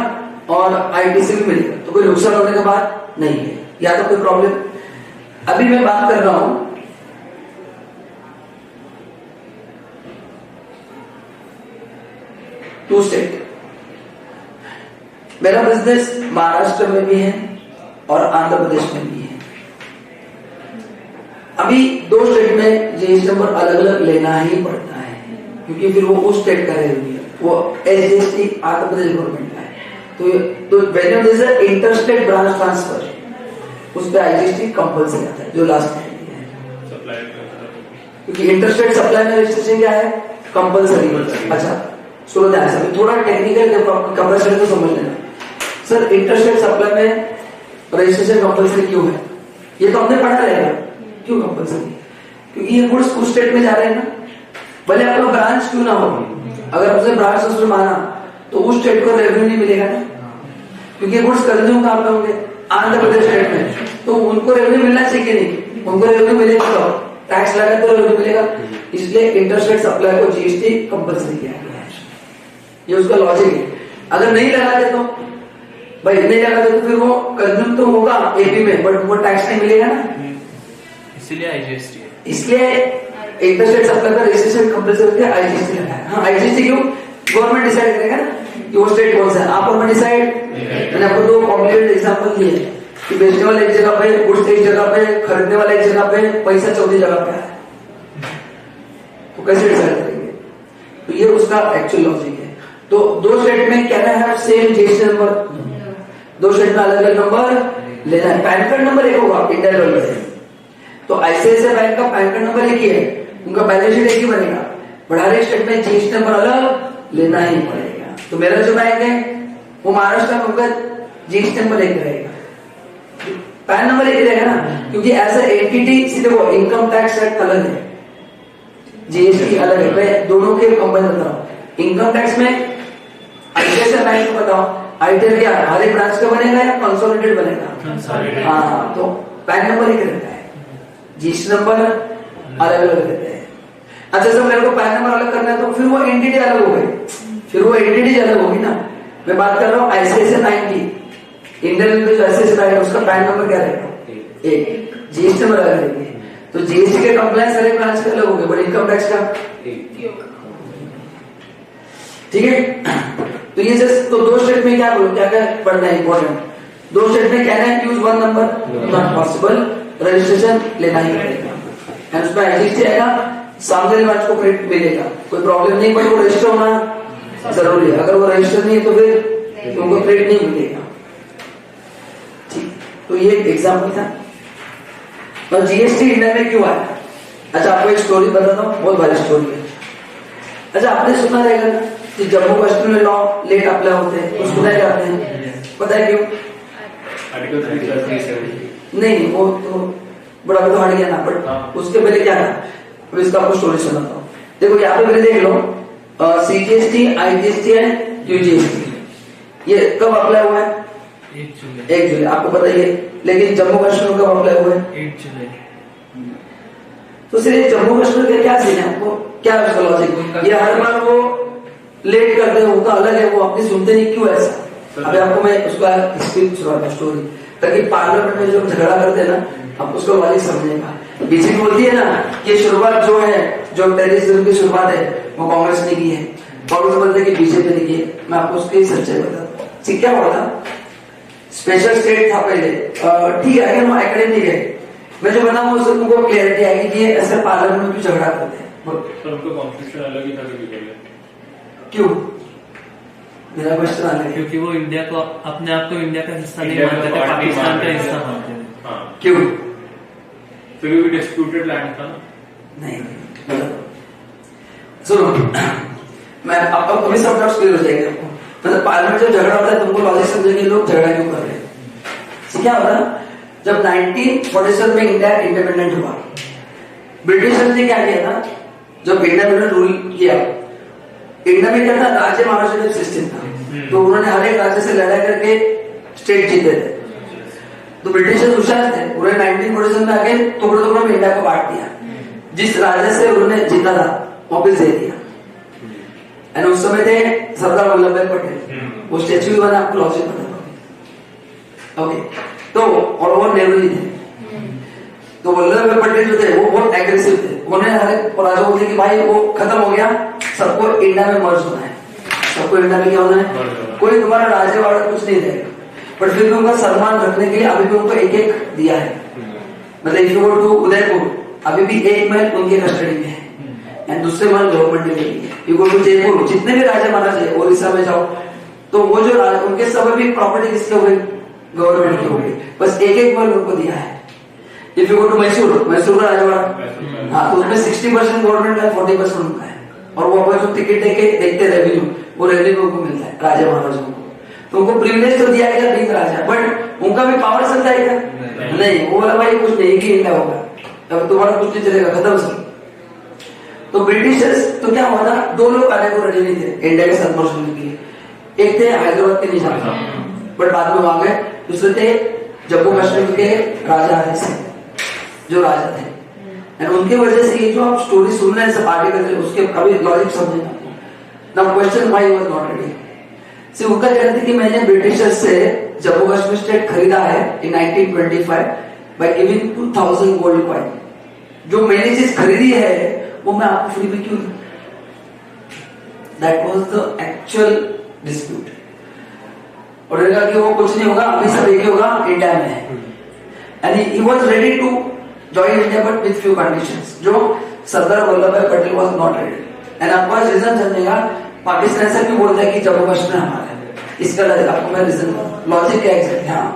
और आईटीसी भी मिलेगा, तो कोई नुकसान होने की बात नहीं है, या तो कोई प्रॉब्लम। अभी मैं बात कर रहा हूं टू स्टेट, मेरा बिजनेस महाराष्ट्र में भी है और आंध्र प्रदेश में भी है। अभी दो स्टेट में जीएसटी नंबर अलग अलग लेना ही पड़ता है, क्योंकि फिर वो उस स्टेट का रेवेन्यू है, वो एसजीएसटी आंध्र प्रदेश गवर्नमेंट का है। तो when there is a interstate branch transfer, उस पे आईजीएसटी कंपल्सरी आता है, जो लास्ट में है, क्योंकि इंटरस्टेट सप्लाई में रजिस्ट्रेशन क्या है, कंपल्सरी। अच्छा सुनो ध्यान से, थोड़ा टेक्निकल कंपल्सरी तो समझ लेना। सर इंटरस्टेट सप्लाई में रजिस्ट्रेशन कंपल्सरी क्यों है, ये तो हमने पढ़ा रहेगा। क्यों कंपल्सरी? क्योंकि ये गुड्स उस स्टेट में जा रहे हैं ना, भले आपका ब्रांच क्यों ना हो, अगर आपने ब्रांच ट्रांसफर माना तो उस स्टेट को रेवेन्यू नहीं मिलेगा ना, क्योंकि गुड्स कंज्यूम कहां पे होंगे, आंध्र प्रदेश स्टेट में, तो उनको रेवेन्यू मिलना चाहिए नहीं, उनको रेवेन्यू मिलेगा तो टैक्स लगा तो रेवेन्यू मिलेगा, इसलिए इंटरस्टेट सप्लाई को जीएसटी कंपल्सरी किया गया है। ये उसका लॉजिक है। अगर नहीं लगाते तो भाई नहीं लगाते तो फिर वो कंज्यूम तो होगा एपी में, बट वो टैक्स नहीं मिलेगा ना, इसीलिए आईजीएसटी है। इसलिए इंटरस्टेट सप्लाई का रजिस्ट्रेशन कंपल्सरी है, आईजीएसटी लगाया। हाँ आईजीएसटी क्यों? गवर्नमेंट डिसाइड करेगा ना कि वो स्टेट कौन सा है, आप और डिसाइड। मैंने आपको दो कॉम्प्लिकेटेड एग्जांपल दिए कि बेचने वाला एक जगह पे, गुड्स एक जगह पे, खरीदने वाला एक जगह पे, पैसा चौथी जगह पे है, तो कैसे डिसाइड करेंगे? तो ये उसका एक्चुअल लॉजिक है। तो दो स्टेट में क्या है, सेम जीएसटी नंबर, दो स्टेट में अलग अलग नंबर लेना है। पैन कार्ड नंबर एक होगा इंडिया लेवल पे, तो आईसीआईसीआई बैंक का पैन कार्ड नंबर एक ही है, उनका बैलेंस शीट एक ही बनेगा, बट हर एक स्टेट में जीएसटी नंबर अलग लेना ही पड़ेगा। तो मेरा जो बैंक है वो महाराष्ट्र में, उनका जीएसटी नंबर एक रहेगा, पैन नंबर एक रहेगा ना, क्योंकि एज ए एंटिटी सीधे वो इनकम टैक्स एक्ट अलग है, जीएसटी अलग है। मैं दोनों के कंबाइन बता रहा हूँ। इनकम टैक्स में आईसीआईसीआई बैंक को बताओ, आईटीआर क्या हर एक ब्रांच का बनेगा या कंसोलिडेटेड बनेगा? हाँ, तो पैन नंबर एक रहता है, जीएसटी नंबर अलग अलग रहते हैं। अच्छा सर मेरे को पैन नंबर अलग करना है तो फिर वो एंटिटी अलग हो गई, फिर वो एंटिटी अलग होगी ना। मैं बात कर रहा हूँ आईसीआईसीआई बैंक की, इंडियन रेलवे आईसीआईसीआई बैंक है, उसका पैन नंबर क्या रहेगा? एक, जीएसटी नंबर अलग रहेगी। तो जीएसटी के कंप्लायंस हर एक ब्रांच के अलग हो गए, बट इनकम टैक्स का ठीक है। तो ये जस्ट तो दो स्टेट में क्या बोलो, क्या क्या पढ़ना है इंपॉर्टेंट। दो स्टेट में कहना है use one number, not possible. Registration लेना ही पड़ेगा एंड उसमें एटलीस्ट आएगा, सामने वाले को क्रेडिट मिलेगा, कोई प्रॉब्लम नहीं, पर वो रजिस्टर होना जरूरी है। अगर वो रजिस्टर नहीं है तो फिर तुमको क्रेडिट नहीं मिलेगा। ठीक, तो ये एग्जाम्पल था। तो जीएसटी इंडिया में क्यों आया? अच्छा, आपको एक स्टोरी बताता हूँ, बहुत बड़ी स्टोरी है। अच्छा, आपने सुना रहेगा ना कि जम्मू कश्मीर में लॉ लेट अप्लाई होते हैं, तो सुना जाते हैं, पता है क्यों? आर्टिकल 370 नहीं, वो तो बड़ा तो हट गया ना, बट उसके पहले क्या था, अब इसका आपको स्टोरी सुनाता हूँ। देखो यहाँ पे पहले देख लो, सीजीएसटी, आईजीएसटी एंड यूजीएसटी ये कब अप्लाई हुआ है? 1 जुलाई, आपको पता ही है। लेकिन जम्मू कश्मीर कब अप्लाई हुआ है? 8 जुलाई। तो सिर्फ जम्मू कश्मीर का क्या सीन है, आपको क्या है उसका लॉजिक? ये हर बार वो लेट करते हैं, उनका अलग है, वो अपनी सुनते नहीं, क्यों ऐसा? अभी आपको मैं उसका एक्सपीरियंस सुनाता स्टोरी, ताकि पार्लियामेंट में जो झगड़ा करते हैं ना, आप उसका लॉजिक समझेगा। बीजेपी बोलती है ना कि शुरुआत जो है, जो टेररिज्म की शुरुआत है, वो कांग्रेस ने की है, कांग्रेस बोलते कि बीजेपी ने की है। मैं आपको उसकी सच्चाई बताता हूँ। ठीक, क्या हुआ था? स्पेशल स्टेट था पहले, ठीक है, अगर वो एकेडमिक है, मैं जो बना उससे तुमको क्लियरिटी आएगी कि ऐसे पार्लियामेंट में क्यों झगड़ा करते हैं। तो उनको कॉन्स्टिट्यूशन अलग ही था क्यों? मेरा क्वेश्चन आ गया, क्योंकि वो इंडिया को, अपने आप को इंडिया का हिस्सा नहीं इंडिया का मानते थे, पार्ट नहीं पाकिस्तान का मानते हिस्सा थे। मानते थे। हाँ, क्यों? फिर भी डिस्प्यूटेड लैंड था ना। नहीं, सुनो, मैं आपको कभी सब डाउट्स क्लियर हो जाएंगे आपको। मतलब पार्लियामेंट जब झगड़ा होता है, तुमको लॉजिक समझेंगे लोग झगड़ा क्यों कर रहे हैं। क्या होता है, जब 1947 में इंडिया इंडिपेंडेंट हुआ, ब्रिटिशर्स ने क्या किया था, जब इंडिया में रूल किया, इंडिया में क्या था, राज्य महाराजा सिस्टम था, तो उन्होंने हर एक राज्य से लड़ाई करके स्टेट जीते थे। तो ब्रिटिशर्स होशियार थे, उन्होंने 1947 में आके टुकड़े टुकड़ों में इंडिया को बांट दिया, जिस राज्य से उन्होंने जीता था वापिस दे दिया। एंड उस समय थे सरदार वल्लभ भाई पटेल, वो स्टेच्यू भी बना, आपको लॉजिक पता। ओके, तो और वो नेहरू जी थे। तो वल्लभ भाई पटेल जो थे वो बहुत एग्रेसिव थे, उन्होंने हर एक राजा बोलते कि भाई वो खत्म हो गया, सबको इंडिया में मर्ज होना है, सबको इंडिया में क्या होना है, कोई तुम्हारा राज्य वाला कुछ नहीं देगा। बट फिर भी उनका सम्मान रखने के लिए अभी भी उनको एक एक दिया है। मतलब if you go to Udaipur, अभी भी एक महल उनके कस्टडी में है एंड दूसरे महल गवर्नमेंट ने ले लिए। यू गो टू जयपुर, जितने भी राजा महाराज ओडिशा में जाओ, तो वो जो उनके सब भी प्रॉपर्टी किसके हो गई, गवर्नमेंट की हो गई, बस एक एक महल उनको दिया है। If you go to Mysore, Mysore का राजवाड़ा, हाँ, तो उसमें 60% गवर्नमेंट का, 40% उनका है। और वो अपना जो टिकट देखते रेवेन्यू, वो रेवेन्यू उनको मिलता है राजा महाराजों को। तो उनको प्रिविलेज तो दिया गया बींग राजा, बट उनका भी पावर चलता है क्या? नहीं, वो बोला भाई कुछ नहीं, कि इंडिया होगा, अब तुम्हारा कुछ नहीं चलेगा, खत्म सब। तो ब्रिटिशर्स तो क्या हुआ था, 2 लोग आने को रेडी नहीं थे इंडिया के साथ मर्ज होने के लिए। एक थे हैदराबाद के निजाम, बट बाद में वहां गए। दूसरे थे जम्मू कश्मीर के राजा हरि सिंह, जो राजा थे। एंड उनकी वजह से ये जो आप स्टोरी सुन रहे हैं सब आर्टिकल, उसके अभी लॉजिक समझेगा। Now question why was not ready. See उनका कहते कि मैंने ब्रिटिशर्स से जम्मू कश्मीर स्टेट खरीदा है इन 1925 बाय गिविंग 2000 गोल्ड कॉइन। जो मैंने चीज खरीदी है वो मैं आपको फ्री में क्यों दूं? That was the actual dispute. और उन्होंने कहा कि वो कुछ नहीं होगा, अभी सब एक ही होगा, इंडिया में है। And he was ready to join India but with few conditions, जो Sardar Vallabh Bhai Patel was not ready. And आपको रीजन समझेगा, पाकिस्तान ऐसा क्यों बोलता है कि जम्मू कश्मीर हमारा है, इसका आपको मैं रीजन लॉजिक क्या एग्जैक्ट, हाँ,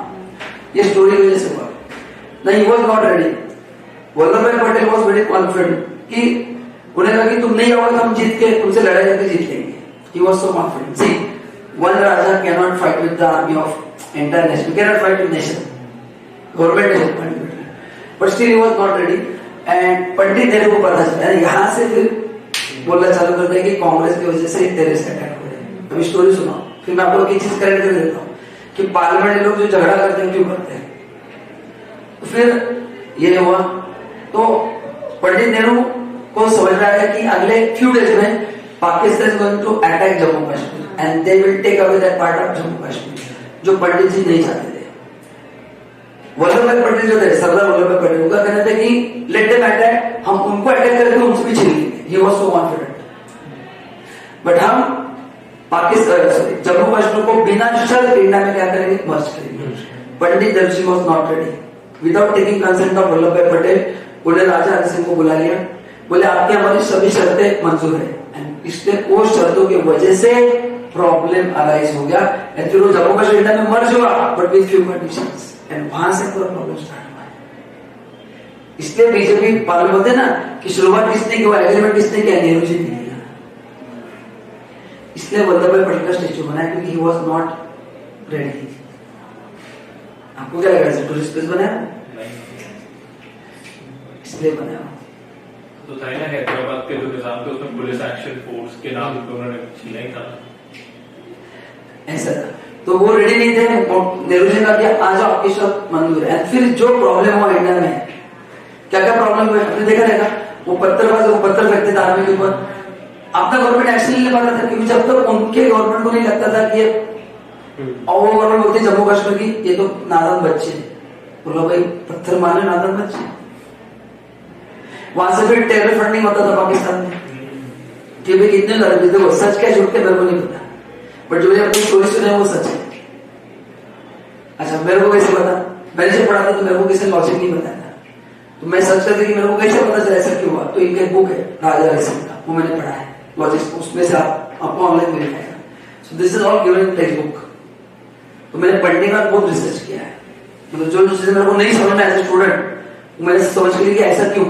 ये स्टोरी की वजह से हुआ। नहीं, was not ready. Vallabh Bhai Patel was very confident कि उन्हें कहा कि तुम नहीं आओगे तो हम जीत के तुमसे लड़ाई करके जीत लेंगे। He was so confident. See, one raja can not fight with the army of entire nation, can not fight with nation, government है, but still he was not ready. And Pandit Nehru को पता चला, यहां से फिर बोलना चालू करते हैं कि कांग्रेस की वजह से टेररिस्ट अटैक हो रहे। अभी स्टोरी सुनो, फिर मैं आप लोग एक चीज करेक्ट कर देता हूँ कि पार्लियामेंट में लोग जो झगड़ा करते हैं क्यों करते हैं। तो फिर ये हुआ, तो पंडित नेहरू को समझ में आया कि अगले फ्यू डेज में Pakistan is going to attack Jammu Kashmir and they will take away that part of Jammu Kashmir, जो पंडित जी नहीं चाहते थे। वल्लभ भाई पटेल जो थे, सरदार वल्लभ भाई पटेल, उनका कहना था कि लेट देम अटैक, हम उनको अटैक करके उनसे भी छीन लेंगे। He was so confident. But हम पाकिस्तान जम्मू कश्मीर को बिना शर्त इंडिया में क्या करेंगे, मर्ज करेंगे। Pandit Nehru ji was not ready. Without taking consent of Vallabh Bhai Patel उन्होंने राजा हरि सिंह को बुला लिया, बोले आपकी हमारी सभी शर्तें मंजूर है। एंड इसलिए वो शर्तों की वजह से प्रॉब्लम अराइज हो गया एंड फिर वो जम्मू कश्मीर में मर्ज हुआ but with few conditions and वहां से पूरा प्रॉब्लम स्टार्ट हुआ है। इसलिए बीजेपी पालन होते ना कि शुरुआत किसने की, एग्रीमेंट किसने किया, नेहरू जी ने किया। इसलिए वल्लभ भाई पटेल का स्टेच्यू बनाया क्योंकि ही वाज नॉट रेडी। आपको क्या लगा टूरिस्ट प्लेस बनाया, इसलिए बनाया। तो था ना हैदराबाद के जो निजाम थे उसमें पुलिस एक्शन फोर्स के नाम पे उन्होंने छीना ही था, ऐसा था। तो वो रेडी नहीं थे, नेहरू जी ने कहा आ जाओ आपकी सब मंजूर है। फिर जो प्रॉब्लम हुआ इंडिया में, क्या क्या प्रॉब्लम हुआ आपने देखा रहेगा, वो पत्थरबाज वो पत्थर फेंकते थे आर्मी के ऊपर, अपना गवर्नमेंट एक्शन नहीं ले पाता था क्योंकि जब तक उनके गवर्नमेंट को नहीं लगता था कि और वो गवर्नमेंट बोलती जम्मू कश्मीर की ये तो नादान बच्चे, बोलो भाई पत्थर मारने नादान बच्चे। वहां से फिर टेरर फंडिंग होता था पाकिस्तान में कि भाई कितने लड़े, देखो सच क्या झूठ क्या मेरे को नहीं पता, बट जो मैंने अपनी स्टोरी सुनी है वो सच है। अच्छा मेरे को कैसे पता, मैंने जब पढ़ा था तो मेरे को किसी लॉजिक नहीं बताया था, तो मैं सर्च करती कि मेरे को कैसे पता चला ऐसा क्यों हुआ। तो इनका एक बुक है राजा हरि सिंह का, वो मैंने पढ़ा है लॉजिक, उसमें से आपको ऑनलाइन मिल जाएगा। सो this is all given in text book. तो मैंने पढ़ने का बहुत रिसर्च किया है, मतलब जो चीजें मेरे को नहीं समझ में एज ए स्टूडेंट मैंने समझ के लिए कि ऐसा क्यों।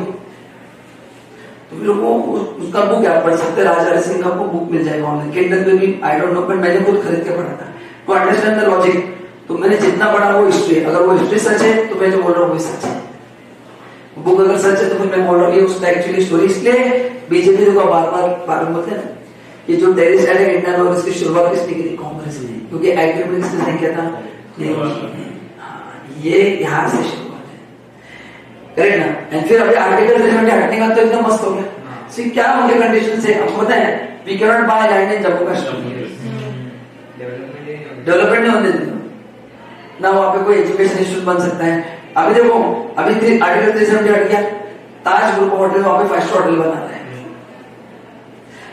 तो फिर वो उसका बुक आप पढ़ सकते हैं, राजा हरि सिंह का आपको बुक मिल जाएगा ऑनलाइन, किंडल पे भी, आई डोंट नो, बट मैंने खुद खरीद के पढ़ा था टू अंडरस्टैंड द लॉजिक। तो मैंने जितना पढ़ा वो हिस्ट्री है, अगर वो हिस्ट्री सच है तो मैं जो बोल रहा हूँ वो सच है, बुक अगर सच है तो फिर मैं बोल रहा हूँ उसका एक्चुअली स्टोरी। इसलिए बीजेपी को बार बोलते हैं कि जो टेररिस्ट अटैक इंडिया में इसकी शुरुआत किसने की थी, कांग्रेस ने, क्योंकि एग्रीमेंट किसने किया था, ये यहाँ से शुरुआत है, करेक्ट ना। एंड फिर अभी आर्टिकल 370 हटने का तो एकदम मस्त हो गया। सी क्या उनके कंडीशन से आपको पता है, we can not buy land in Jammu Kashmir, development नहीं होने देते ना, वहां पे कोई एजुकेशन इंस्टीट्यूट बन सकता है। अभी देखो अभी आर्टिकल 370 हट गया, ताज ग्रुप होटल वहां पे 5 स्टार होटल बना रहा है,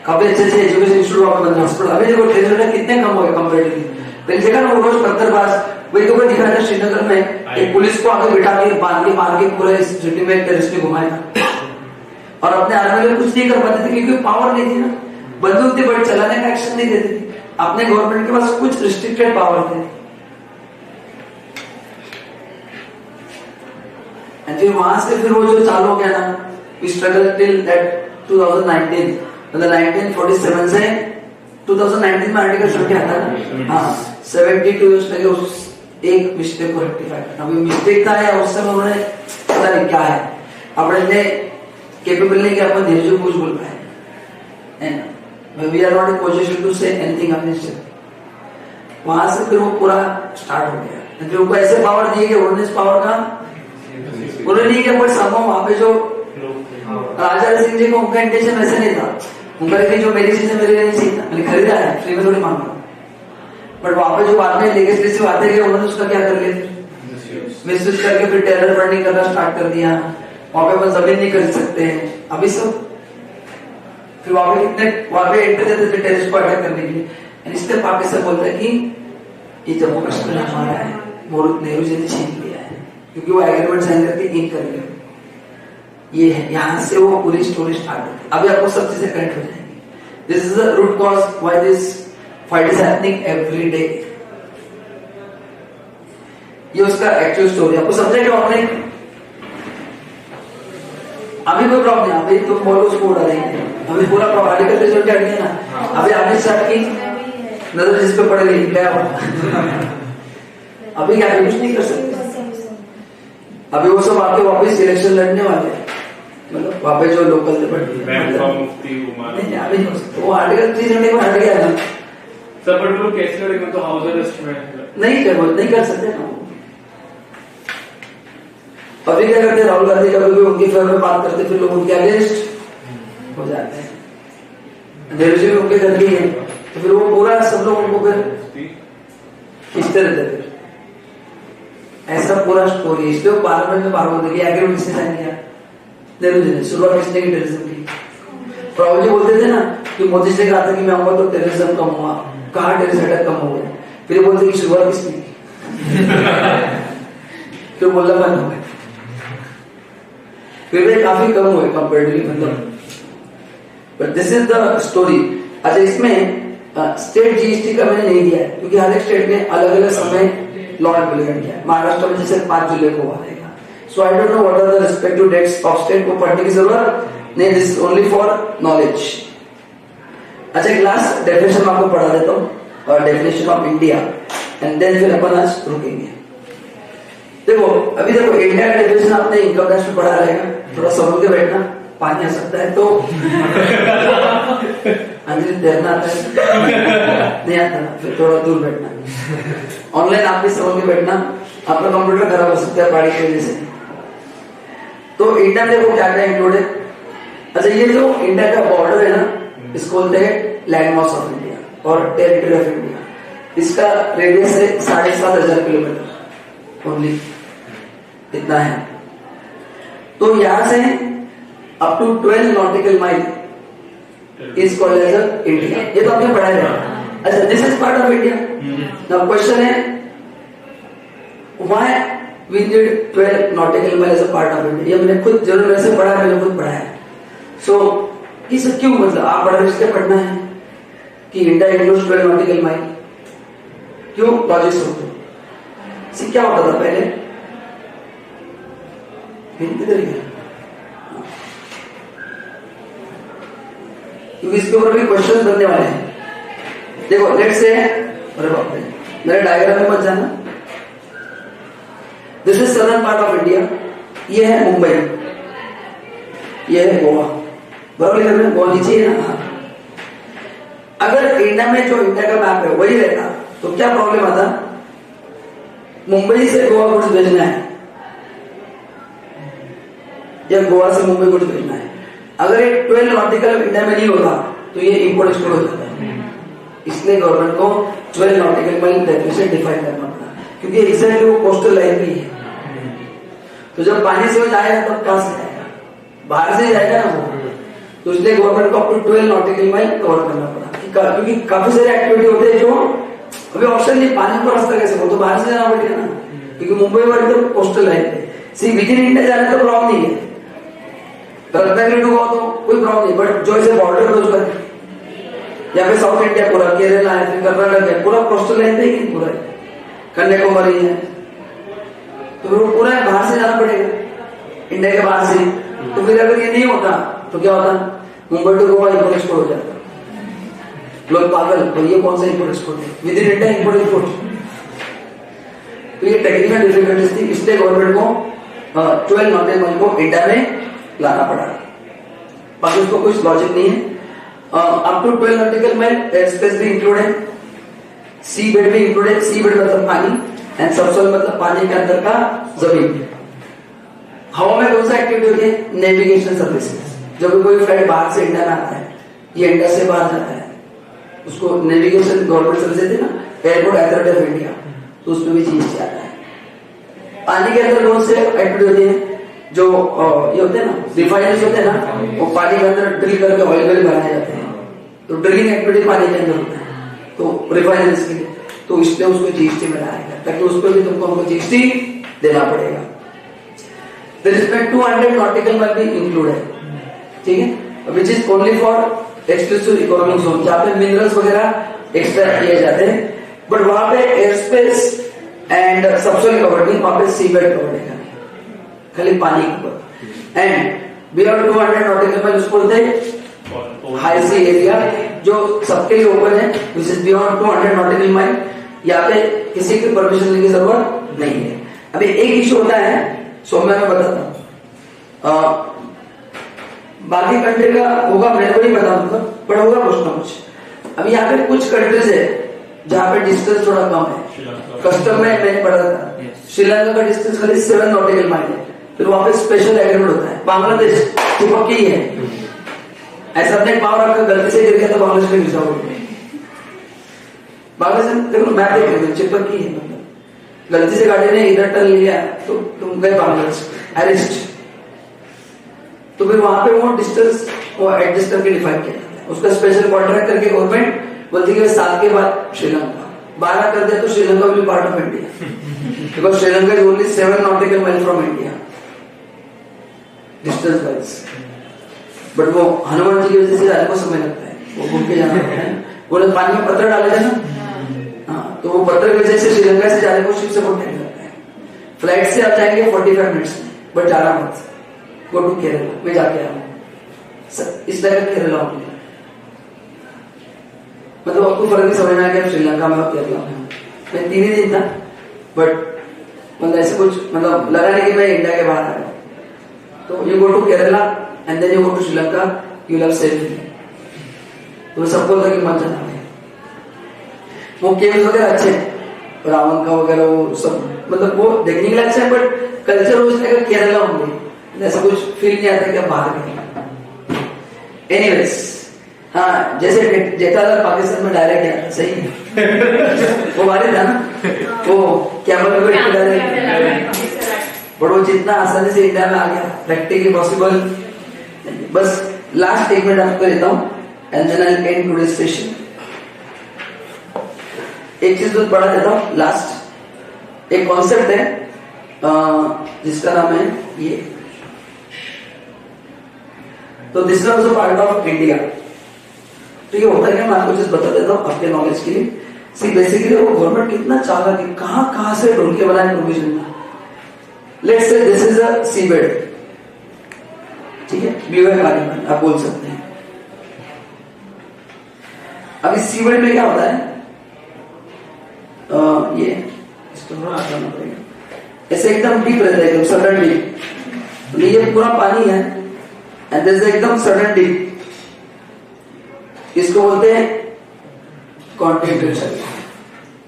काफी अच्छे एजुकेशन इंस्टीट्यूट वहां पे बन रहा है, हॉस्पिटल। अभी देखो ट्रेन कितने कम हो गए कंपेरेटिवली, पहले जगह ना वो रोज पत्थरबाज वही तो दिख रहा था श्रीनगर में, एक पुलिस को आगे बिठा के बांध के मार के पूरे सिटी में टेररिस्ट ने घुमाया था, और अपने आर्मी में कुछ नहीं कर पाते थे क्योंकि पावर नहीं थी ना, बंदूक थी बट चलाने का एक्शन नहीं देते थे, अपने गवर्नमेंट के पास कुछ रिस्ट्रिक्टेड पावर थे। फिर वहां से फिर वो जो चालू हो गया ना, वी स्ट्रगल टिल दैट 2019, मतलब 1947 से 2019 में आर्टिकल 70 आता ना, हाँ 72 यूज लगे उस एक मिस्टेक को रेक्टिफाई करना। अभी मिस्टेक था या उस समय उन्होंने पता नहीं क्या है, अपने केपेबल नहीं कि अपन धीरे कुछ बोल पाए, we are not in position to say anything against it. वहां से फिर वो पूरा स्टार्ट हो गया, फिर उनको ऐसे पावर दिए कि उन्होंने इस पावर का उन्होंने नहीं किया, बट सब वहां पे जो राजा हरि सिंह जी को उनका इंटेंशन वैसे नहीं था, उनका लेकिन जो मेरी चीजें मेरे लिए नहीं चाहिए, मैंने खरीदा है फ्री में थोड़ी मांगा, बट वहां पे जो बाद में लेजिस्लेटिव आते गए उन्होंने उसका क्या कर लिया, मिसयूज करके फिर टेरर फंडिंग करना स्टार्ट कर दिया, वहां पे अपन जमीन नहीं खरीद सकते हैं अभी सब, फिर वहां पे कितने वहां पे एंट्री देते थे टेररिस्ट को अटैक करने के लिए। इसलिए पाकिस्तान बोलता है कि ये जम्मू कश्मीर हमारा है, नेहरू जी ने छीन लिया है क्योंकि वो एग्रीमेंट साइन करके इन कर लिया। ये है, यहाँ से वो पूरी स्टोरी स्टार्ट होती है। अभी आपको सब चीजें कनेक्ट हो जाएंगी। This is the root cause why this fight is happening every day. ये उसका एक्चुअल स्टोरी आपको समझे क्या आपने? अभी कोई प्रॉब्लम नहीं, अभी तुम बोलो उसको उड़ा देंगे, अभी पूरा आर्टिकल रिजल्ट हट गया ना, अभी आपने स्टार्ट की नजर जिस पे पड़ गई क्या अभी क्या कुछ नहीं कर सकते। अभी वो सब आके वापस इलेक्शन लड़ने वाले हैं, मतलब वहां पे जो लोकल नहीं अभी नहीं हो सकता, वो आर्टिकल 370 में हट गया ना सर, बट लोग कैसे लड़ेंगे? तो हाउस अरेस्ट में नहीं कर सकते ना। अभी क्या करते राहुल गांधी कभी भी उनके फेवर में बात करते, फिर लोग उनके अगेंस्ट हो जाते हैं। नेहरू जी भी उनके घर भी है, तो फिर वो पूरा सब लोग उनको फिर खींचते रहते थे। ऐसा पूरा स्टोरी, इसलिए वो पार्लियामेंट में बार बोलते एग्रीमेंट किसने साइन किया? नेहरू जी ने। शुरुआत किसने की टेररिज्म की? राहुल जी बोलते थे ना कि मोदी से कहा था कि मैं आऊंगा तो टेररिज्म कम हुआ, कहा टेररिस्ट अटैक कम हो गया, फिर बोलते कि शुरुआत किसने की फिर बोलना बंद हो गया। फिर भी काफी कम हुए कंपेरेटिवली, मतलब but this is the story. अच्छा, इसमें स्टेट जीएसटी का मैंने नहीं दिया है क्योंकि हर एक स्टेट ने अलग अलग समय लॉ इम्प्लीमेंट किया है। महाराष्ट्र में जैसे 5 जुलाई को हुआ रहेगा, so I don't know what are the respective dates of state, को पढ़ने की जरूरत नहीं, दिस ओनली फॉर नॉलेज। अच्छा, एक लास्ट डेफिनेशन आपको पढ़ा देता हूँ, definition of India, and then फिर अपन आज रुकेंगे। देखो अभी देखो इंडिया का डेफिनेशन आपने इनकम टैक्स में पढ़ा रहेगा, थोड़ा समझ के बैठना, पानी आ सकता है तो अंजलि तैरना आता है नहीं आता, फिर थोड़ा दूर बैठना। ऑनलाइन आप भी समझ के बैठना, आपका कंप्यूटर खराब हो सकता है बारिश की वजह से। तो इंडिया में देखो क्या क्या इंक्लूड है। अच्छा, ये जो इंडिया का बॉर्डर है ना, इसको बोलते हैं लैंड मास ऑफ इंडिया और टेरिटरी ऑफ इंडिया। इसका रेडियस है 7,500 किलोमीटर, ओनली इतना है। तो यहां से up to 12 nautical mile is called as India. ये तो आपने पढ़ा है। अच्छा, this is part of India. Now question है why we need 12 nautical mile as a part of India. ये मैंने खुद जरूर वैसे पढ़ा है, मैंने खुद पढ़ा है। सो इसे क्यों, मतलब आप बड़ा इसलिए पढ़ना है कि इंडिया इंक्लूड्स 12 नॉटिकल माइल, क्यों, लॉजिक समझो। क्या होता था पहले, किधर गया, क्योंकि इसके ऊपर भी क्वेश्चन बनने वाले हैं। देखो लेट्स से, अरे बाप रे, मेरे डायग्राम में मत जाना। This is southern part of India, ये है मुंबई, ये है गोवा, बराबर लिख रहे हैं, गोवा नीचे है ना। अगर इंडिया में जो इंडिया का मैप है वही रहता तो क्या प्रॉब्लम आता, मुंबई से गोवा कुछ भेजना है या गोवा से मुंबई कुछ भेजना है, अगर ये 12 नॉटिकल इंडिया में नहीं होता तो ये इंपोर्ट एक्सपोर्ट हो जाता है। इसलिए गवर्नमेंट को 12 नॉटिकल माइल डेफिनेशन डिफाइन करना पड़ा, क्योंकि एग्जैक्टली वो कोस्टल लाइन भी है। तो जब पानी से वो जाएगा तब कहां से जाएगा, बाहर से जाएगा ना वो, तो इसलिए गवर्नमेंट को up to 12 nautical mile cover करना पड़ा, क्योंकि काफी सारे एक्टिविटी होते हैं जो अभी ऑप्शन नहीं, पानी को रास्ता कैसे, वो तो बाहर से जाना पड़ेगा ना, क्योंकि मुंबई वाली तो कोस्टल लाइन पे। सी विद इन इंडिया जाना तो प्रॉब्लम नहीं है, रत्नागिरी टू गोवा तो कोई प्रॉब्लम नहीं, बट जो इसे बॉर्डर क्रॉस कर या फिर साउथ इंडिया पूरा, केरला है, फिर कर्नाटक है, पूरा कोस्टल लाइन पे ही पूरा है, कन्याकुमारी है, तो वो पूरा बाहर से जाना पड़ेगा, इंडिया के बाहर से। तो फिर अगर ये नहीं होता तो क्या होता, Mumbai to Goa import export हो जाता। लोग पागल, तो ये कौन सा इंपोर्ट एक्सपोर्ट है, with in India import export. तो ये टेक्निकल डिफिकल्टीज थी, इसलिए गवर्नमेंट को 12 नॉटिकल माइल को इंडिया में लाना पड़ा। बाकी उसको कुछ लॉजिक नहीं है। Up to 12 nautical mile air space भी इंक्लूड है, सी बेड भी इंक्लूड है। सी बेड मतलब पानी, एंड सबसोइल मतलब पानी के अंदर का जमीन। हवा में कौन सा एक्टिविटी होती है, नेविगेशन सर्विसेज। जब कोई फ्लाइट बाहर से इंडिया में आता है, ये इंडिया से बाहर जाता है, उसको नेविगेशन गवर्नमेंट सर्विस देती है ना, एयरपोर्ट अथॉरिटी ऑफ इंडिया, तो उसमें भी चीज आता है। पानी के अंदर कौन से एक्टिविटी होती है, जो ये होते हैं ना, रिफाइनरीज होते हैं ना, वो पानी के अंदर ड्रिल करके ऑयल वेल बनाए जाते हैं, तो ड्रिलिंग एक्टिविटी पानी के अंदर होता है, तो रिफाइनरीज के लिए, तो इसलिए उसको जीएसटी में लाया गया, ताकि उस पर भी तुमको हमको जीएसटी देना पड़ेगा। इसमें 200 नॉटिकल माइल भी इंक्लूड है, ठीक है, which is only for exclusive economic zone, जहाँ पे मिनरल्स वगैरह एक्सट्रैक्ट किए जाते हैं, बट वहां पे एयर स्पेस एंड सबसोइल कवर्ड नहीं, वहां पे सी बेड कवर्ड है, खाली पानी के ऊपर। एंड बियॉन्ड 200 नॉटिकल माइल उसको बोलते हैं हाई सी एरिया, जो सबके लिए ओपन है, which is beyond 200 nautical mile. यहाँ पे किसी की परमिशन लेने की जरूरत नहीं है। अभी एक इशू होता है, सोम्या में बताता हूँ, बाकी कंट्री का होगा मेरे को नहीं पता, मतलब पर होगा कुछ ना कुछ। अभी यहाँ पे कुछ कंट्रीज है जहाँ पे डिस्टेंस थोड़ा कम है, कस्टम में मैंने पढ़ा था, श्रीलंका का डिस्टेंस खाली 7 नॉटिकल माइल है, फिर वहां पे स्पेशल एग्रीमेंट होता है। बांग्लादेश चिपक ही है, ऐसा अपने पावर आपका गलती से गिर गया तो बांग्लादेश में घुसा होगा। बांग्लादेश देखो मैप देख रहे चिपक ही है, मतलब गलती से गाड़ी ने इधर टर्न लिया तो तुम गए बांग्लादेश, अरेस्ट। तो फिर वहां पे वो डिस्टेंस वो एडजस्ट करके डिफाइन किया जाता है, उसका स्पेशल कॉन्ट्रैक्ट करके गवर्नमेंट बोलती है 7 के बाद श्रीलंका, 12 कर दिया तो Sri Lanka will be part of India, because Sri Lanka is only 7 nautical mile from India. Distance wise, but वो हनुमान जी की वजह से जाने को समय लगता है, वो घूम के जाना होता है। उन्होंने पानी में पत्थर डाले थे ना, हाँ, तो वो पत्थर की वजह से श्रीलंका से जाने को शिप से बहुत टाइम लगता है। फ्लाइट से आप जाएंगे 45 मिनट्स में, बट जाना मत, गो टू केरला। मैं जाके आया हूँ इस तरह का केरला हूँ, मतलब आपको फर्क नहीं समझना है कि आप श्रीलंका में हो केरला में। मैं 3 ही दिन था, बट मतलब ऐसे कुछ मतलब लगा नहीं कि मैं इंडिया के बाहर आया। तो you go to Kerala and then you go to Sri Lanka, you love safe. तो सबको लगता कि मत जाना है। वो केव्स वगैरह अच्छे हैं, रावण का वगैरह वो सब, मतलब वो देखने के लिए अच्छा है, बट कल्चर उस तरह का केरला होंगे, ऐसा कुछ फील नहीं आता कि आप बाहर गए। एनीवेज, हाँ, जैसे जेठालाल पाकिस्तान में डायरेक्ट गया था, सही है वो बारे था ना, वो कैमरा में डायरेक्ट, बट वो जितना आसानी से इंडिया में आ गया, प्रैक्टिकली पॉसिबल। बस लास्ट 1 मिनट आपको देता हूँ and then I and today session. एक चीज तो पढ़ा देता हूँ लास्ट, एक कॉन्सेप्ट है जिसका नाम है ये, तो this is also part of India. तो ये होता है क्या, मैं आपको चीज बता देता हूँ आपके नॉलेज के लिए। सी बेसिकली वो गवर्नमेंट कितना चालाक है, कहां से ढूंढ के बनाए प्रोविजन का। Let's say this is a sea bed, ठीक है, ब्यूए पार्लियामेंट आप बोल सकते हैं। अब इस सी बेड में क्या होता है, ये इसको थोड़ा हटाना पड़ेगा, ऐसे एकदम डीप रहता है, एकदम सडन डीप। ये पूरा पानी है एंड दिस एकदम सडन डीप, इसको बोलते हैं कॉन्टिनेंटल।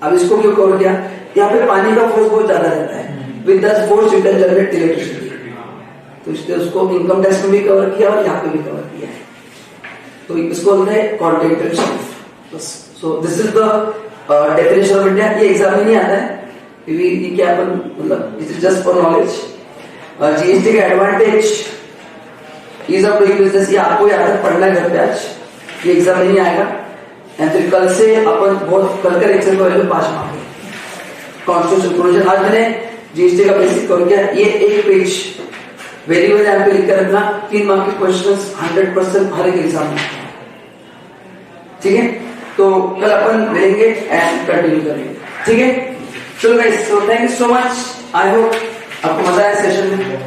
अब इसको क्यों कवर किया, यहाँ पे पानी का फोर्स बहुत ज्यादा रहता है, with that force you can generate electricity. तो इसलिए उसको इनकम टैक्स में भी कवर किया और यहाँ पे भी कवर किया है, तो इसको बोलते हैं continental shelf. So this is the definition of India. ये एग्जाम में नहीं आता है, ये क्या मतलब it is just for knowledge. GST का advantage is of doing business, ये आपको याद है, पढ़ना है घर पे आज, ये एग्जाम में नहीं आएगा। एंड फिर कल से अपन बहुत कल का लेक्चर को वैल्यू 5 मार्क है, कॉन्स्टिट्यूशन प्रोविजन। आज मैंने जीएसटी का बेसिक कवर किया, ये एक पेज वेरिएबल यहाँ पे लिख कर रखना, 3 मार्क के क्वेश्चंस 100% हर एक एग्जाम में, ठीक है। तो कल अपन मिलेंगे एंड कंटिन्यू करेंगे, ठीक है। चलो guys, so thank you so much, I hope आपको मजा आया सेशन में।